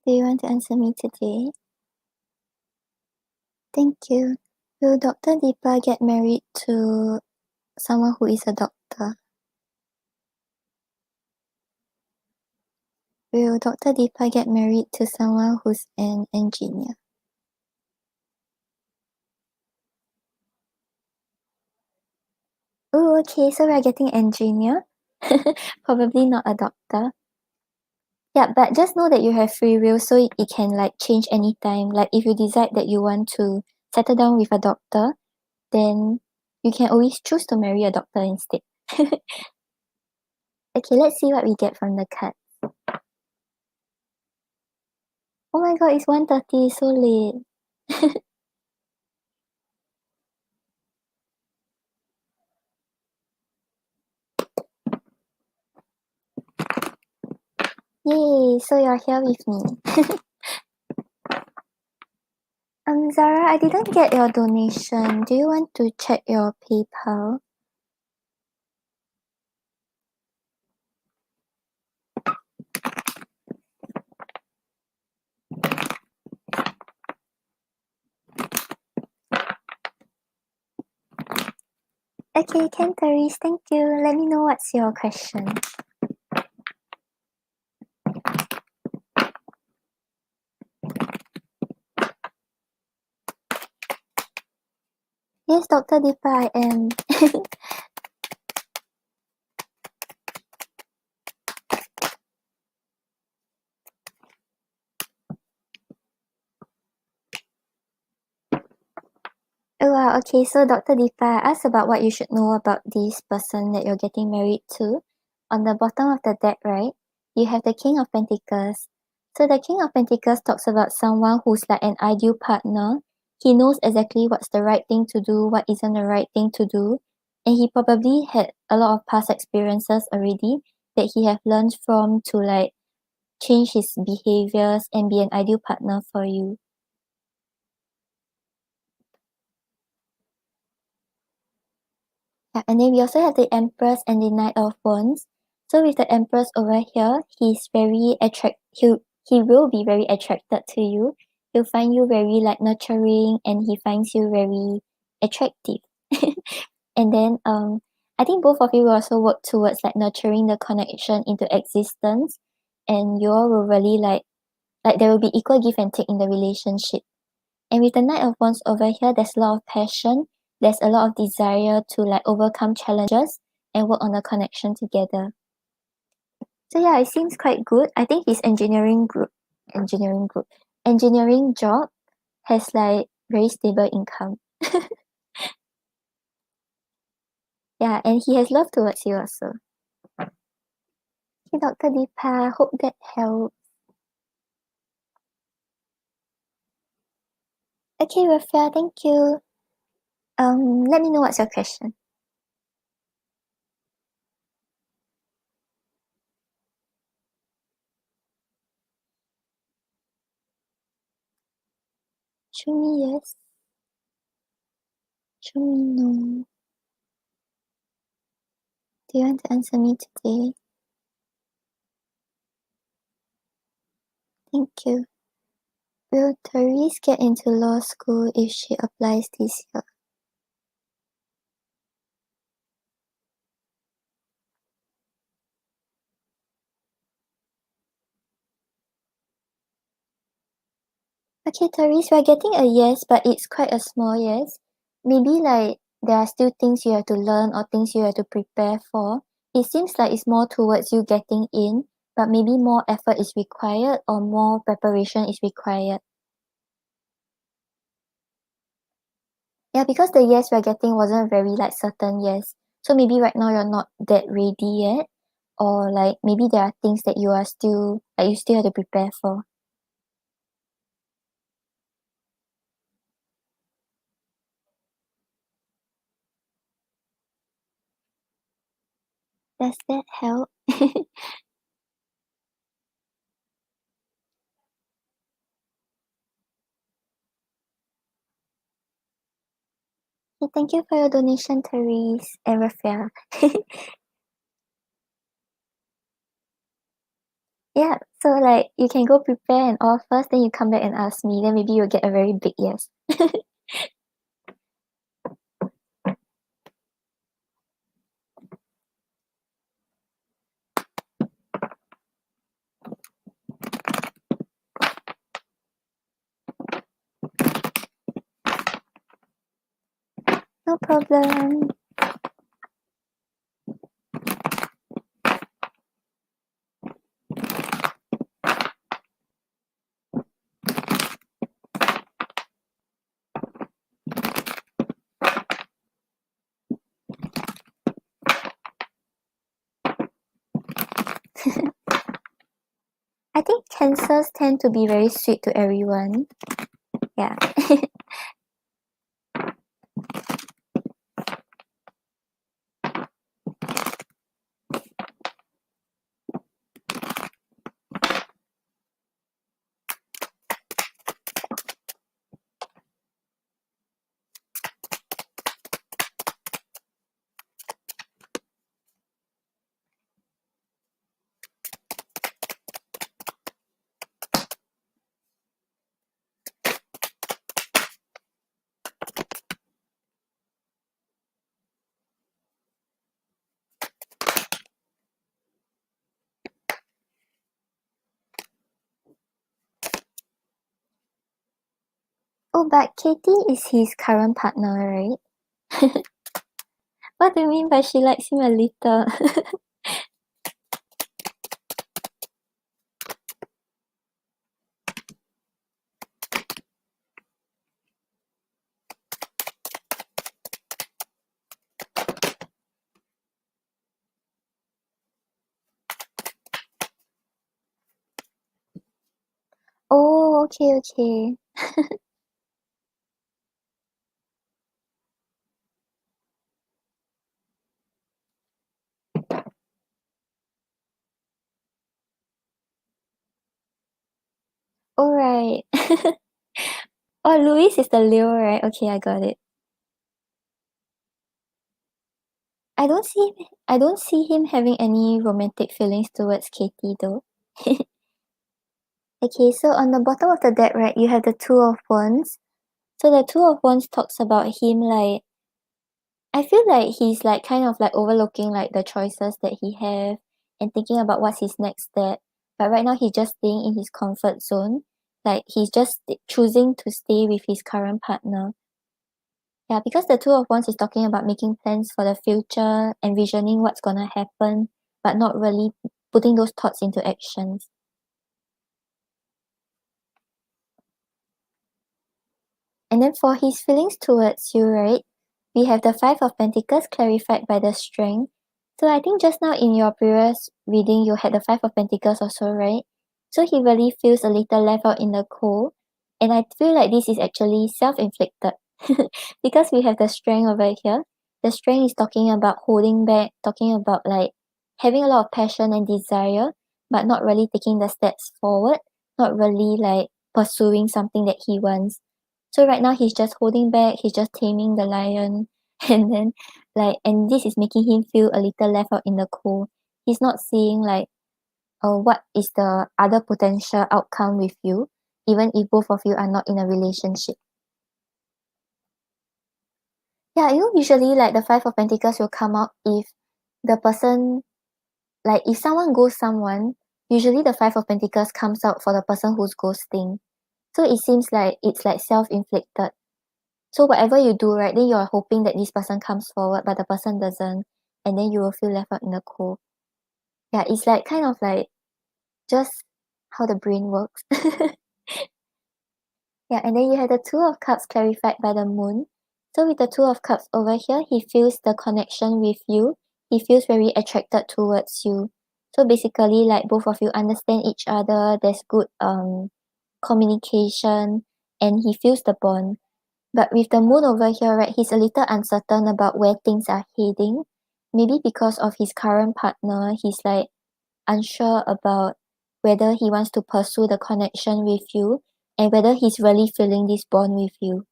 Do you want to answer me today? Thank you. Will Dr. Deepa get married to someone who is a doctor? Will Dr. Deepa get married to someone who's an engineer? Oh, okay, so we're getting engineer. Probably not a doctor. Yeah, but just know that you have free will, so it can like change anytime. Like if you decide that you want to settle down with a doctor, then you can always choose to marry a doctor instead. Okay, let's see what we get from the card. Oh my god, it's 1:30, so late. Yay, so you're here with me. Zara, I didn't get your donation. Do you want to check your PayPal? Okay, can Therese, thank you. Let me know what's your question. Yes, Dr. Deepa, I am. Oh wow, okay, so Dr. Deepa, I asked about what you should know about this person that you're getting married to. On the bottom of the deck, right, you have the King of Pentacles. So the King of Pentacles talks about someone who's like an ideal partner. He knows exactly what's the right thing to do, what isn't the right thing to do, and he probably had a lot of past experiences already that he have learned from to like change his behaviors and be an ideal partner for you. Yeah, and then we also have the Empress and the Knight of Wands. So with the Empress over here, he's very he will be very attracted to you. He'll find you very like nurturing and he finds you very attractive. And then I think both of you will also work towards like nurturing the connection into existence and you all will really like there will be equal give and take in the relationship. And with the Knight of Wands over here, there's a lot of passion, there's a lot of desire to like overcome challenges and work on the connection together. So yeah, it seems quite good. I think his engineering job has like very stable income. Yeah, and he has love towards you also. Okay, Dr. Deepa, hope that helps. Okay, Rafia, thank you. Let me know what's your question. Show me yes. Show me no. Do you want to answer me today? Thank you. Will Therese get into law school if she applies this year? Okay, Therese, we're getting a yes, but it's quite a small yes. Maybe like there are still things you have to learn or things you have to prepare for. It seems like it's more towards you getting in, but maybe more effort is required or more preparation is required. Yeah, because the yes we're getting wasn't very like certain yes. So maybe right now you're not that ready yet. Or like maybe there are things that you are still like you still have to prepare for. Does that help? Okay, thank you for your donation, Therese and Raphael. Yeah, so like you can go prepare and all first, then you come back and ask me, then maybe you'll get a very big yes. No problem. I think cancers tend to be very sweet to everyone. Yeah. Oh, but Katie is his current partner, right? What do you mean by she likes him a little? Oh, okay, okay. Alright. Oh, Louis is the Leo, right? Okay, I got it. I don't see him having any romantic feelings towards Katie though. Okay, so on the bottom of the deck, right, you have the Two of Wands. So the Two of Wands talks about him like I feel like he's like kind of like overlooking like the choices that he have and thinking about what's his next step. But right now he's just staying in his comfort zone. Like he's just choosing to stay with his current partner. Yeah, because the Two of Wands is talking about making plans for the future, envisioning what's gonna happen, but not really putting those thoughts into actions. And then for his feelings towards you, right? We have the Five of Pentacles clarified by the Strength. So I think just now in your previous reading, you had the Five of Pentacles also, right? So he really feels a little left out in the cold. And I feel like this is actually self-inflicted. because we have the strength over here. The strength is talking about holding back, talking about like having a lot of passion and desire, but not really taking the steps forward, not really like pursuing something that he wants. So right now he's just holding back, he's just taming the lion, and then and this is making him feel a little left out in the cold. He's not seeing like what is the other potential outcome with you, even if both of you are not in a relationship. Yeah, usually like the Five of Pentacles will come out if the person, like if someone ghosts someone, usually the Five of Pentacles comes out for the person who's ghosting. So it seems like it's like self-inflicted. So whatever you do, right, then you're hoping that this person comes forward, but the person doesn't, and then you will feel left out in the cold. Yeah, it's like kind of like just how the brain works. Yeah, and then you have the Two of Cups clarified by the Moon. So with the Two of Cups over here, he feels the connection with you. He feels very attracted towards you. So basically, like both of you understand each other. There's good communication, and he feels the bond. But with the Moon over here, right, he's a little uncertain about where things are heading. Maybe because of his current partner, he's like unsure about whether he wants to pursue the connection with you and whether he's really feeling this bond with you.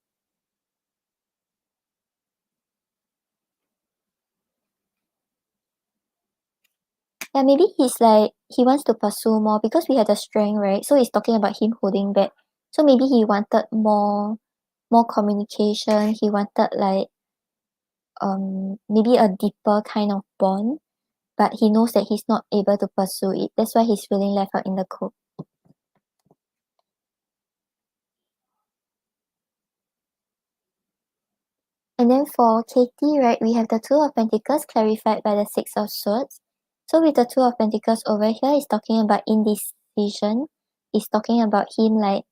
Yeah, maybe he's like he wants to pursue more because we had the strength, right? So it's talking about him holding back. So maybe he wanted more communication. He wanted like maybe a deeper kind of bond, but he knows that he's not able to pursue it. That's why he's feeling left out in the cold. And then for Katie, right, we have the Two of Pentacles clarified by the Six of Swords. So with the Two of Pentacles over here, it's talking about indecision. It's talking about him like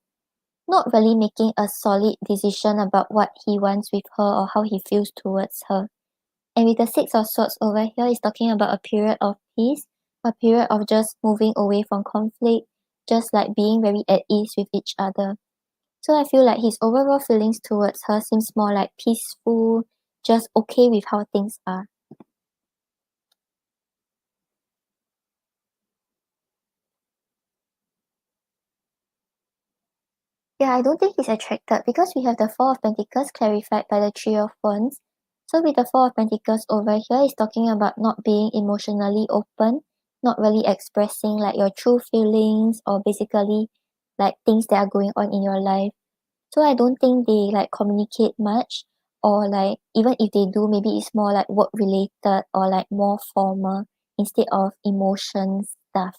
not really making a solid decision about what he wants with her or how he feels towards her. And with the Six of Swords over here, it's talking about a period of peace, a period of just moving away from conflict, just like being very at ease with each other. So I feel like his overall feelings towards her seems more like peaceful, just okay with how things are. Yeah, I don't think he's attracted because we have the Four of Pentacles clarified by the Three of Wands. So with the Four of Pentacles over here, it's talking about not being emotionally open, not really expressing like your true feelings or basically like things that are going on in your life. So I don't think they like communicate much or like even if they do, maybe it's more like work related or like more formal instead of emotion stuff.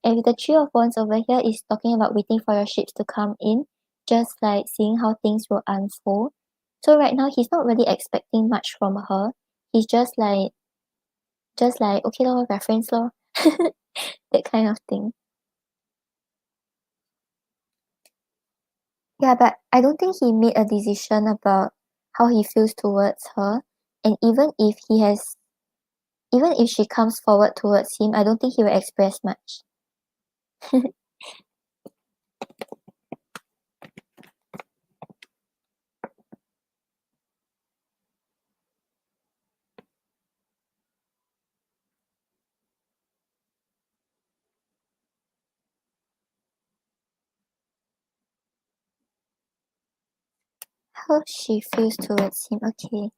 And with the Three of Wands over here is talking about waiting for your ships to come in, just like seeing how things will unfold. So right now he's not really expecting much from her. He's just like okay lor, we're friends lor. That kind of thing. Yeah, but I don't think he made a decision about how he feels towards her. And even if she comes forward towards him, I don't think he will express much. How she feels towards him, okay.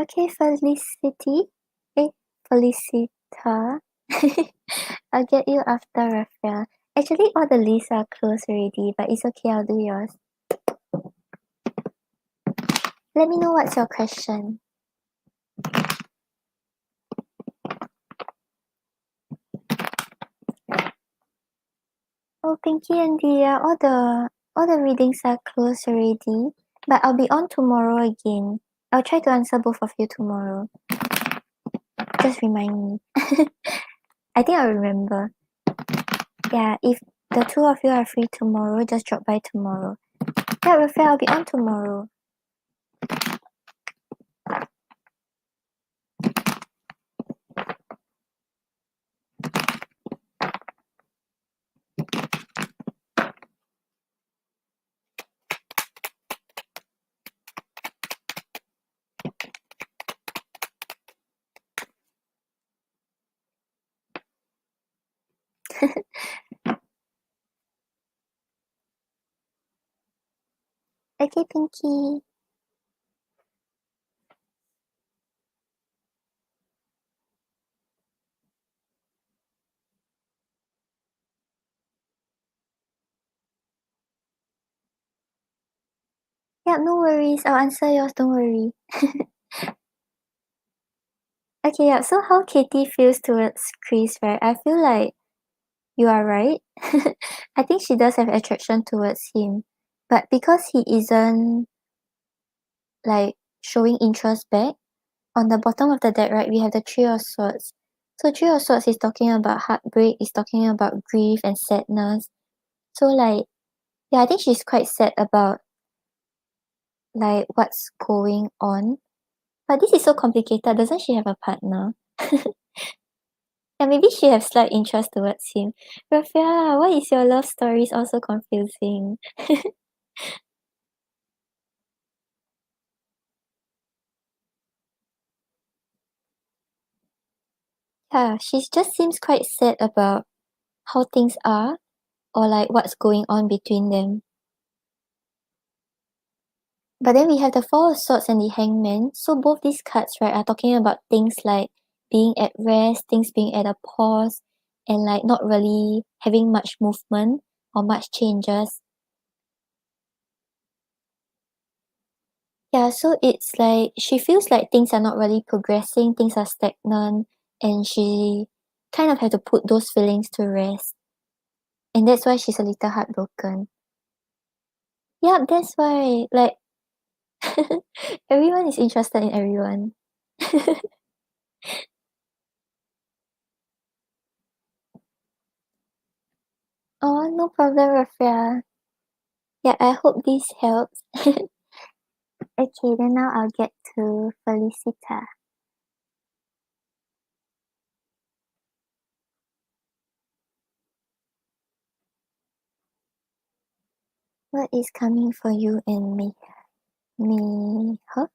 Okay, Felicity. Felicita. I'll get you after Raphael. Actually, all the lists are closed already, but it's okay, I'll do yours. Let me know what's your question. Oh, Pinky and Dia, all the readings are closed already, but I'll be on tomorrow again. I'll try to answer both of you tomorrow. Just remind me. I think I'll remember. Yeah, if the two of you are free tomorrow, just drop by tomorrow. Yeah, Raphael, I'll be on tomorrow. Okay, Pinky. Yeah, no worries. I'll answer yours, don't worry. Okay, yeah, so how Katie feels towards Chris, right? I feel like you are right. I think she does have attraction towards him. But because he isn't like showing interest back, on the bottom of the deck, right, we have the Three of Swords. So Three of Swords is talking about heartbreak, is talking about grief and sadness. So like, yeah, I think she's quite sad about like what's going on. But this is so complicated. Doesn't she have a partner? And maybe she has slight interest towards him. Rafia, why is your love stories also confusing? Yeah, she just seems quite sad about how things are or like what's going on between them. But then we have the Four of Swords and the Hangman. So both these cards, right, are talking about things like being at rest, things being at a pause, and like not really having much movement or much changes. Yeah, so it's like she feels like things are not really progressing, things are stagnant, and she kind of had to put those feelings to rest. And that's why she's a little heartbroken. Yeah, that's why, like, everyone is interested in everyone. Oh, no problem, Rafia. Yeah, I hope this helps. Okay, then now I'll get to Felicita. What is coming for you and me? Me, huh?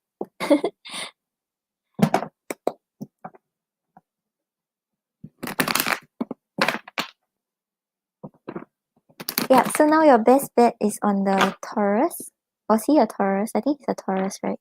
Yeah, so now your best bet is on the Taurus. Was he a Taurus? I think he's a Taurus, right?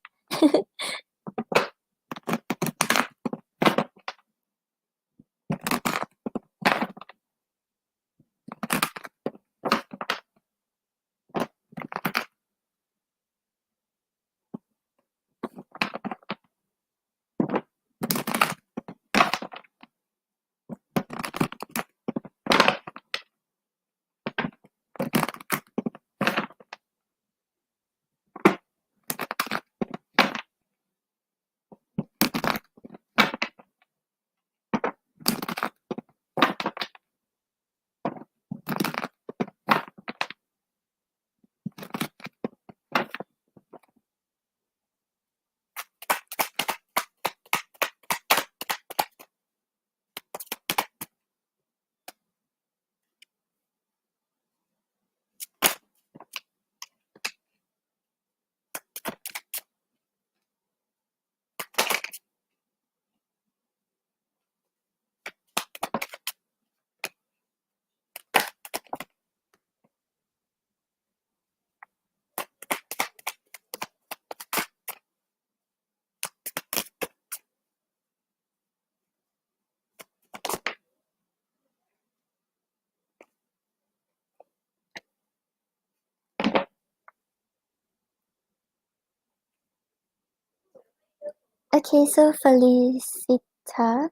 Okay, so Felicita.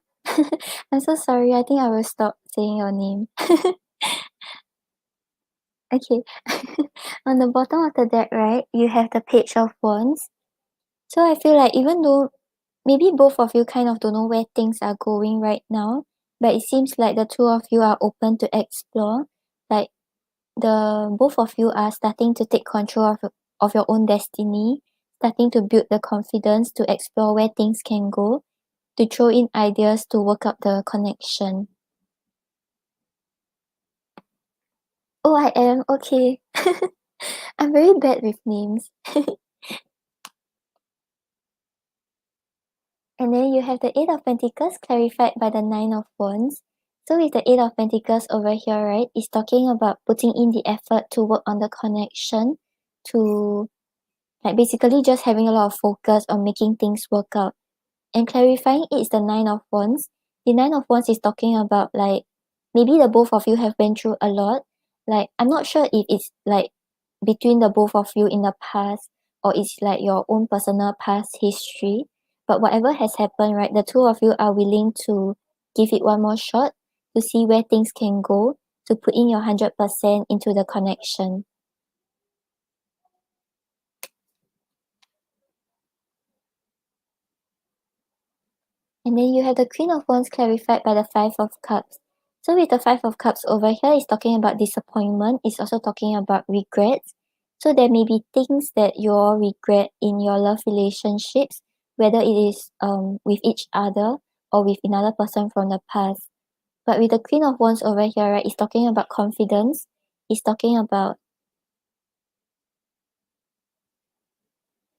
I'm so sorry. I think I will stop saying your name. Okay. On the bottom of the deck, right, you have the Page of Wands. So I feel like even though maybe both of you kind of don't know where things are going right now, but it seems like the two of you are open to explore. Like the both of you are starting to take control of your own destiny, starting to build the confidence to explore where things can go, to throw in ideas to work out the connection. Oh, I am? Okay. I'm very bad with names. And then you have the Eight of Pentacles clarified by the Nine of Wands. So with the Eight of Pentacles over here, right, it's talking about putting in the effort to work on the connection, to like basically just having a lot of focus on making things work out. And clarifying it is the Nine of Wands. The Nine of Wands is talking about like maybe the both of you have been through a lot. Like I'm not sure if it's like between the both of you in the past or it's like your own personal past history. But whatever has happened, right, the two of you are willing to give it one more shot to see where things can go, to put in your 100% into the connection. And then you have the Queen of Wands clarified by the Five of Cups. So with the Five of Cups over here, it's talking about disappointment. It's also talking about regrets. So there may be things that you all regret in your love relationships, whether it is with each other or with another person from the past. But with the Queen of Wands over here, right, it's talking about confidence. It's talking about,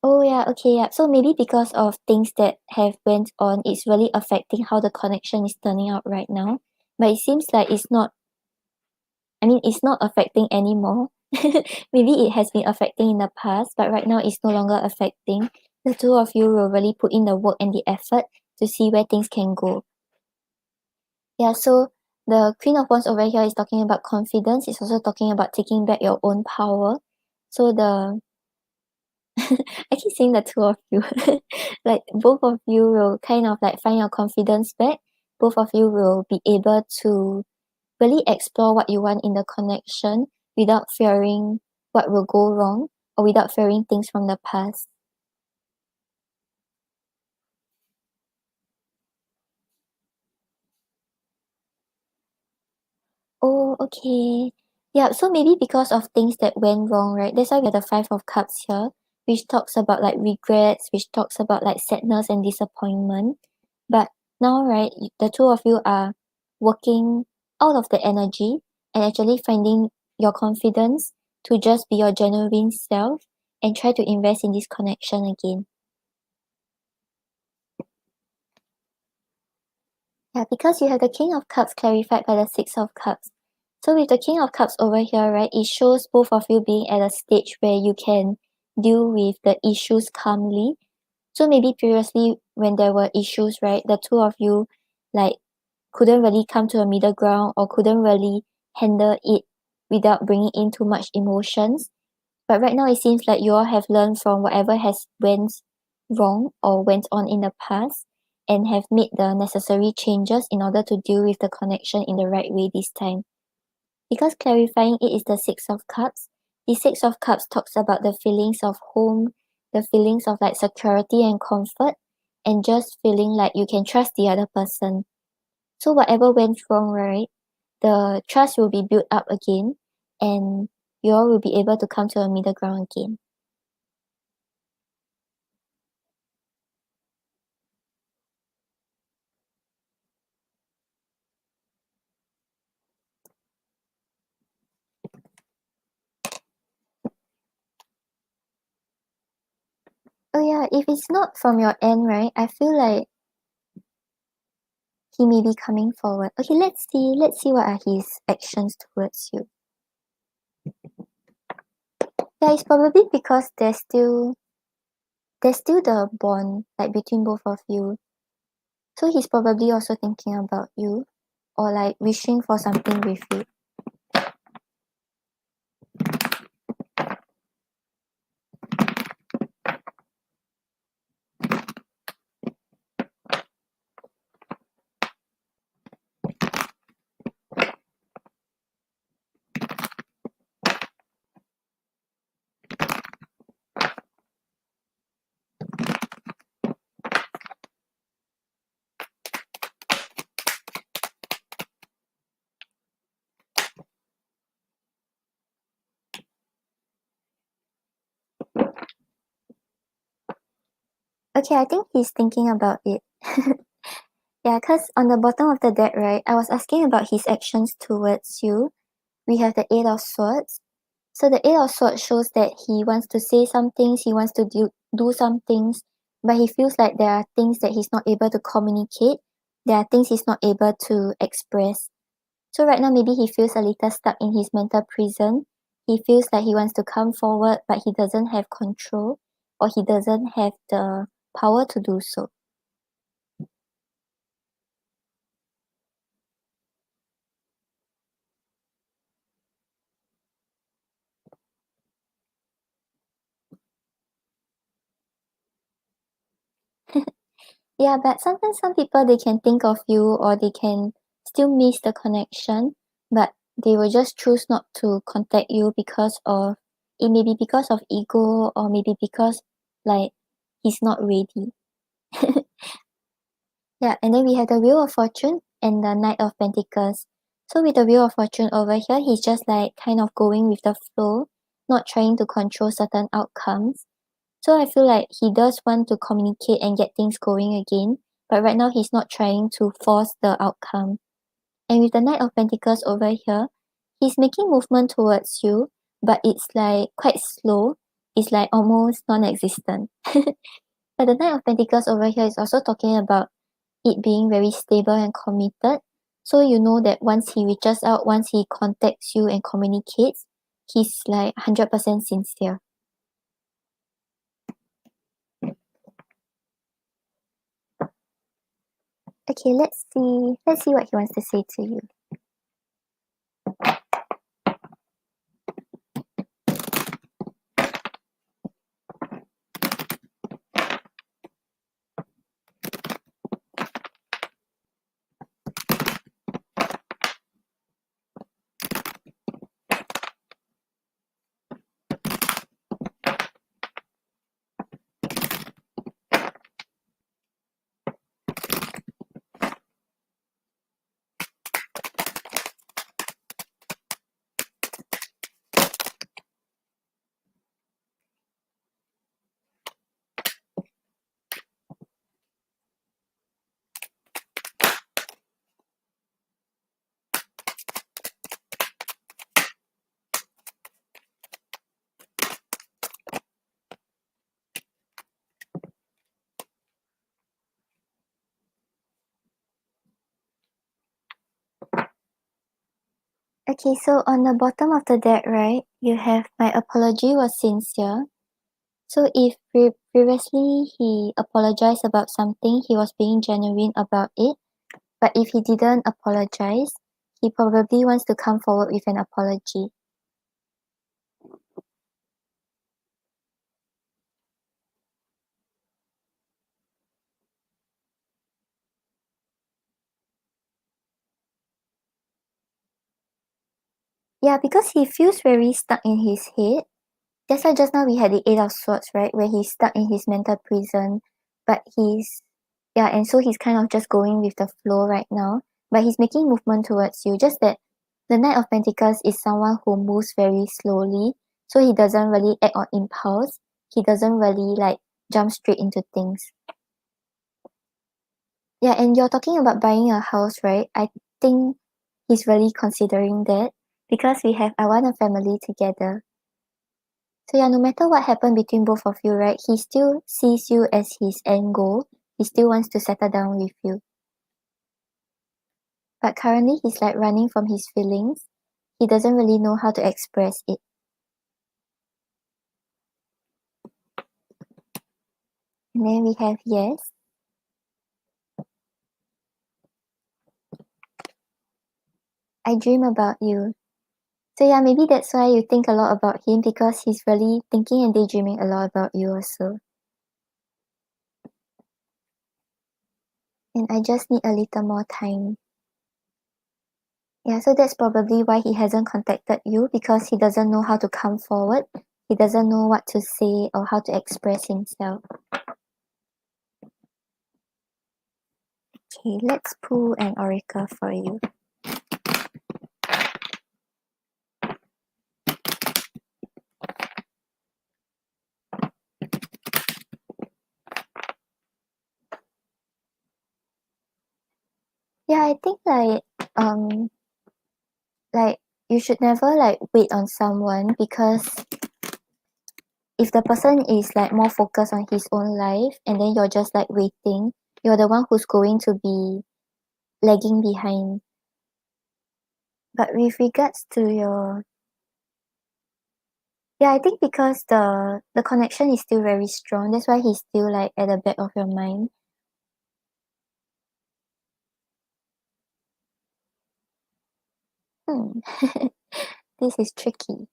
oh yeah, okay, yeah. So maybe because of things that have went on, it's really affecting how the connection is turning out right now. But it seems like it's not, I mean, it's not affecting anymore. Maybe it has been affecting in the past, but right now it's no longer affecting. The two of you will really put in the work and the effort to see where things can go. Yeah, so the Queen of Wands over here is talking about confidence. It's also talking about taking back your own power. So the I keep saying the two of you. Like both of you will kind of like find your confidence back. Both of you will be able to really explore what you want in the connection without fearing what will go wrong or without fearing things from the past. Oh, okay. Yeah, so maybe because of things that went wrong, right? That's why we have the Five of Cups here, which talks about like regrets, which talks about like sadness and disappointment. But now, right, the two of you are working out of the energy and actually finding your confidence to just be your genuine self and try to invest in this connection again. Yeah, because you have the King of Cups clarified by the Six of Cups. So with the King of Cups over here, right, it shows both of you being at a stage where you can deal with the issues calmly. So maybe previously when there were issues, right, the two of you like couldn't really come to a middle ground or couldn't really handle it without bringing in too much emotions. But right now it seems like you all have learned from whatever has went wrong or went on in the past and have made the necessary changes in order to deal with the connection in the right way this time. Because clarifying it is the Six of Cups, the Six of Cups talks about the feelings of home, the feelings of like security and comfort, and just feeling like you can trust the other person. So whatever went wrong, right, the trust will be built up again and you all will be able to come to a middle ground again. Oh yeah, if it's not from your end, right, I feel like he may be coming forward. Okay, let's see what are his actions towards you. Yeah, it's probably because there's still the bond like between both of you. So he's probably also thinking about you or like wishing for something with you. Okay, I think he's thinking about it. Yeah, because on the bottom of the deck, right, I was asking about his actions towards you. We have the Eight of Swords. So the Eight of Swords shows that he wants to say some things, he wants to do some things, but he feels like there are things that he's not able to communicate. There are things he's not able to express. So right now maybe he feels a little stuck in his mental prison. He feels like he wants to come forward, but he doesn't have control, or he doesn't have the power to do so. Yeah, but sometimes some people, they can think of you, or they can still miss the connection, but they will just choose not to contact you because of, it may be because of ego, or maybe because like he's not ready. Yeah, and then we have the Wheel of Fortune and the Knight of Pentacles. So with the Wheel of Fortune over here, he's just like kind of going with the flow, not trying to control certain outcomes. So I feel like he does want to communicate and get things going again, but right now he's not trying to force the outcome. And with the Knight of Pentacles over here, he's making movement towards you, but it's like quite slow. It's like almost non-existent. But the Knight of Pentacles over here is also talking about it being very stable and committed. So you know that once he reaches out, once he contacts you and communicates, he's like 100% sincere. Okay, let's see. Let's see what he wants to say to you. Okay, so on the bottom of the deck, right, you have my apology was sincere. So if previously he apologized about something, he was being genuine about it. But if he didn't apologize, he probably wants to come forward with an apology. Yeah, because he feels very stuck in his head. That's why just now we had the Eight of Swords, right? Where he's stuck in his mental prison. But yeah, and so he's kind of just going with the flow right now. But he's making movement towards you. Just that the Knight of Pentacles is someone who moves very slowly. So he doesn't really act on impulse. He doesn't really like jump straight into things. Yeah, and you're talking about buying a house, right? I think he's really considering that because we have I Want a Family together. So yeah, no matter what happened between both of you, right, he still sees you as his end goal. He still wants to settle down with you. But currently he's like running from his feelings. He doesn't really know how to express it. And then we have yes. I dream about you. So yeah, maybe that's why you think a lot about him because he's really thinking and daydreaming a lot about you also. And I just need a little more time. Yeah, so that's probably why he hasn't contacted you because he doesn't know how to come forward. He doesn't know what to say or how to express himself. Okay, let's pull an oracle for you. Yeah, I think like you should never like wait on someone because if the person is like more focused on his own life and then you're just like waiting, you're the one who's going to be lagging behind. But with regards to your yeah, I think because the connection is still very strong, that's why he's still, like, at the back of your mind. Hmm. This is tricky.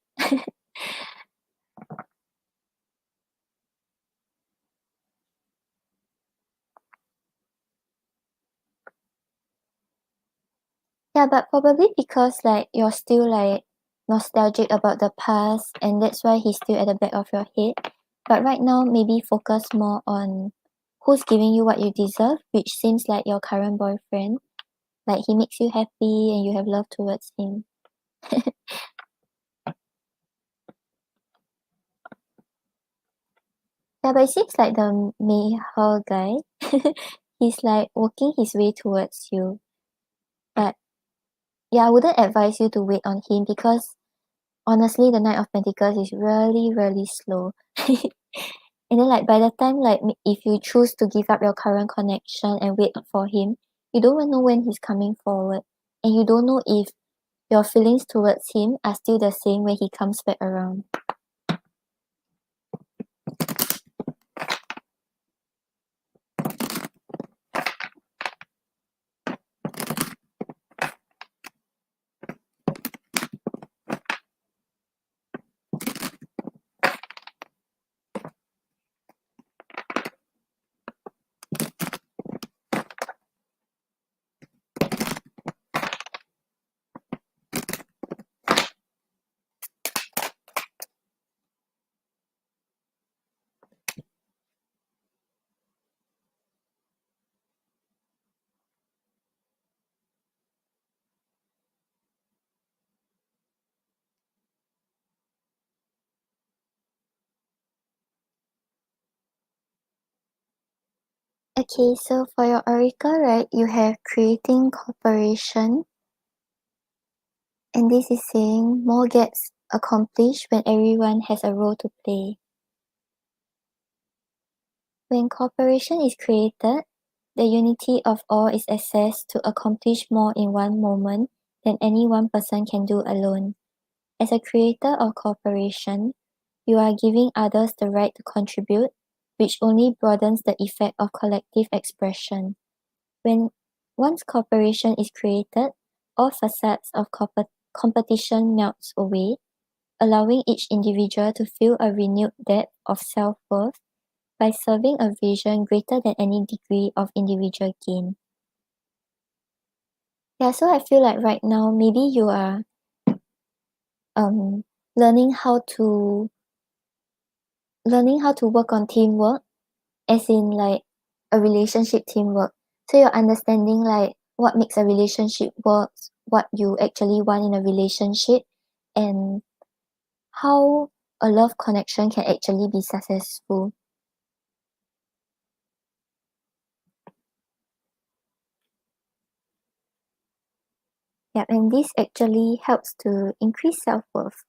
Yeah, but probably because, like, you're still, like, nostalgic about the past, and that's why he's still at the back of your head. But right now, maybe focus more on who's giving you what you deserve, which seems like your current boyfriend. Like, he makes you happy and you have love towards him. Yeah, but it seems like the Mei guy, he's, like, working his way towards you. But, yeah, I wouldn't advise you to wait on him because honestly, the Knight of Pentacles is really, really slow. And then, like, by the time, like, if you choose to give up your current connection and wait for him, you don't even know when he's coming forward. And you don't know if your feelings towards him are still the same when he comes back around. Okay, so for your oracle, right, you have creating cooperation, and this is saying more gets accomplished when everyone has a role to play. When cooperation is created, the unity of all is accessed to accomplish more in one moment than any one person can do alone. As a creator of cooperation, you are giving others the right to contribute, which only broadens the effect of collective expression. When once cooperation is created, all facets of competition melts away, allowing each individual to feel a renewed depth of self-worth by serving a vision greater than any degree of individual gain. Yeah, so I feel like right now maybe you are um learning how to learning how to work on teamwork, as in like a relationship teamwork. So you're understanding like what makes a relationship work, what you actually want in a relationship, and how a love connection can actually be successful. Yeah, and this actually helps to increase self-worth.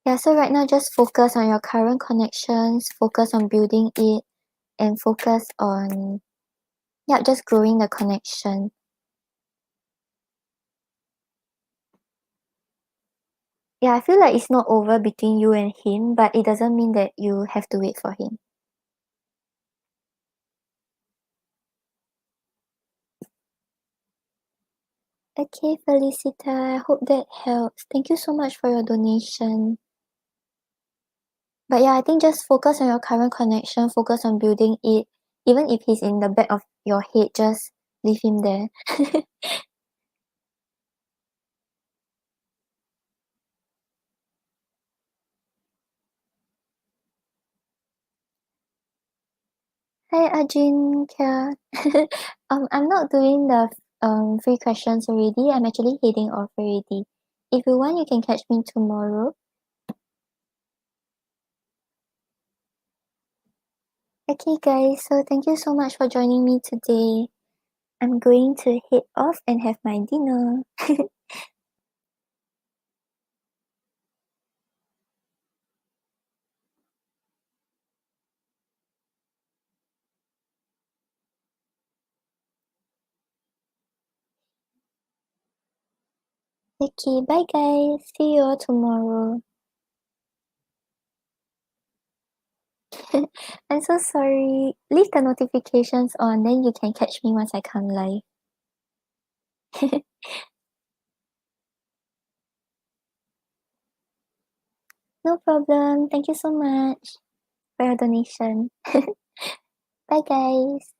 Yeah, so right now just focus on your current connections, focus on building it, and focus on, yeah, just growing the connection. Yeah, I feel like it's not over between you and him, but it doesn't mean that you have to wait for him. Okay, Felicita, I hope that helps. Thank you so much for your donation. But yeah, I think just focus on your current connection, focus on building it. Even if he's in the back of your head, just leave him there. Hi, Ajinkya. I'm not doing the free questions already. I'm actually heading off already. If you want, you can catch me tomorrow. Okay guys, so thank you so much for joining me today. I'm going to head off and have my dinner. Okay, bye guys. See you all tomorrow. I'm so sorry. Leave the notifications on, then you can catch me once I come live. No problem. Thank you so much for your donation. Bye guys.